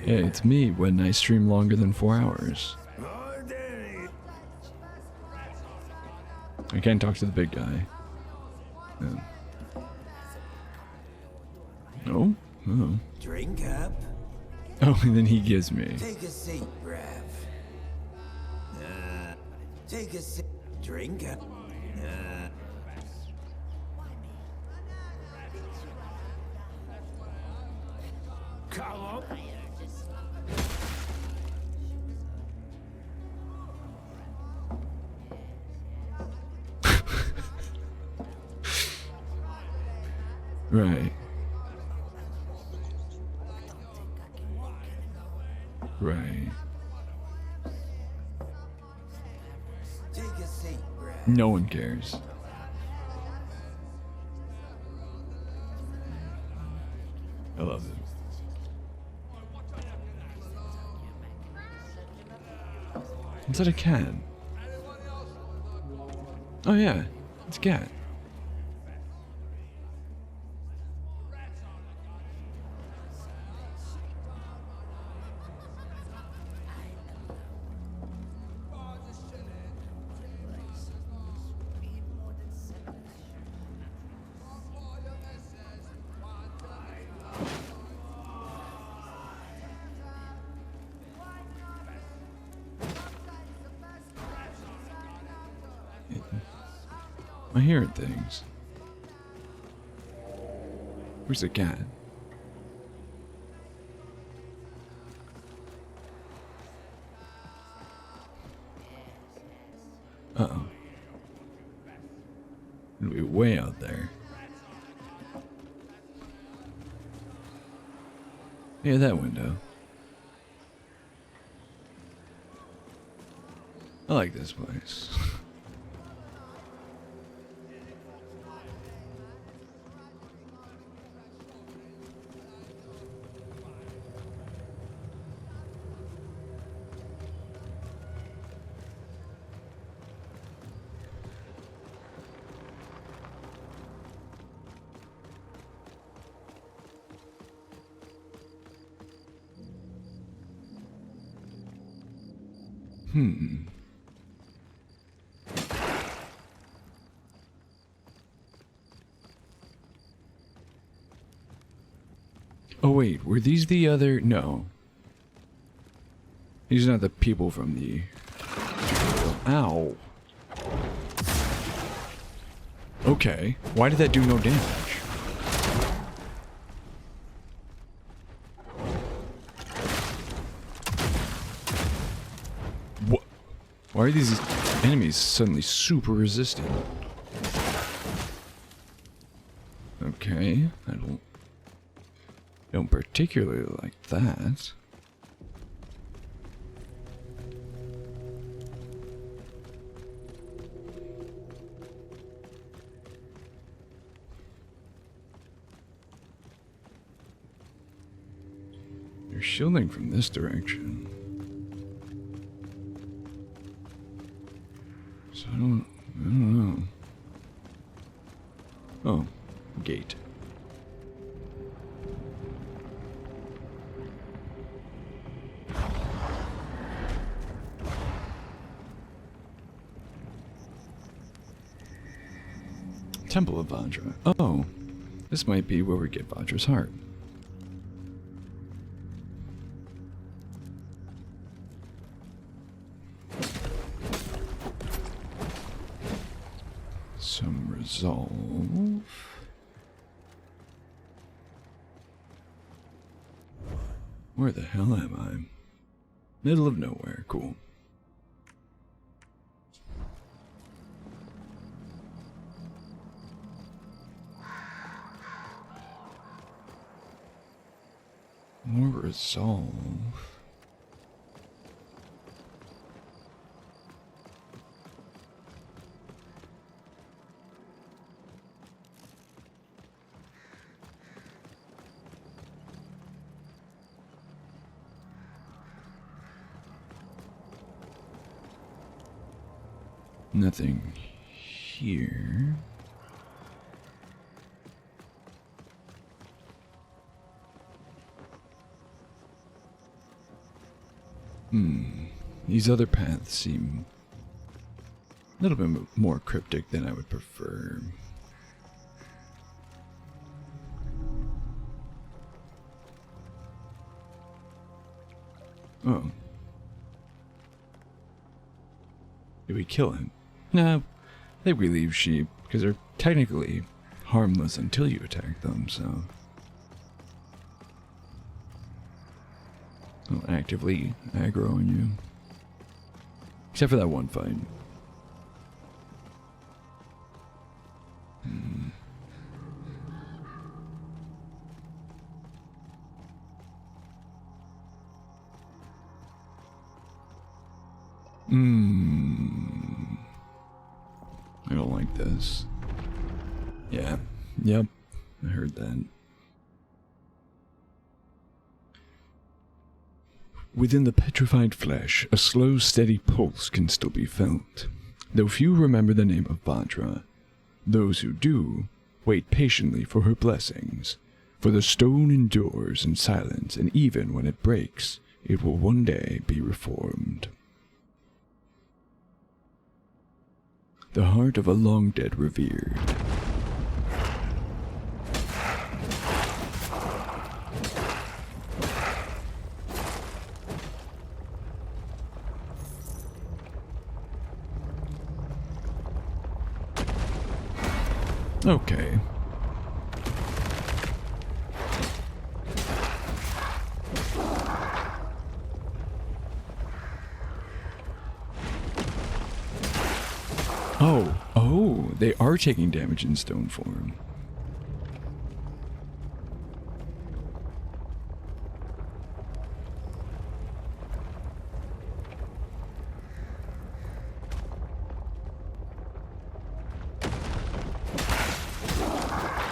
Yeah, it's me when I stream longer than 4 hours. I can't talk to the big guy. Yeah. Oh? Oh. Drink up. Oh, and then he gives me. Take a seat, Rev. Take a seat. Drink up. Come on. Right. Right. Take a seat, Rev. No one cares. I love it. Is that a cat? Oh yeah, it's a cat. I'm hearing things. Where's the cat? Uh-oh. It'll be way out there. Yeah, that window. I like this place. Oh wait, were these the other... No. These are not the people from the... Ow. Okay, why did that do no damage? What? Why are these enemies suddenly super resistant? Okay, I don't particularly like that. They're shielding from this direction. So I don't know. Oh, gate. Temple of Vajra. Oh, this might be where we get Vajra's heart. Some resolve. Where the hell am I? Middle of nowhere. Cool. More resolve. Nothing here. These other paths seem a little bit more cryptic than I would prefer. Oh. Did we kill him? No, they relieve sheep, because they're technically harmless until you attack them, so... They'll actively aggro on you. Except for that one fight. I don't like this. Yeah. Yep. I heard that. Within the petrified flesh, a slow, steady pulse can still be felt. Though few remember the name of Vajra, those who do wait patiently for her blessings. For the stone endures in silence, and even when it breaks, it will one day be reformed. The heart of a long-dead revered. Okay. Oh, they are taking damage in stone form.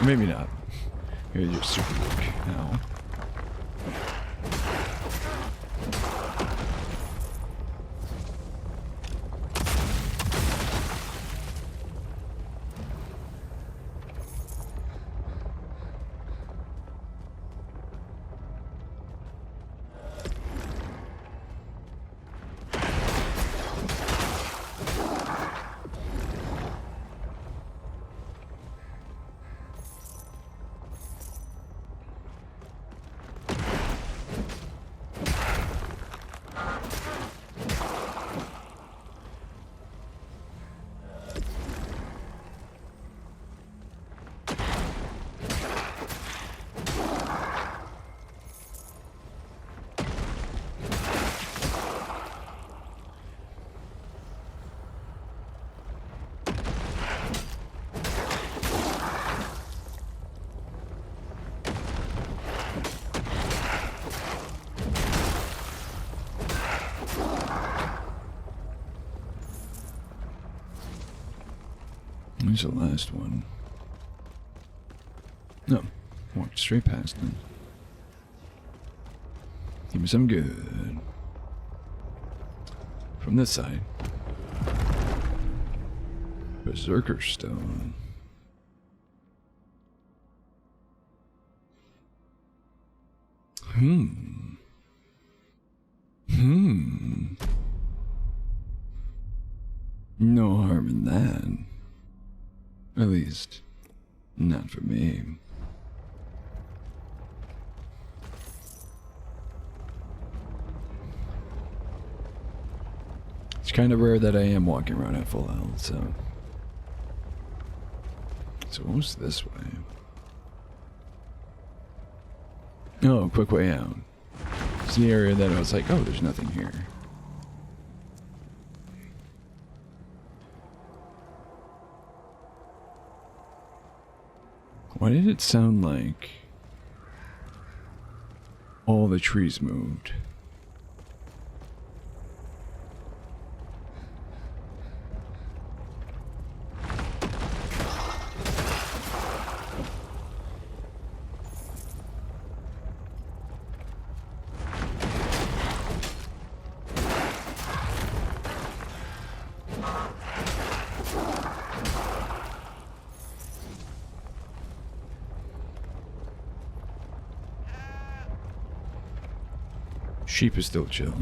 Maybe not. Maybe you're super weak now. Here's the last one. No, walked straight past him. Give me some good. From this side. Berserker Stone. No harm in that. At least, not for me. It's kind of rare that I am walking around at full health, so... So what's this way? Oh, quick way out. It's the area that I was like, oh, there's nothing here. Why did it sound like all the trees moved? Sheep is still chill.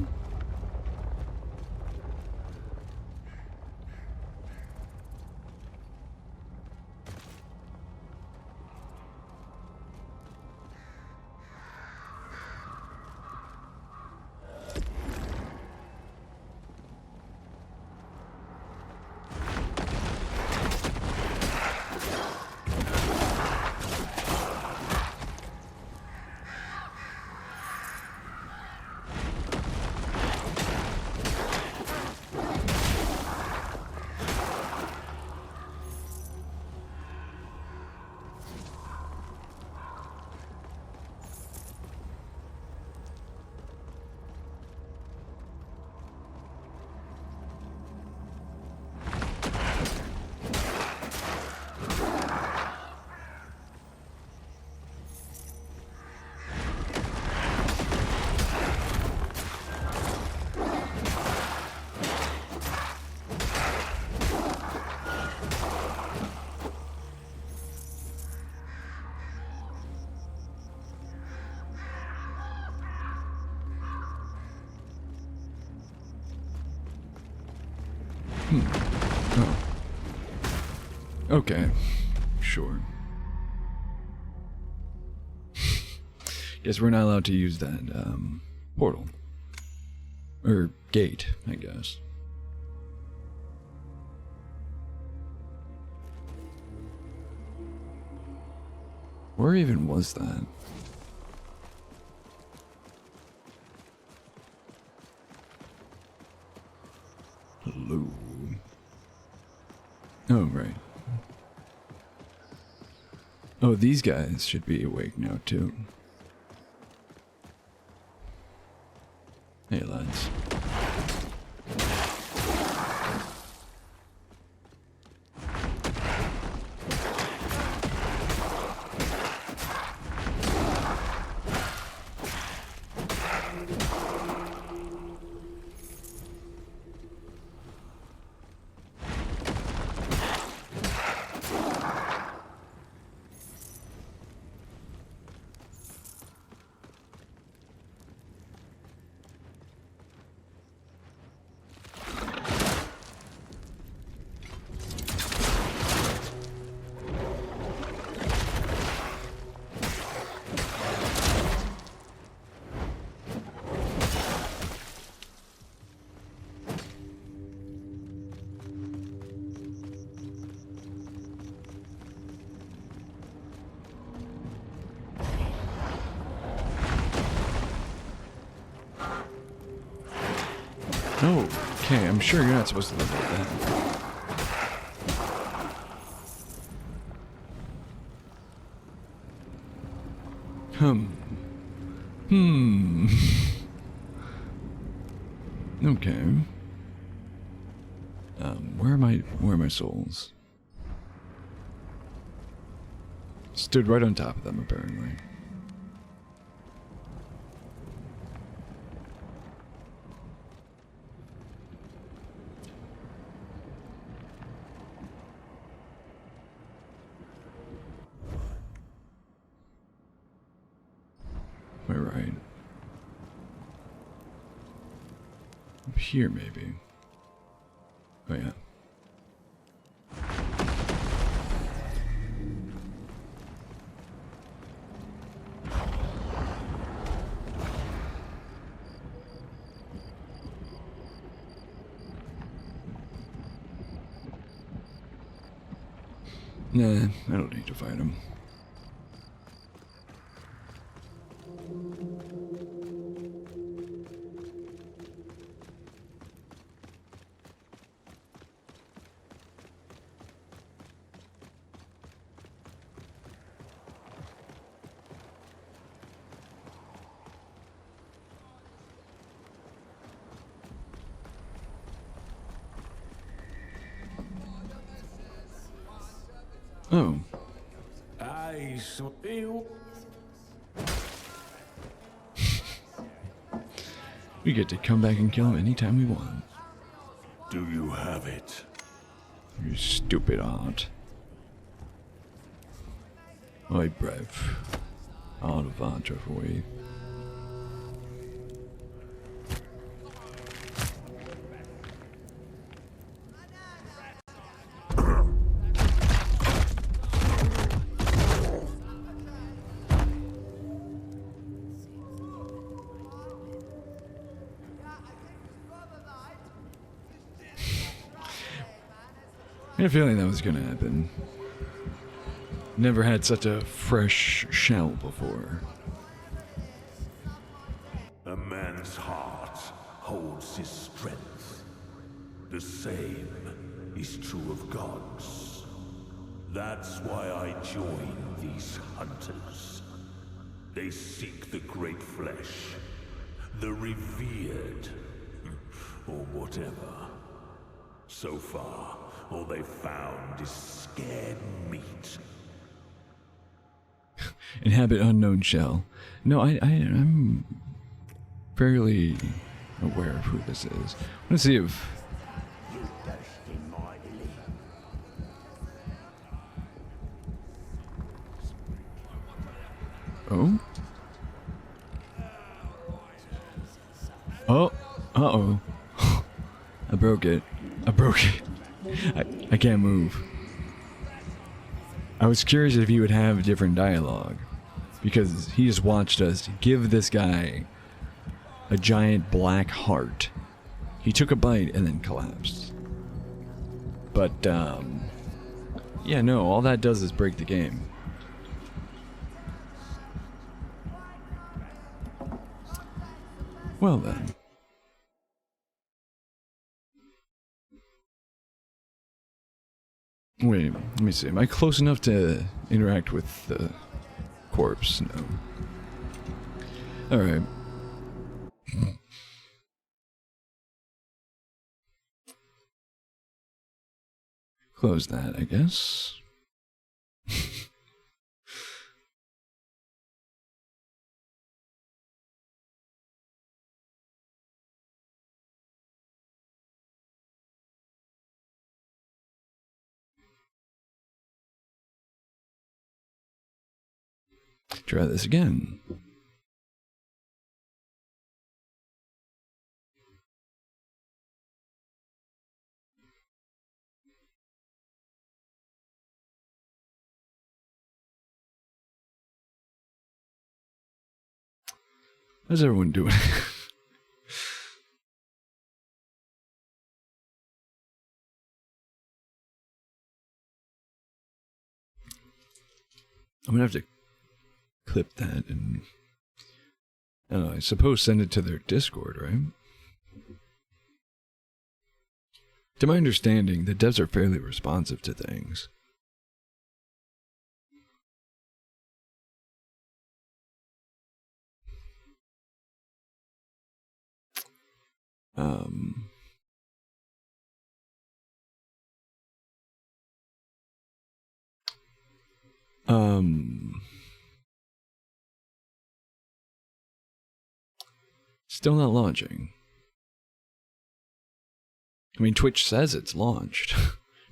Oh. Okay. Sure. Guess we're not allowed to use that, portal. Or gate, I guess. Where even was that? Hello. Oh, right. Oh, these guys should be awake now, too. Hey, lads. Oh, okay, I'm sure you're not supposed to live like that. Hmm. Okay. Where are my souls? Stood right on top of them, apparently. Am I right? Up here, maybe. Oh, yeah. Nah, I don't need to fight him. Oh. I feel. We get to come back and kill him anytime we want. Do you have it? You stupid art. Oj, brave. Art of Archer for we. I had a feeling that was gonna happen. Never had such a fresh shell before. A man's heart holds his strength. The same is true of gods. That's why I join these hunters. They seek the great flesh, the revered, or whatever. So far, all they've found is scared meat. Inhabit unknown shell. No, I'm fairly aware of who this is. I want to see if... Oh? Oh, uh-oh. I broke it. I broke it. I can't move. I was curious if he would have different dialogue, because he just watched us give this guy a giant black heart. He took a bite and then collapsed. But, yeah, no, all that does is break the game. Well then. Wait, let me see. Am I close enough to interact with the corpse? No. Alright. Close that, I guess. Try this again. How's everyone doing? I'm gonna have to clip that and I don't know, I suppose send it to their Discord, right? To my understanding, the devs are fairly responsive to things. Still not launching. I mean, Twitch says it's launched.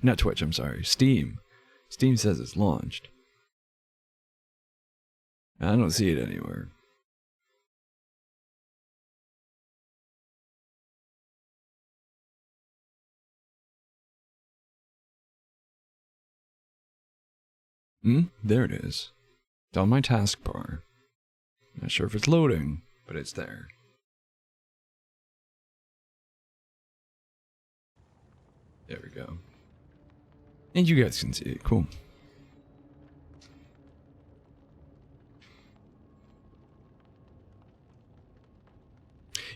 Not Twitch, I'm sorry. Steam. Steam says it's launched. I don't see it anywhere. There it is. It's on my taskbar. Not sure if it's loading, but it's there. There we go. And you guys can see it. Cool.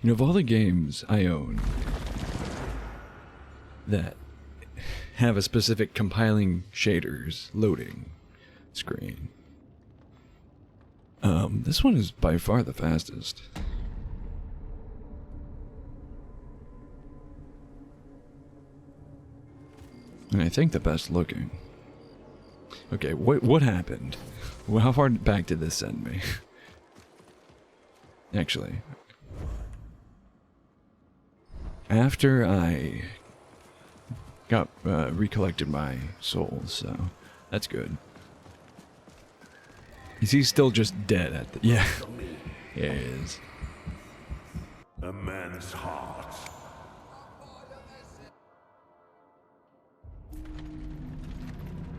You know, of all the games I own that have a specific compiling shaders loading screen, this one is by far the fastest. And I think the best looking. Okay, what happened? Well, how far back did this send me? Actually, after I got recollected my souls, so that's good. Is he still just dead at the... Yeah. Yeah, he is. A man's heart.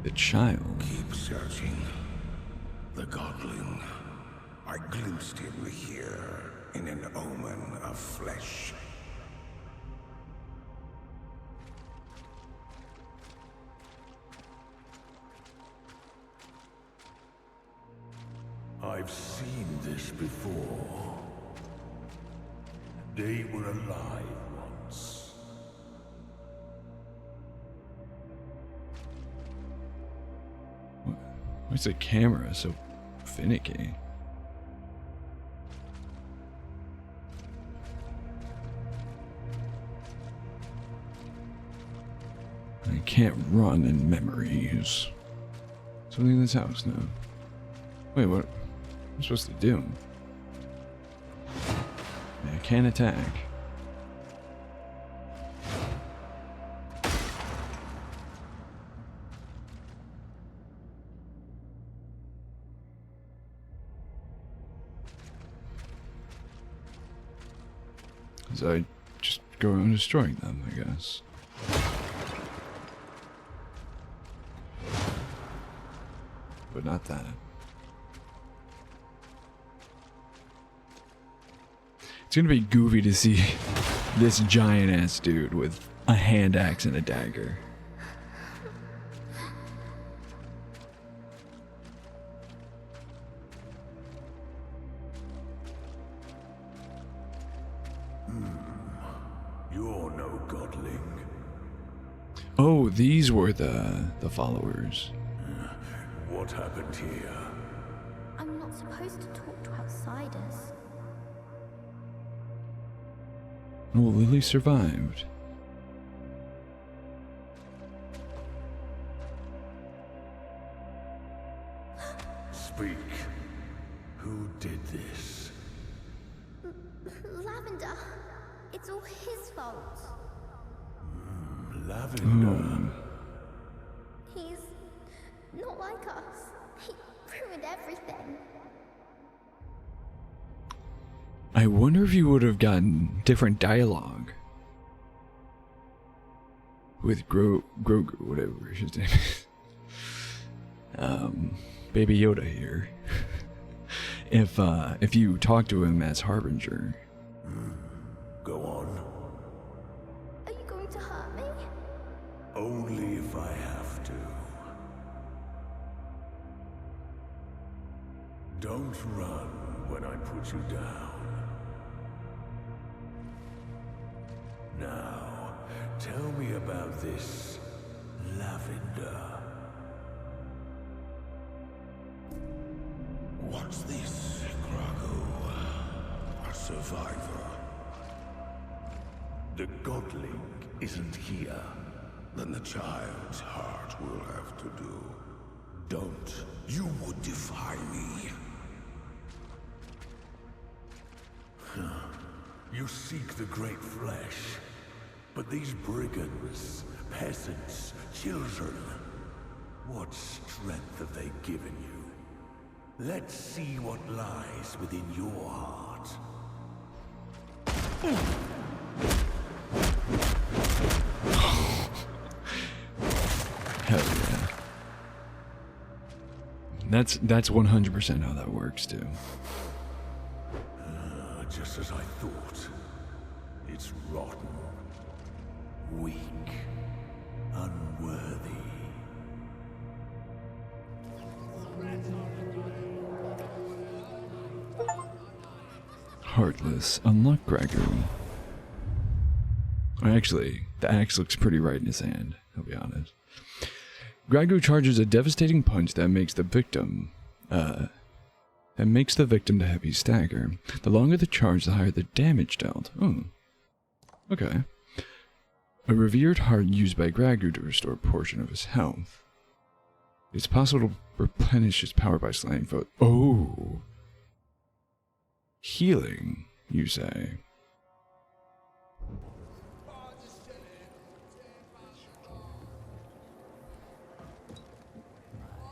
The child. Keep searching. The Godling. I glimpsed him here in an omen of flesh. I've seen this before. They were alive once. Why's the camera so finicky? I can't run in memories. Something in this house now. Wait, what? I'm supposed to do? I can't attack. So I just go around destroying them, I guess. But not that. It's gonna be goofy to see this giant ass dude with a hand axe and a dagger. You're no godling. Oh, these were the followers. What happened here? I'm not supposed to talk to outsiders. Oh, Lily survived. Speak. Who did this? Lavender, it's all his fault. Lavender. He's not like us. He ruined everything. wonder if you would have gotten different dialogue with Grogu, whatever his name is. Baby Yoda here. If you talk to him as Harbinger. Go on. Are you going to hurt me? Only if I have to. Don't run when I put you down. Now, tell me about this lavender. What's this, Grago? A survivor? The Godling isn't here. Then the child's heart will have to do. Don't. You would defy me. You seek the great flesh. But these brigands, peasants, children, what strength have they given you? Let's see what lies within your heart. Hell yeah. That's 100% how that works too. Just as I thought. It's rotten. Weak. Unworthy. Heartless. Unlock Gregory. Actually, the axe looks pretty right in his hand, I'll be honest. Gragu charges a devastating punch that makes the victim to heavy stagger. The longer the charge, the higher the damage dealt. Oh. Okay. A revered heart used by Gragu to restore a portion of his health. It's possible to replenish his power by slaying foes. Oh. Healing, you say?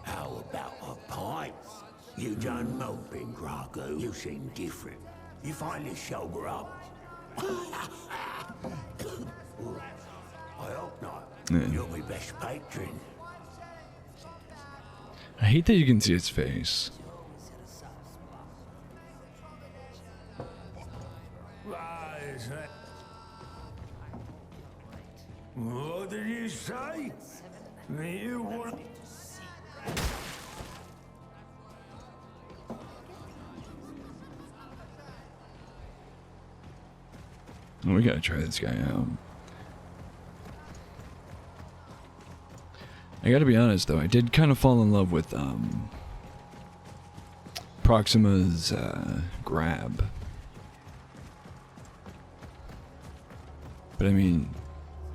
How about a pint? You done moping, Grago. You seem different. You finally sober up. I hope not. Yeah. You're my best patron. I hate that you can see his face. What did you say? You want... We gotta try this guy out. I gotta be honest though, I did kind of fall in love with Proxima's grab. But I mean,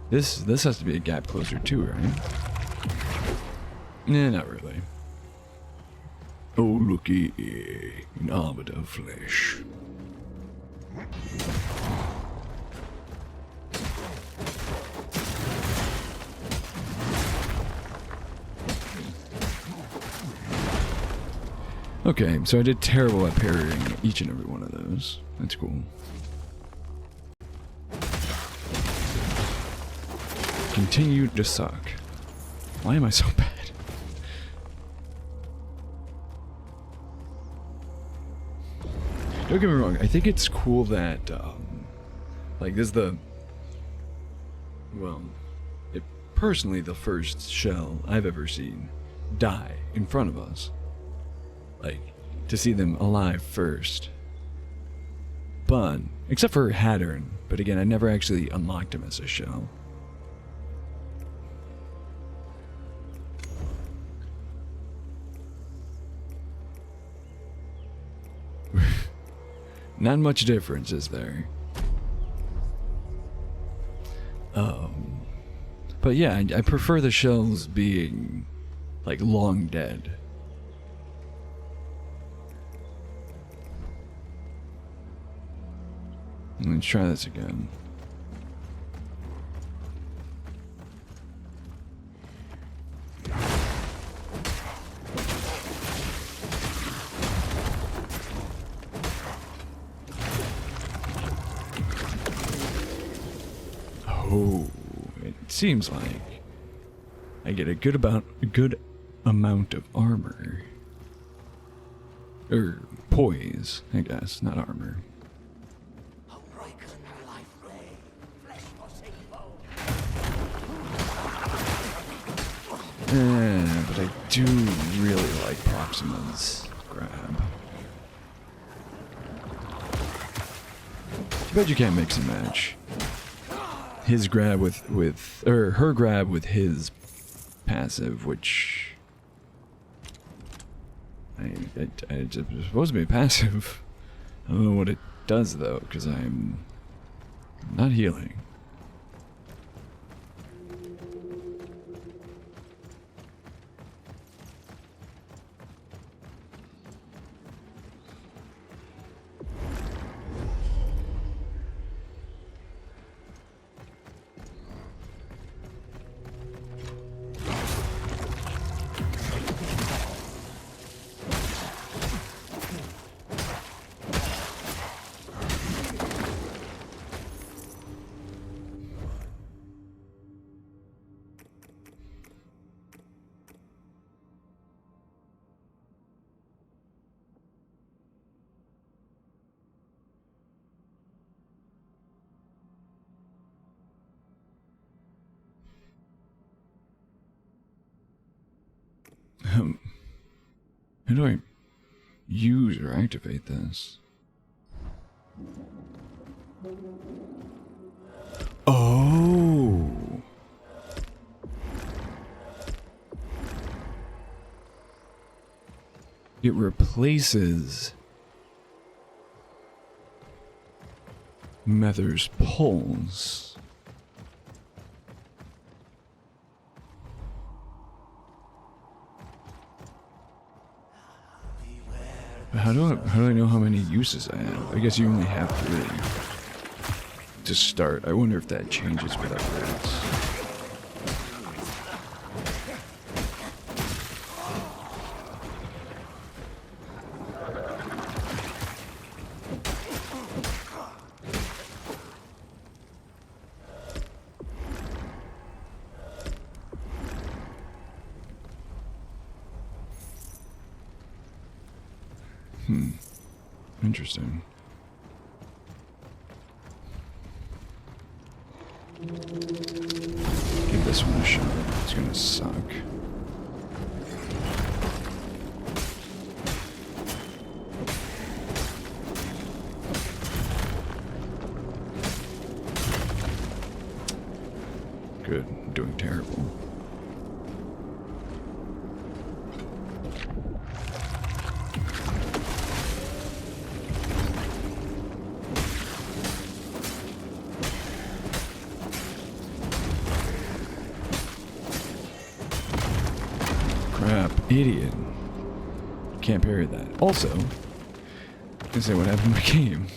this has to be a gap closer too, right? Nah, not really. Oh, looky, an arbiter flesh. Okay, so I did terrible at parrying each and every one of those. That's cool. Continue to suck. Why am I so bad? Don't get me wrong, I think it's cool that, like, this is the, well, personally the first shell I've ever seen die in front of us. Like, to see them alive first. But, except for Hattern, but again, I never actually unlocked him as a shell. Not much difference, is there? But yeah, I prefer the shells being, like, long dead. Let's try this again. Oh, it seems like I get a good amount of armor. Or poise, I guess, not armor. But I do really like Proxima's grab. Too bad you can't mix and match. His grab with her grab with his passive, which it's supposed to be passive. I don't know what it does though, because I'm not healing. How do I use or activate this? Oh! It replaces Mether's pulse. How do I know how many uses I have? I guess you only have 3 to start. I wonder if that changes with upgrades. Interesting. Give this one a shot. It's gonna suck. Good. I'm doing terrible. Crap, idiot. Can't parry that. Also, I can say what happened in the game.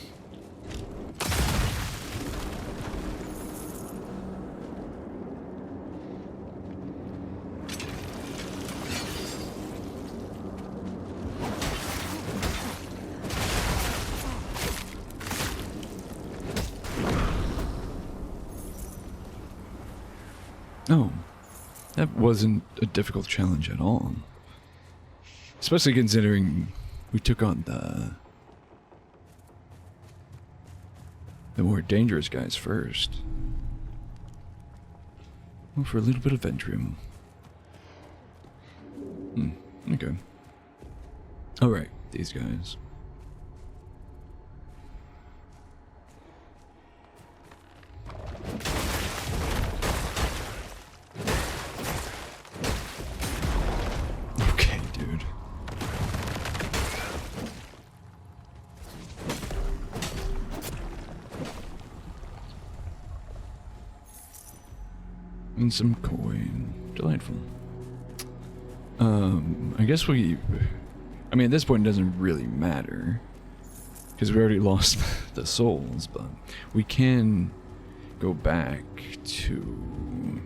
Oh. That wasn't a difficult challenge at all. Especially considering we took on the more dangerous guys first. Well, for a little bit of Ventrium. Okay. Alright, these guys. And some coin. Delightful. I guess I mean, at this point it doesn't really matter. Because we already lost the souls, but we can go back to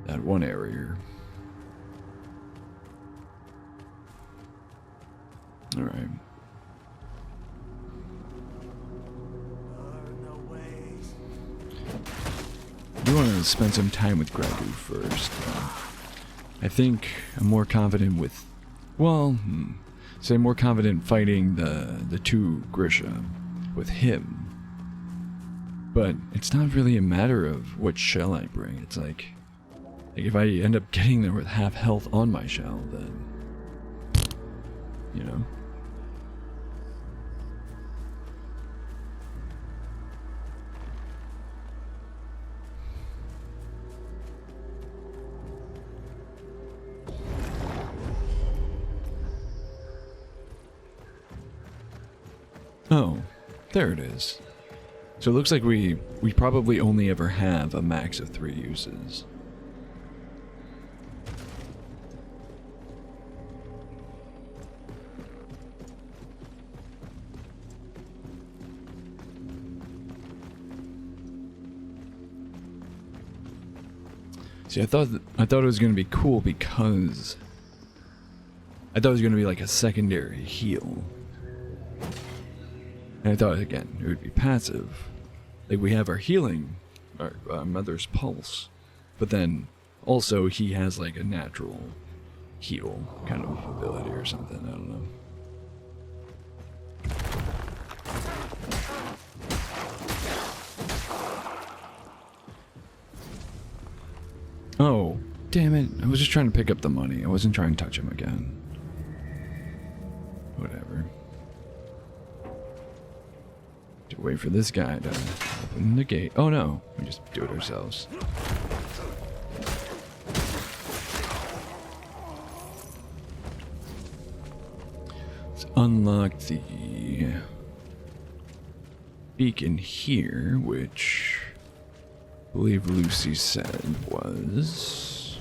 that one area. Alright. we want to spend some time with Gragu first. I think I'm more confident with, well, say more confident fighting the two Grisha with him. But it's not really a matter of what shell I bring. It's like if I end up getting there with half health on my shell, then, you know. Oh, there it is. So it looks like we probably only ever have a max of 3 uses. See, I thought it was gonna be cool because I thought it was gonna be like a secondary heal. And I thought, again, it would be passive. Like, we have our healing, our Mother's Pulse, but then also he has like a natural heal kind of ability or something, I don't know. Oh, damn it. I was just trying to pick up the money. I wasn't trying to touch him again. Whatever. To wait for this guy to open the gate. Oh no, we just do it ourselves. Let's unlock the beacon here, which I believe Lucy said was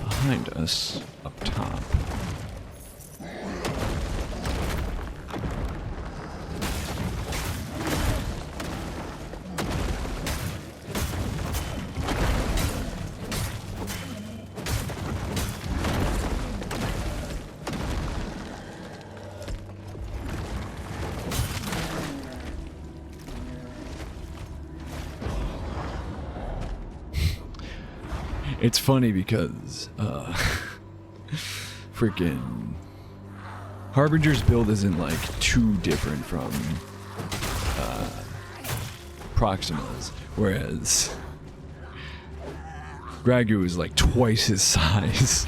behind us up top. It's funny because, freaking Harbinger's build isn't like too different from Proxima's, whereas Gragu is like twice his size.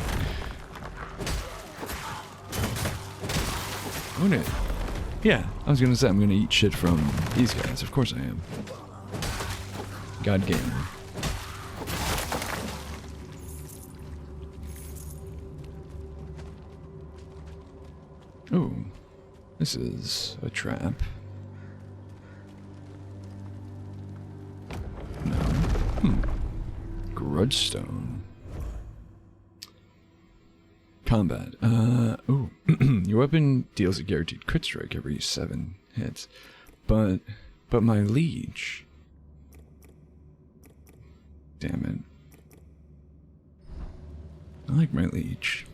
Yeah, I was gonna say I'm gonna eat shit from these guys. Of course I am. God Gamer. Ooh, this is a trap. No. Grudgestone. Combat. Ooh. Your weapon deals a guaranteed crit strike every 7 hits. But my leech. Damn it. I like my leech.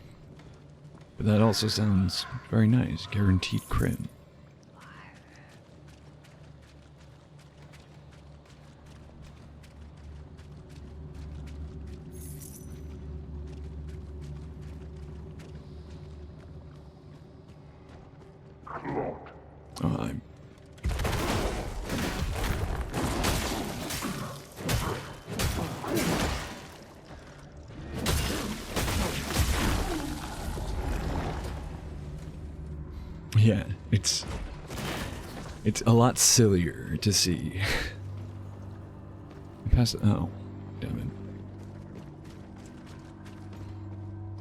But that also sounds very nice. Guaranteed crit. Oh, yeah, it's a lot sillier to see. Oh, damn it.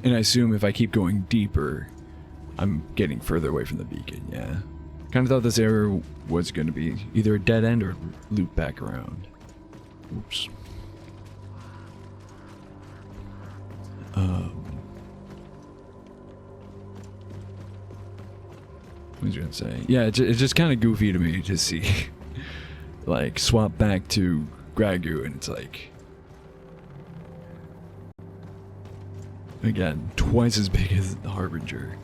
And I assume if I keep going deeper, I'm getting further away from the beacon, yeah. Kind of thought this area was going to be either a dead end or loop back around. Oops. What was I going to say? Yeah, it's just kind of goofy to me to see, like, swap back to Gragu and it's like, again, twice as big as the Harbinger.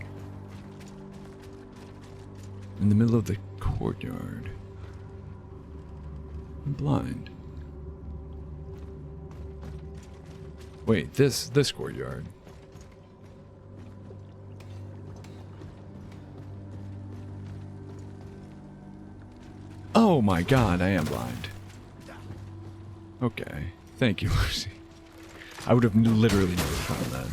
In the middle of the courtyard. I'm blind. Wait, this courtyard. Oh my god, I am blind. Okay. Thank you, Lucy. I would have literally never found that.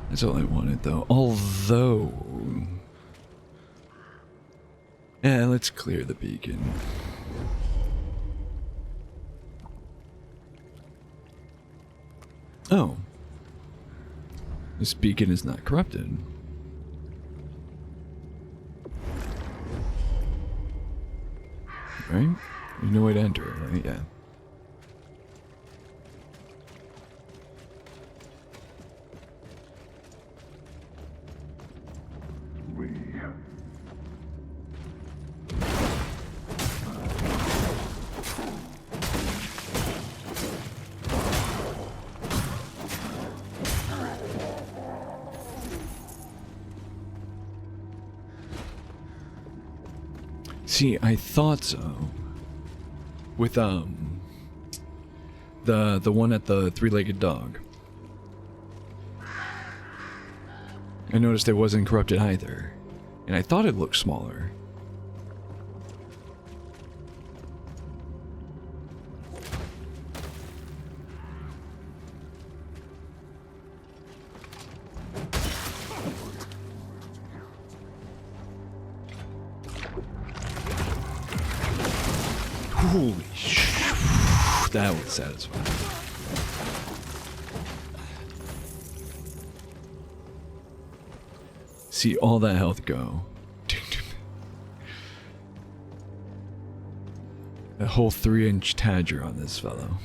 That's all I wanted, though. Although... yeah, let's clear the beacon. Oh. This beacon is not corrupted. Right? There's no way to enter it, right? Yeah. See, I thought so. With the one at the three-legged dog. I noticed it wasn't corrupted either, and I thought it looked smaller. Holy sh! That was satisfying. See all that health go. A whole 3-inch Tadger on this fellow.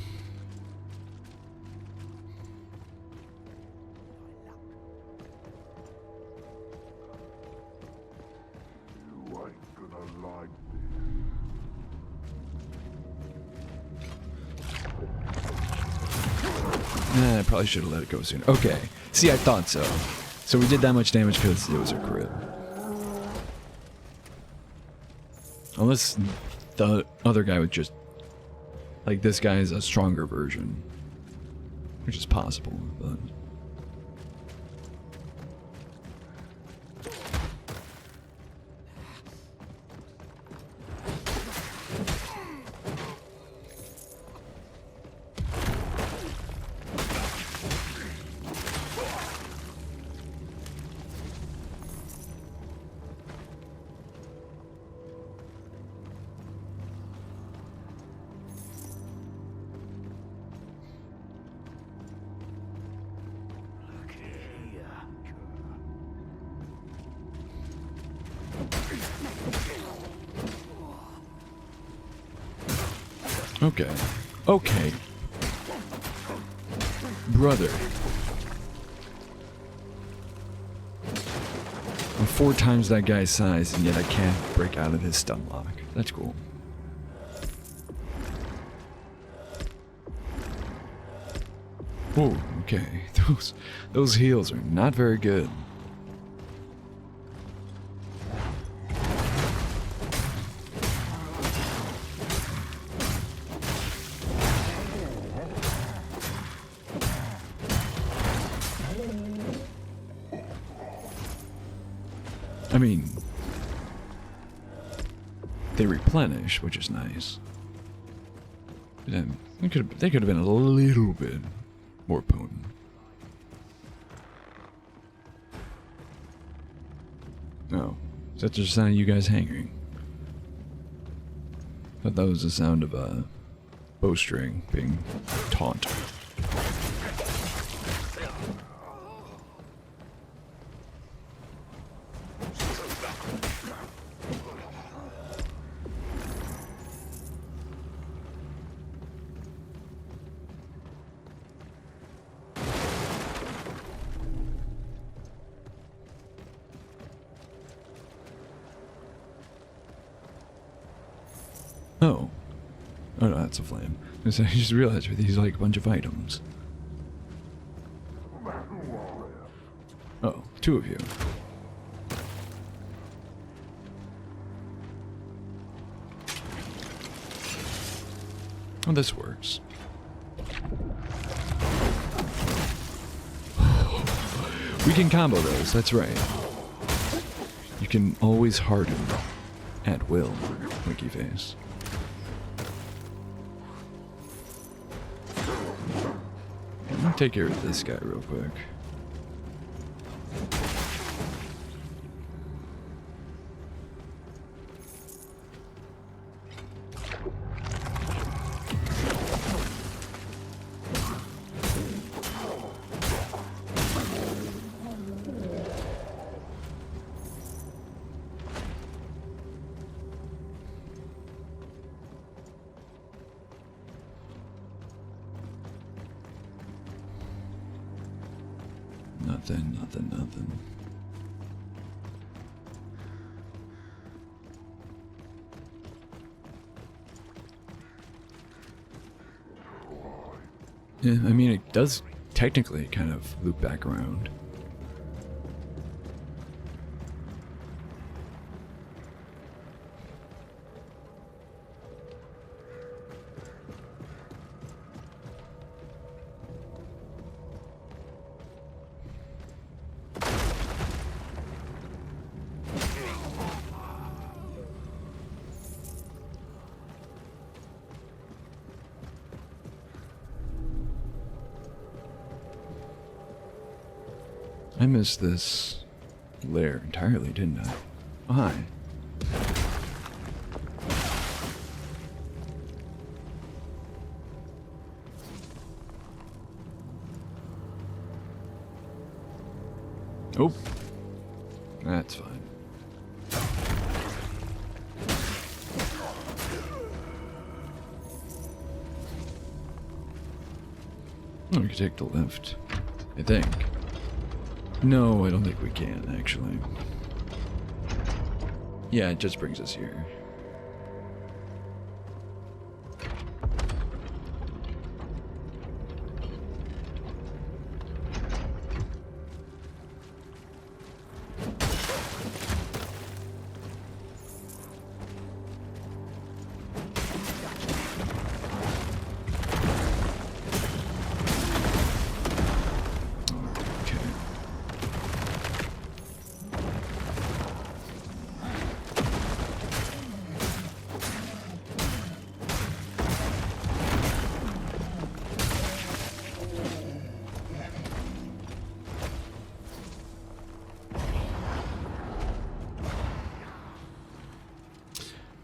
I probably should have let it go sooner. Okay. See, I thought so. So we did that much damage because it was a crit. Unless the other guy was just... like, this guy is a stronger version. Which is possible, but... Okay. Okay. Brother. I'm 4 times that guy's size, and yet I can't break out of his stun lock. That's cool. Whoa, okay. Those heals are not very good. I mean, they replenish, which is nice. But then they could have been a little bit more potent. Oh, is that just the sound of you guys hanging? I thought that was the sound of a bowstring being taunt. Oh. Oh no, that's a flame. I just realized with these like a bunch of items. Oh, 2 of you. Oh, this works. We can combo those, that's right. You can always harden at will, Winky Face. Let me take care of this guy real quick. Nothing. Yeah, I mean, it does technically kind of loop back around. I missed this lair entirely, didn't I? Oh, hi. Oh. That's fine. Oh, we can take the left, I think. No, I don't think we can, actually. Yeah, it just brings us here.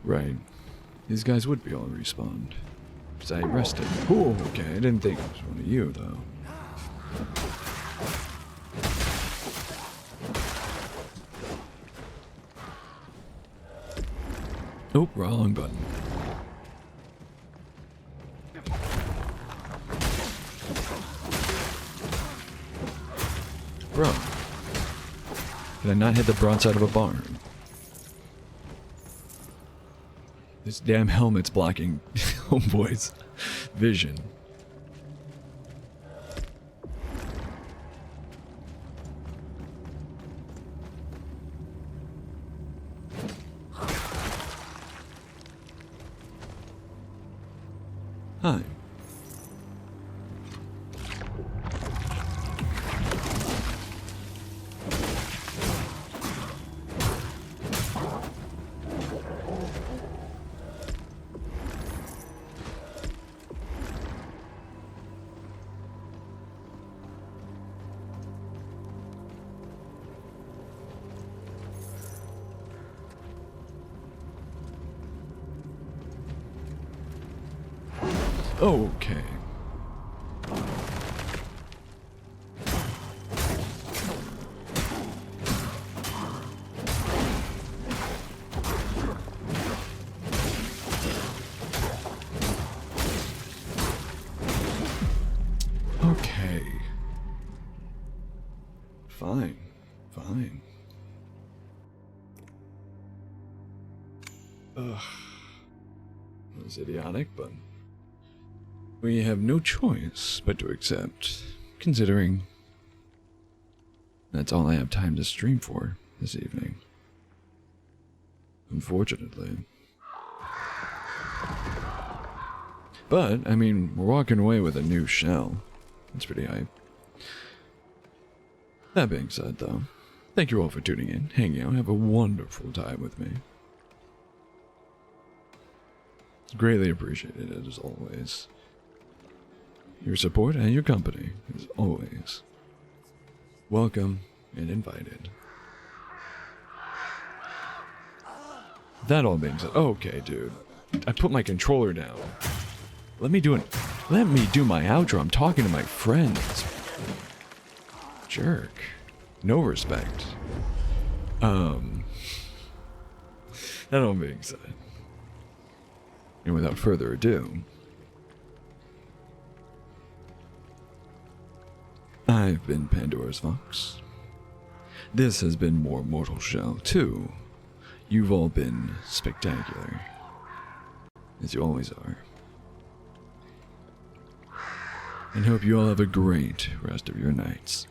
Right. These guys would be all respawned. Because I rested. Oh, okay. I didn't think it was one of you, though. Oh, wrong button. Bro. Did I not hit the broadside of a barn? This damn helmet's blocking Homeboy's vision. Hi. Okay. Okay. Fine. Fine. Ugh. That was idiotic, but we have no choice but to accept, considering that's all I have time to stream for this evening. Unfortunately. But, I mean, we're walking away with a new shell. That's pretty hype. That being said, though, thank you all for tuning in, hanging out, have a wonderful time with me. Greatly appreciated it, as always. Your support and your company, as always. Welcome and invited. That all being said, okay, dude. I put my controller down. Let me do my outro. I'm talking to my friends. Jerk. No respect. That all being said. And without further ado, I've been Pandora's Fox. This has been more Mortal Shell 2. You've all been spectacular, as you always are. And hope you all have a great rest of your nights.